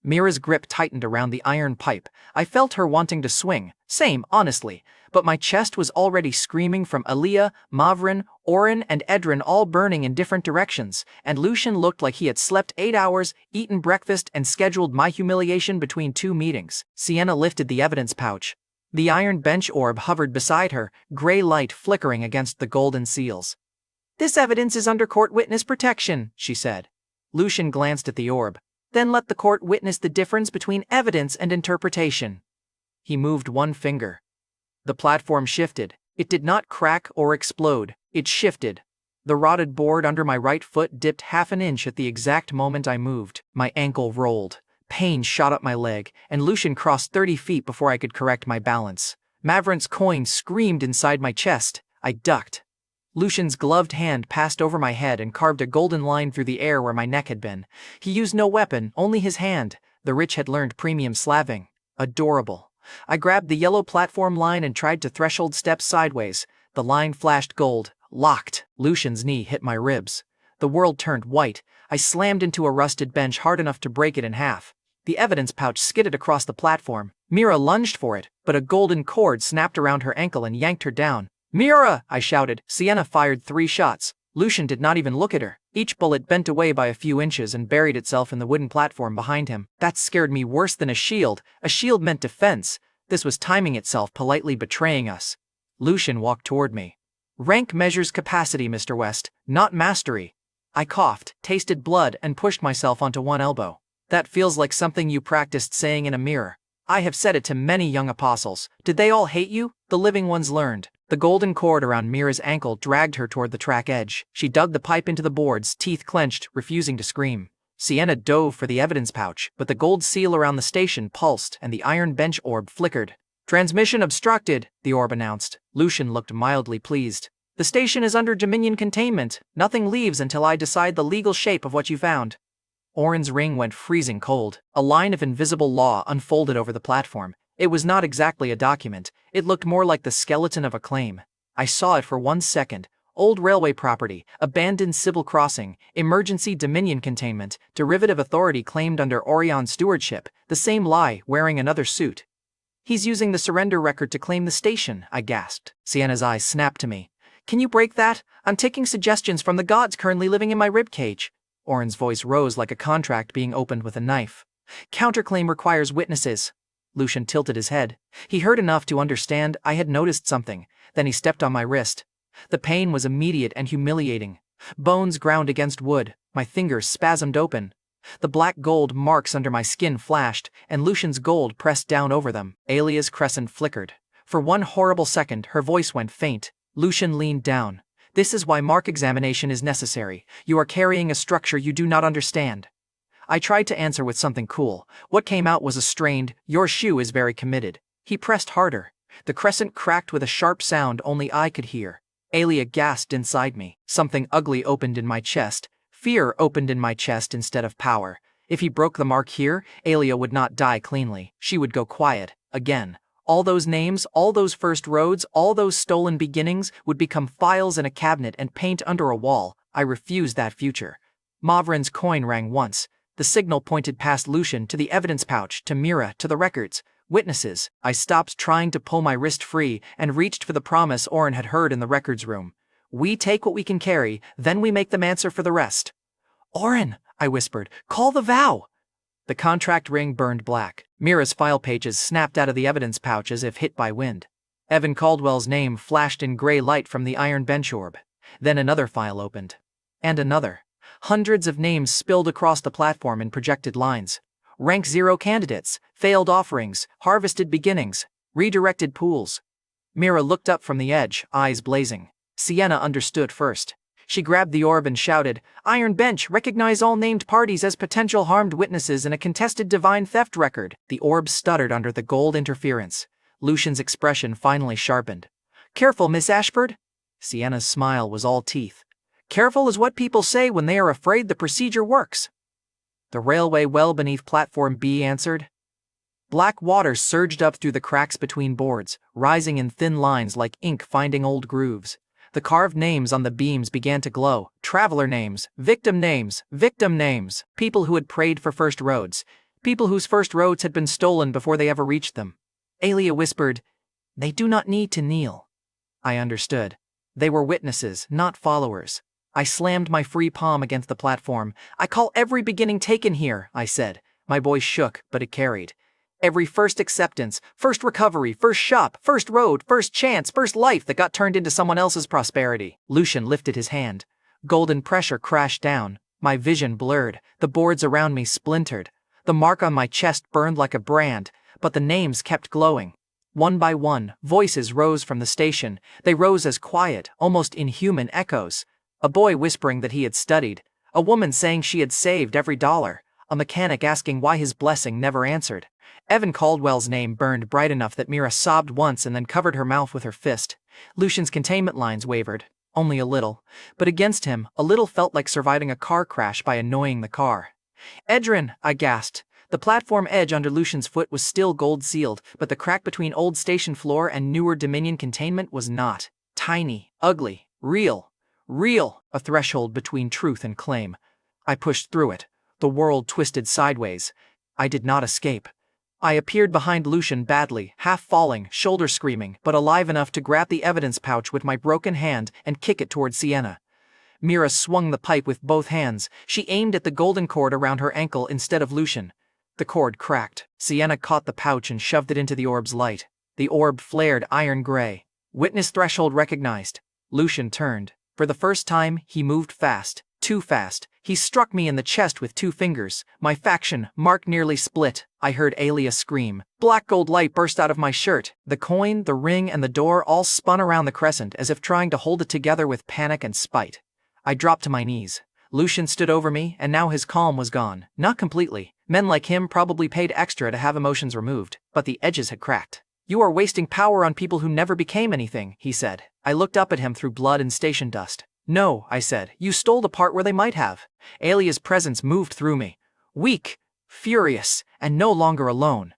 Mira's grip tightened around the iron pipe. I felt her wanting to swing. Same, honestly. But my chest was already screaming from Aelia, Mavrin, Aureon, and Edrin all burning in different directions, and Lucian looked like he had slept 8 hours, eaten breakfast, and scheduled my humiliation between 2 meetings. Sienna lifted the evidence pouch. The iron bench orb hovered beside her, gray light flickering against the golden seals. "This evidence is under court witness protection," she said. Lucian glanced at the orb. "Then let the court witness the difference between evidence and interpretation." He moved one finger. The platform shifted. It did not crack or explode. It shifted. The rotted board under my right foot dipped half an inch at the exact moment I moved. My ankle rolled. Pain shot up my leg, and Lucian crossed 30 feet before I could correct my balance. Mavrin's coin screamed inside my chest. I ducked. Lucian's gloved hand passed over my head and carved a golden line through the air where my neck had been. He used no weapon, only his hand. The rich had learned premium slaving. Adorable. I grabbed the yellow platform line and tried to threshold step sideways. The line flashed gold. Locked. Lucian's knee hit my ribs. The world turned white. I slammed into a rusted bench hard enough to break it in half. The evidence pouch skidded across the platform. Mira lunged for it, but a golden cord snapped around her ankle and yanked her down. "Mira!" I shouted. Sienna fired 3 shots. Lucian did not even look at her. Each bullet bent away by a few inches and buried itself in the wooden platform behind him. That scared me worse than a shield. A shield meant defense. This was timing itself, politely betraying us. Lucian walked toward me. "Rank measures capacity, Mr. West, not mastery." I coughed, tasted blood, and pushed myself onto one elbow. "That feels like something you practiced saying in a mirror." "I have said it to many young apostles. Did they all hate you?" "The living ones learned." The golden cord around Mira's ankle dragged her toward the track edge. She dug the pipe into the boards, teeth clenched, refusing to scream. Sienna dove for the evidence pouch, but the gold seal around the station pulsed and the iron bench orb flickered. "Transmission obstructed," the orb announced. Lucian looked mildly pleased. "The station is under Dominion containment. Nothing leaves until I decide the legal shape of what you found." Aureon's ring went freezing cold. A line of invisible law unfolded over the platform. It was not exactly a document. It looked more like the skeleton of a claim. I saw it for 1 second. Old railway property, abandoned civil crossing, emergency Dominion containment, derivative authority claimed under Aureon stewardship, the same lie wearing another suit. "He's using the surrender record to claim the station," I gasped. Sienna's eyes snapped to me. "Can you break that? I'm taking suggestions from the gods currently living in my ribcage." Aureon's voice rose like a contract being opened with a knife. "Counterclaim requires witnesses." Lucian tilted his head. He heard enough to understand I had noticed something. Then he stepped on my wrist. The pain was immediate and humiliating. Bones ground against wood. My fingers spasmed open. The black gold marks under my skin flashed, and Lucian's gold pressed down over them. Aelia's crescent flickered. For 1 horrible second, her voice went faint. Lucian leaned down. "This is why mark examination is necessary. You are carrying a structure you do not understand." I tried to answer with something cool. What came out was a strained, "Your shoe is very committed." He pressed harder. The crescent cracked with a sharp sound only I could hear. Aelia gasped inside me. Something ugly opened in my chest. Fear opened in my chest instead of power. If he broke the mark here, Aelia would not die cleanly. She would go quiet, again. All those names, all those first roads, all those stolen beginnings would become files in a cabinet and paint under a wall. I refused that future. Mavrin's coin rang once. The signal pointed past Lucian to the evidence pouch, to Mira, to the records. Witnesses. I stopped trying to pull my wrist free and reached for the promise Aureon had heard in the records room. We take what we can carry, then we make them answer for the rest. Aureon, I whispered, call the vow. The contract ring burned black. Mira's file pages snapped out of the evidence pouch as if hit by wind. Evan Caldwell's name flashed in gray light from the iron bench orb. Then another file opened. And another. Hundreds of names spilled across the platform in projected lines. Rank 0 candidates, failed offerings, harvested beginnings, redirected pools. Mira looked up from the edge, eyes blazing. Sienna understood first. She grabbed the orb and shouted, "Iron Bench, recognize all named parties as potential harmed witnesses in a contested divine theft record." The orb stuttered under the gold interference. Lucian's expression finally sharpened. "Careful, Miss Ashford." Sienna's smile was all teeth. "Careful is what people say when they are afraid the procedure works." The railway well beneath platform B answered. Black water surged up through the cracks between boards, rising in thin lines like ink finding old grooves. The carved names on the beams began to glow. Traveler names, victim names, victim names. People who had prayed for first roads. People whose first roads had been stolen before they ever reached them. Aelia whispered, "They do not need to kneel." I understood. They were witnesses, not followers. I slammed my free palm against the platform. "I call every beginning taken here," I said. My voice shook, but it carried. Every first acceptance, first recovery, first shop, first road, first chance, first life that got turned into someone else's prosperity. Lucian lifted his hand. Golden pressure crashed down. My vision blurred. The boards around me splintered. The mark on my chest burned like a brand, but the names kept glowing. One by one, voices rose from the station. They rose as quiet, almost inhuman echoes. A boy whispering that he had studied. A woman saying she had saved every dollar. A mechanic asking why his blessing never answered. Evan Caldwell's name burned bright enough that Mira sobbed once and then covered her mouth with her fist. Lucian's containment lines wavered. Only a little. But against him, a little felt like surviving a car crash by annoying the car. "Edrin," I gasped. The platform edge under Lucian's foot was still gold-sealed, but the crack between old station floor and newer Dominion containment was not. Tiny, ugly, real. Real, a threshold between truth and claim. I pushed through it. The world twisted sideways. I did not escape. I appeared behind Lucian badly, half falling, shoulder screaming, but alive enough to grab the evidence pouch with my broken hand and kick it toward Sienna. Mira swung the pipe with both hands. She aimed at the golden cord around her ankle instead of Lucian. The cord cracked. Sienna caught the pouch and shoved it into the orb's light. The orb flared iron gray. Witness threshold recognized. Lucian turned. For the first time, he moved fast. Too fast. He struck me in the chest with 2 fingers. My faction, mark nearly split. I heard Aelia scream. Black gold light burst out of my shirt. The coin, the ring, and the door all spun around the crescent as if trying to hold it together with panic and spite. I dropped to my knees. Lucian stood over me, and now his calm was gone. Not completely. Men like him probably paid extra to have emotions removed, but the edges had cracked. "You are wasting power on people who never became anything," he said. I looked up at him through blood and station dust. "No," I said, "you stole the part where they might have." Aelia's presence moved through me. Weak, furious, and no longer alone.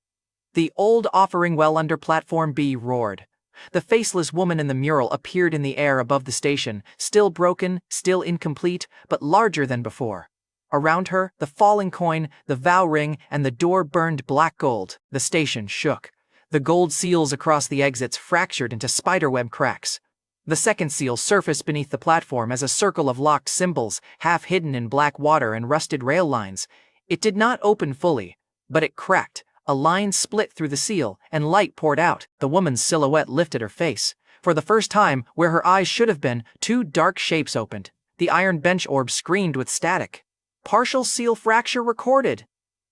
The old offering well under platform B roared. The faceless woman in the mural appeared in the air above the station, still broken, still incomplete, but larger than before. Around her, the falling coin, the vow ring, and the door burned black gold. The station shook. The gold seals across the exits fractured into spiderweb cracks. The second seal surfaced beneath the platform as a circle of locked symbols, half hidden in black water and rusted rail lines. It did not open fully, but it cracked. A line split through the seal, and light poured out. The woman's silhouette lifted her face. For the first time, where her eyes should have been, 2 dark shapes opened. The iron bench orb screamed with static. "Partial seal fracture recorded."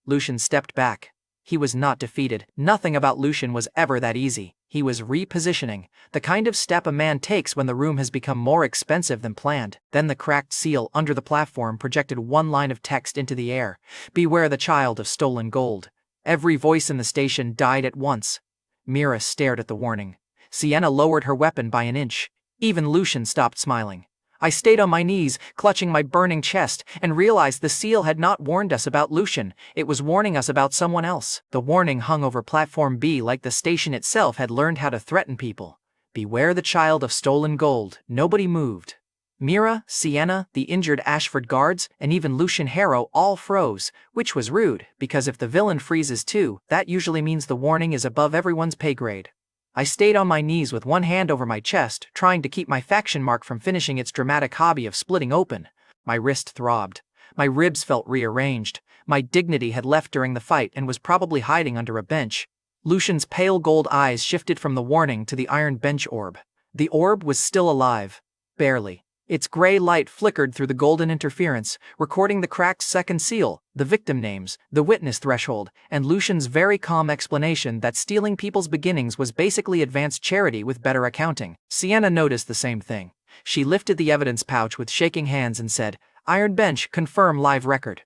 Lucian stepped back. He was not defeated. Nothing about Lucian was ever that easy. He was repositioning, the kind of step a man takes when the room has become more expensive than planned. Then the cracked seal under the platform projected one line of text into the air. "Beware the child of stolen gold." Every voice in the station died at once. Mira stared at the warning. Sienna lowered her weapon by an inch. Even Lucian stopped smiling. I stayed on my knees, clutching my burning chest, and realized the seal had not warned us about Lucian. It was warning us about someone else. The warning hung over Platform B like the station itself had learned how to threaten people. "Beware the child of stolen gold." Nobody moved. Mira, Sienna, the injured Ashford guards, and even Lucian Harrow all froze, which was rude, because if the villain freezes too, that usually means the warning is above everyone's pay grade. I stayed on my knees with one hand over my chest, trying to keep my faction mark from finishing its dramatic hobby of splitting open. My wrist throbbed. My ribs felt rearranged. My dignity had left during the fight and was probably hiding under a bench. Lucian's pale gold eyes shifted from the warning to the iron bench orb. The orb was still alive. Barely. Its gray light flickered through the golden interference, recording the cracked second seal, the victim names, the witness threshold, and Lucian's very calm explanation that stealing people's beginnings was basically advanced charity with better accounting. Sienna noticed the same thing. She lifted the evidence pouch with shaking hands and said, "Iron bench, confirm live record."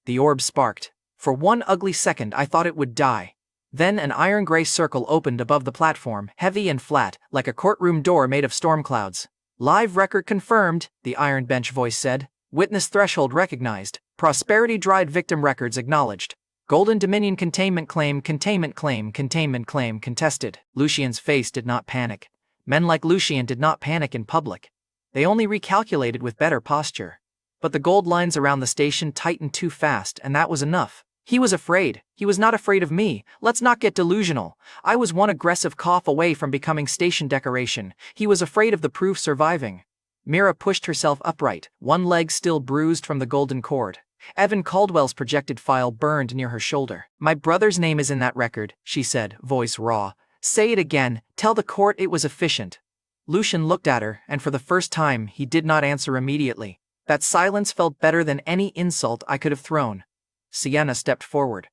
The orb sparked. For one ugly second I thought it would die. Then an iron-gray circle opened above the platform, heavy and flat, like a courtroom door made of storm clouds. "Live record confirmed," the iron bench voice said. "Witness threshold recognized. Prosperity dried victim records acknowledged. Golden Dominion containment claim contested." Lucian's face did not panic. Men like Lucian did not panic in public. They only recalculated with better posture. But the gold lines around the station tightened too fast, and that was enough. He was afraid. He was not afraid of me. Let's not get delusional. I was one aggressive cough away from becoming station decoration. He was afraid of the proof surviving. Mira pushed herself upright, one leg still bruised from the golden cord. Evan Caldwell's projected file burned near her shoulder. "My brother's name is in that record," she said, voice raw. "Say it again. Tell the court it was efficient." Lucian looked at her, and for the first time, he did not answer immediately. That silence felt better than any insult I could have thrown. Sienna stepped forward.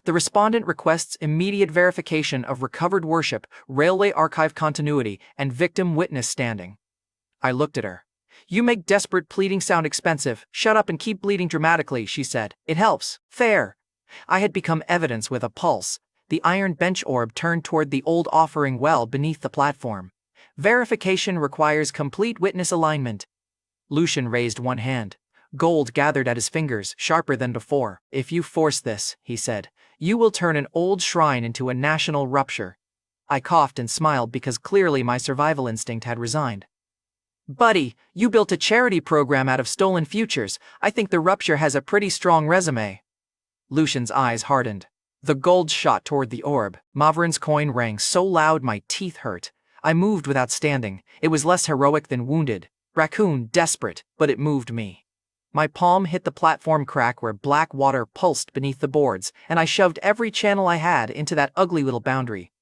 "The respondent requests immediate verification of recovered worship, railway archive continuity, and victim witness standing." I looked at her. "You make desperate pleading sound expensive. Shut up and keep bleeding dramatically," she said. "It helps. Fair." I had become evidence with a pulse. The iron bench orb turned toward the old offering well beneath the platform. "Verification requires complete witness alignment." Lucian raised one hand. Gold gathered at his fingers, sharper than before. "If you force this," he said, "you will turn an old shrine into a national rupture." I coughed and smiled because clearly my survival instinct had resigned. "Buddy, you built a charity program out of stolen futures. I think the rupture has a pretty strong resume." Lucian's eyes hardened. The gold shot toward the orb. Maverin's coin rang so loud my teeth hurt. I moved without standing. It was less heroic than wounded. Raccoon, desperate, but it moved me. My palm hit the platform crack where black water pulsed beneath the boards, and I shoved every channel I had into that ugly little boundary.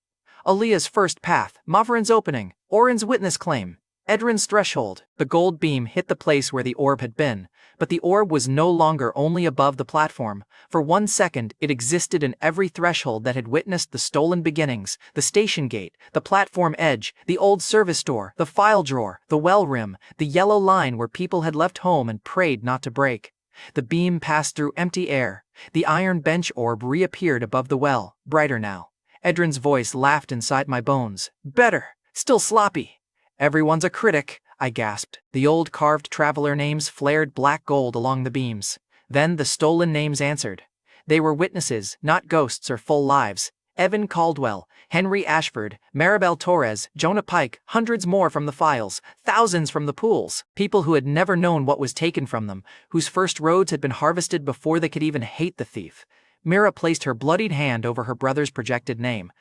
Aelia's first path, Maverin's opening, Aureon's witness claim, Edrin's threshold. The gold beam hit the place where the orb had been, but the orb was no longer only above the platform. For 1 second, it existed in every threshold that had witnessed the stolen beginnings, the station gate, the platform edge, the old service door, the file drawer, the well rim, the yellow line where people had left home and prayed not to break. The beam passed through empty air. The iron bench orb reappeared above the well, brighter now. Edrin's voice laughed inside my bones. "Better. Still sloppy." "Everyone's a critic," I gasped. The old carved traveler names flared black gold along the beams. Then the stolen names answered. They were witnesses, not ghosts or full lives. Evan Caldwell, Henry Ashford, Maribel Torres, Jonah Pike, hundreds more from the files, thousands from the pools. People who had never known what was taken from them, whose first roads had been harvested before they could even hate the thief. Mira placed her bloodied hand over her brother's projected name.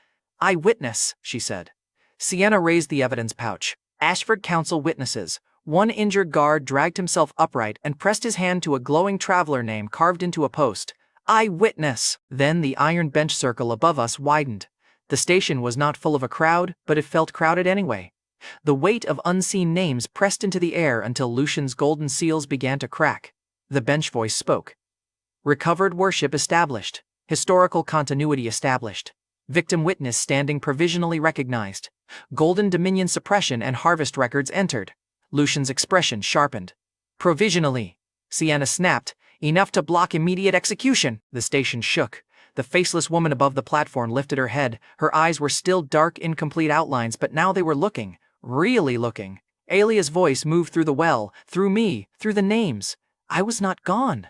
"Eyewitness," she said. Sienna raised the evidence pouch. "Ashford Council witnesses." One injured guard dragged himself upright and pressed his hand to a glowing traveler name carved into a post. "Eyewitness." Then the iron bench circle above us widened. The station was not full of a crowd, but it felt crowded anyway. The weight of unseen names pressed into the air until Lucian's golden seals began to crack. The bench voice spoke. "Recovered worship established." Historical continuity established. Victim witness standing provisionally recognized. Golden Dominion suppression and harvest records entered. Lucian's expression sharpened. Provisionally. Sienna snapped. Enough to block immediate execution. The station shook. The faceless woman above the platform lifted her head. Her eyes were still dark, incomplete outlines, but now they were looking. Really looking. Aelia's voice moved through the well, through me, through the names. I was not gone.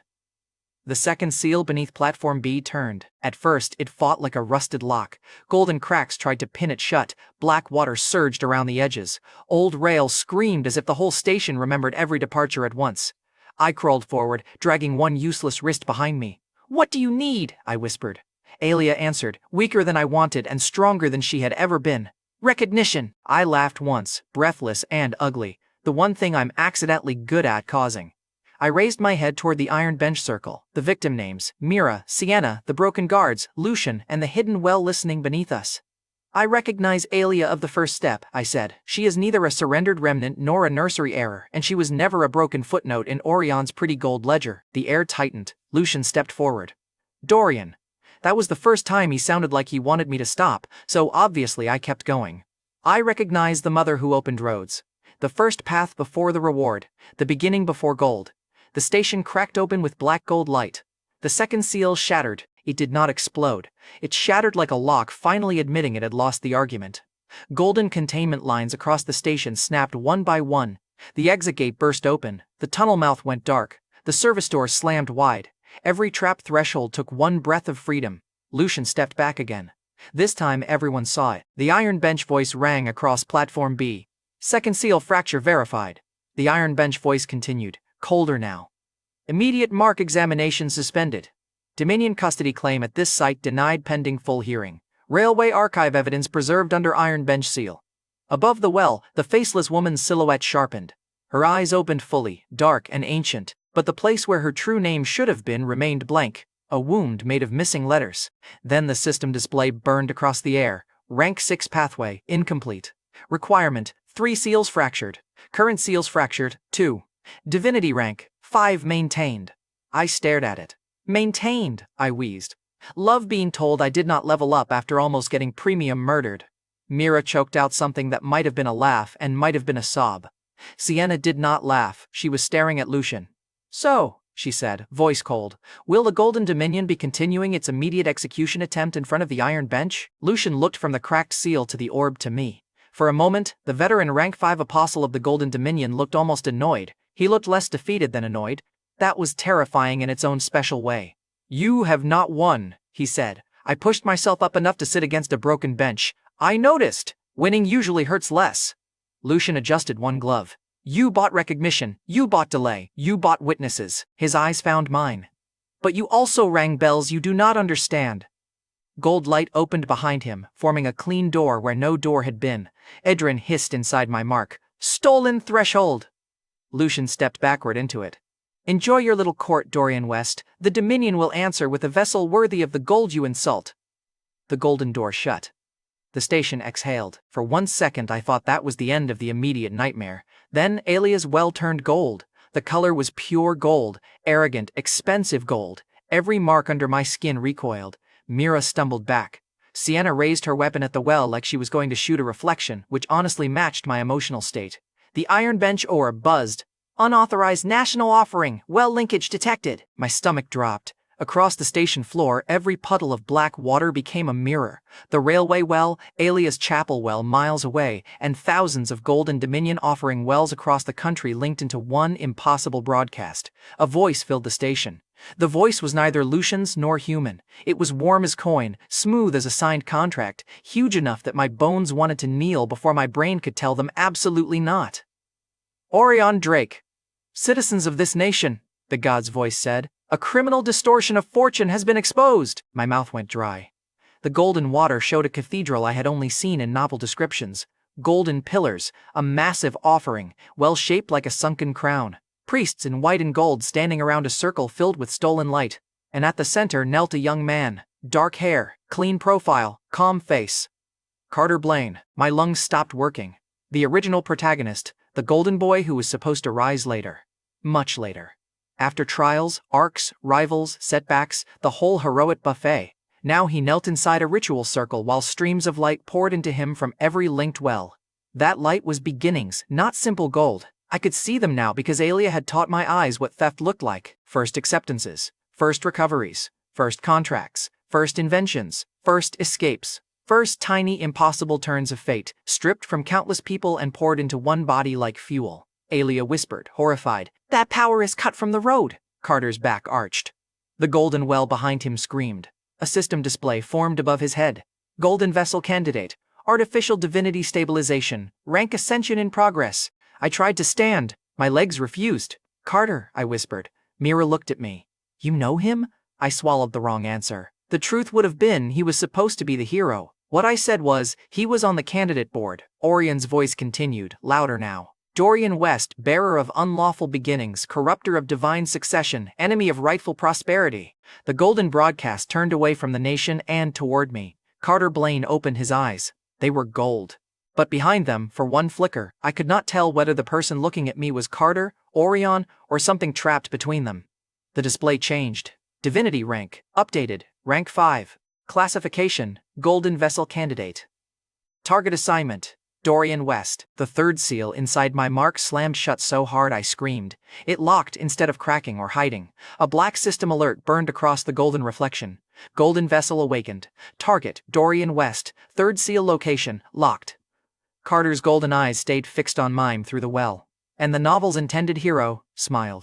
The second seal beneath platform B turned. At first, it fought like a rusted lock. Golden cracks tried to pin it shut. Black water surged around the edges. Old rail screamed as if the whole station remembered every departure at once. I crawled forward, dragging one useless wrist behind me. "What do you need?" I whispered. Aelia answered, weaker than I wanted and stronger than she had ever been. "Recognition." I laughed once, breathless and ugly. The one thing I'm accidentally good at causing. I raised my head toward the iron bench circle, the victim names, Mira, Sienna, the broken guards, Lucian, and the hidden well listening beneath us. "I recognize Aelia of the first step," I said. "She is neither a surrendered remnant nor a nursery error, and she was never a broken footnote in Aureon's pretty gold ledger." The air tightened. Lucian stepped forward. "Dorian." That was the first time he sounded like he wanted me to stop, so obviously I kept going. "I recognize the mother who opened roads. The first path before the reward, the beginning before gold." The station cracked open with black gold light. The second seal shattered. It did not explode. It shattered like a lock, finally admitting it had lost the argument. Golden containment lines across the station snapped one by one. The exit gate burst open. The tunnel mouth went dark. The service door slammed wide. Every trap threshold took one breath of freedom. Lucian stepped back again. This time everyone saw it. The iron bench voice rang across platform B. "Second seal fracture verified." The iron bench voice continued. Colder now. "Immediate mark examination suspended. Dominion custody claim at this site denied pending full hearing. Railway archive evidence preserved under iron bench seal." Above the well, the faceless woman's silhouette sharpened. Her eyes opened fully, dark and ancient, but the place where her true name should have been remained blank, a wound made of missing letters. Then the system display burned across the air. Rank 6 pathway, incomplete. Requirement, 3 seals fractured. Current seals fractured, 2. Divinity rank, 5 maintained. I stared at it. "Maintained," I wheezed. Love being told I did not level up after almost getting premium murdered. Mira choked out something that might have been a laugh and might have been a sob. Sienna did not laugh. She was staring at Lucian. "So," she said, voice cold, "will the Golden Dominion be continuing its immediate execution attempt in front of the iron bench?" Lucian looked from the cracked seal to the orb to me. For a moment, the veteran rank 5 apostle of the Golden Dominion looked almost annoyed. He looked less defeated than annoyed. That was terrifying in its own special way. "You have not won," he said. I pushed myself up enough to sit against a broken bench. "I noticed. Winning usually hurts less." Lucian adjusted one glove. "You bought recognition, you bought delay, you bought witnesses." His eyes found mine. "But you also rang bells you do not understand." Gold light opened behind him, forming a clean door where no door had been. Edrin hissed inside my mark. "Stolen threshold." Lucian stepped backward into it. "Enjoy your little court, Dorian West. The Dominion will answer with a vessel worthy of the gold you insult." The golden door shut. The station exhaled. For 1 second I thought that was the end of the immediate nightmare. Then Aelia's well turned gold. The color was pure gold, arrogant, expensive gold. Every mark under my skin recoiled. Mira stumbled back. Sienna raised her weapon at the well like she was going to shoot a reflection, which honestly matched my emotional state. The iron bench orb buzzed. "Unauthorized national offering, well linkage detected." My stomach dropped. Across the station floor, every puddle of black water became a mirror. The railway well, Aelia's chapel well miles away, and thousands of Golden Dominion offering wells across the country linked into one impossible broadcast. A voice filled the station. The voice was neither Lucian's nor human. It was warm as coin, smooth as a signed contract, huge enough that my bones wanted to kneel before my brain could tell them absolutely not. "Aureon Drake. Citizens of this nation," the god's voice said, "a criminal distortion of fortune has been exposed." My mouth went dry. The golden water showed a cathedral I had only seen in novel descriptions. Golden pillars, a massive offering, well-shaped like a sunken crown. Priests in white and gold standing around a circle filled with stolen light. And at the center knelt a young man, dark hair, clean profile, calm face. Carter Blaine. My lungs stopped working. The original protagonist, the golden boy who was supposed to rise later. Much later. After trials, arcs, rivals, setbacks, the whole heroic buffet. Now he knelt inside a ritual circle while streams of light poured into him from every linked well. That light was beginnings, not simple gold. I could see them now because Aelia had taught my eyes what theft looked like. First acceptances, first recoveries, first contracts, first inventions, first escapes, first tiny impossible turns of fate, stripped from countless people and poured into one body like fuel. Aelia whispered, horrified. That power is cut from the road. Carter's back arched. The golden well behind him screamed. A system display formed above his head. Golden vessel candidate. Artificial divinity stabilization. Rank ascension in progress. I tried to stand. My legs refused. Carter, I whispered. Mira looked at me. You know him? I swallowed the wrong answer. The truth would have been he was supposed to be the hero. What I said was, he was on the candidate board. Aurion's voice continued, louder now. Dorian West, bearer of unlawful beginnings, corrupter of divine succession, enemy of rightful prosperity. The golden broadcast turned away from the nation and toward me. Carter Blaine opened his eyes. They were gold. But behind them, for one flicker, I could not tell whether the person looking at me was Carter, Aureon, or something trapped between them. The display changed. Divinity rank, updated, rank 5. Classification, golden vessel candidate. Target assignment. Dorian West. The third seal inside my mark slammed shut so hard I screamed. It locked instead of cracking or hiding. A black system alert burned across the golden reflection. Golden vessel awakened. Target, Dorian West. Third seal location, locked. Carter's golden eyes stayed fixed on mine through the well. And the novel's intended hero smiled.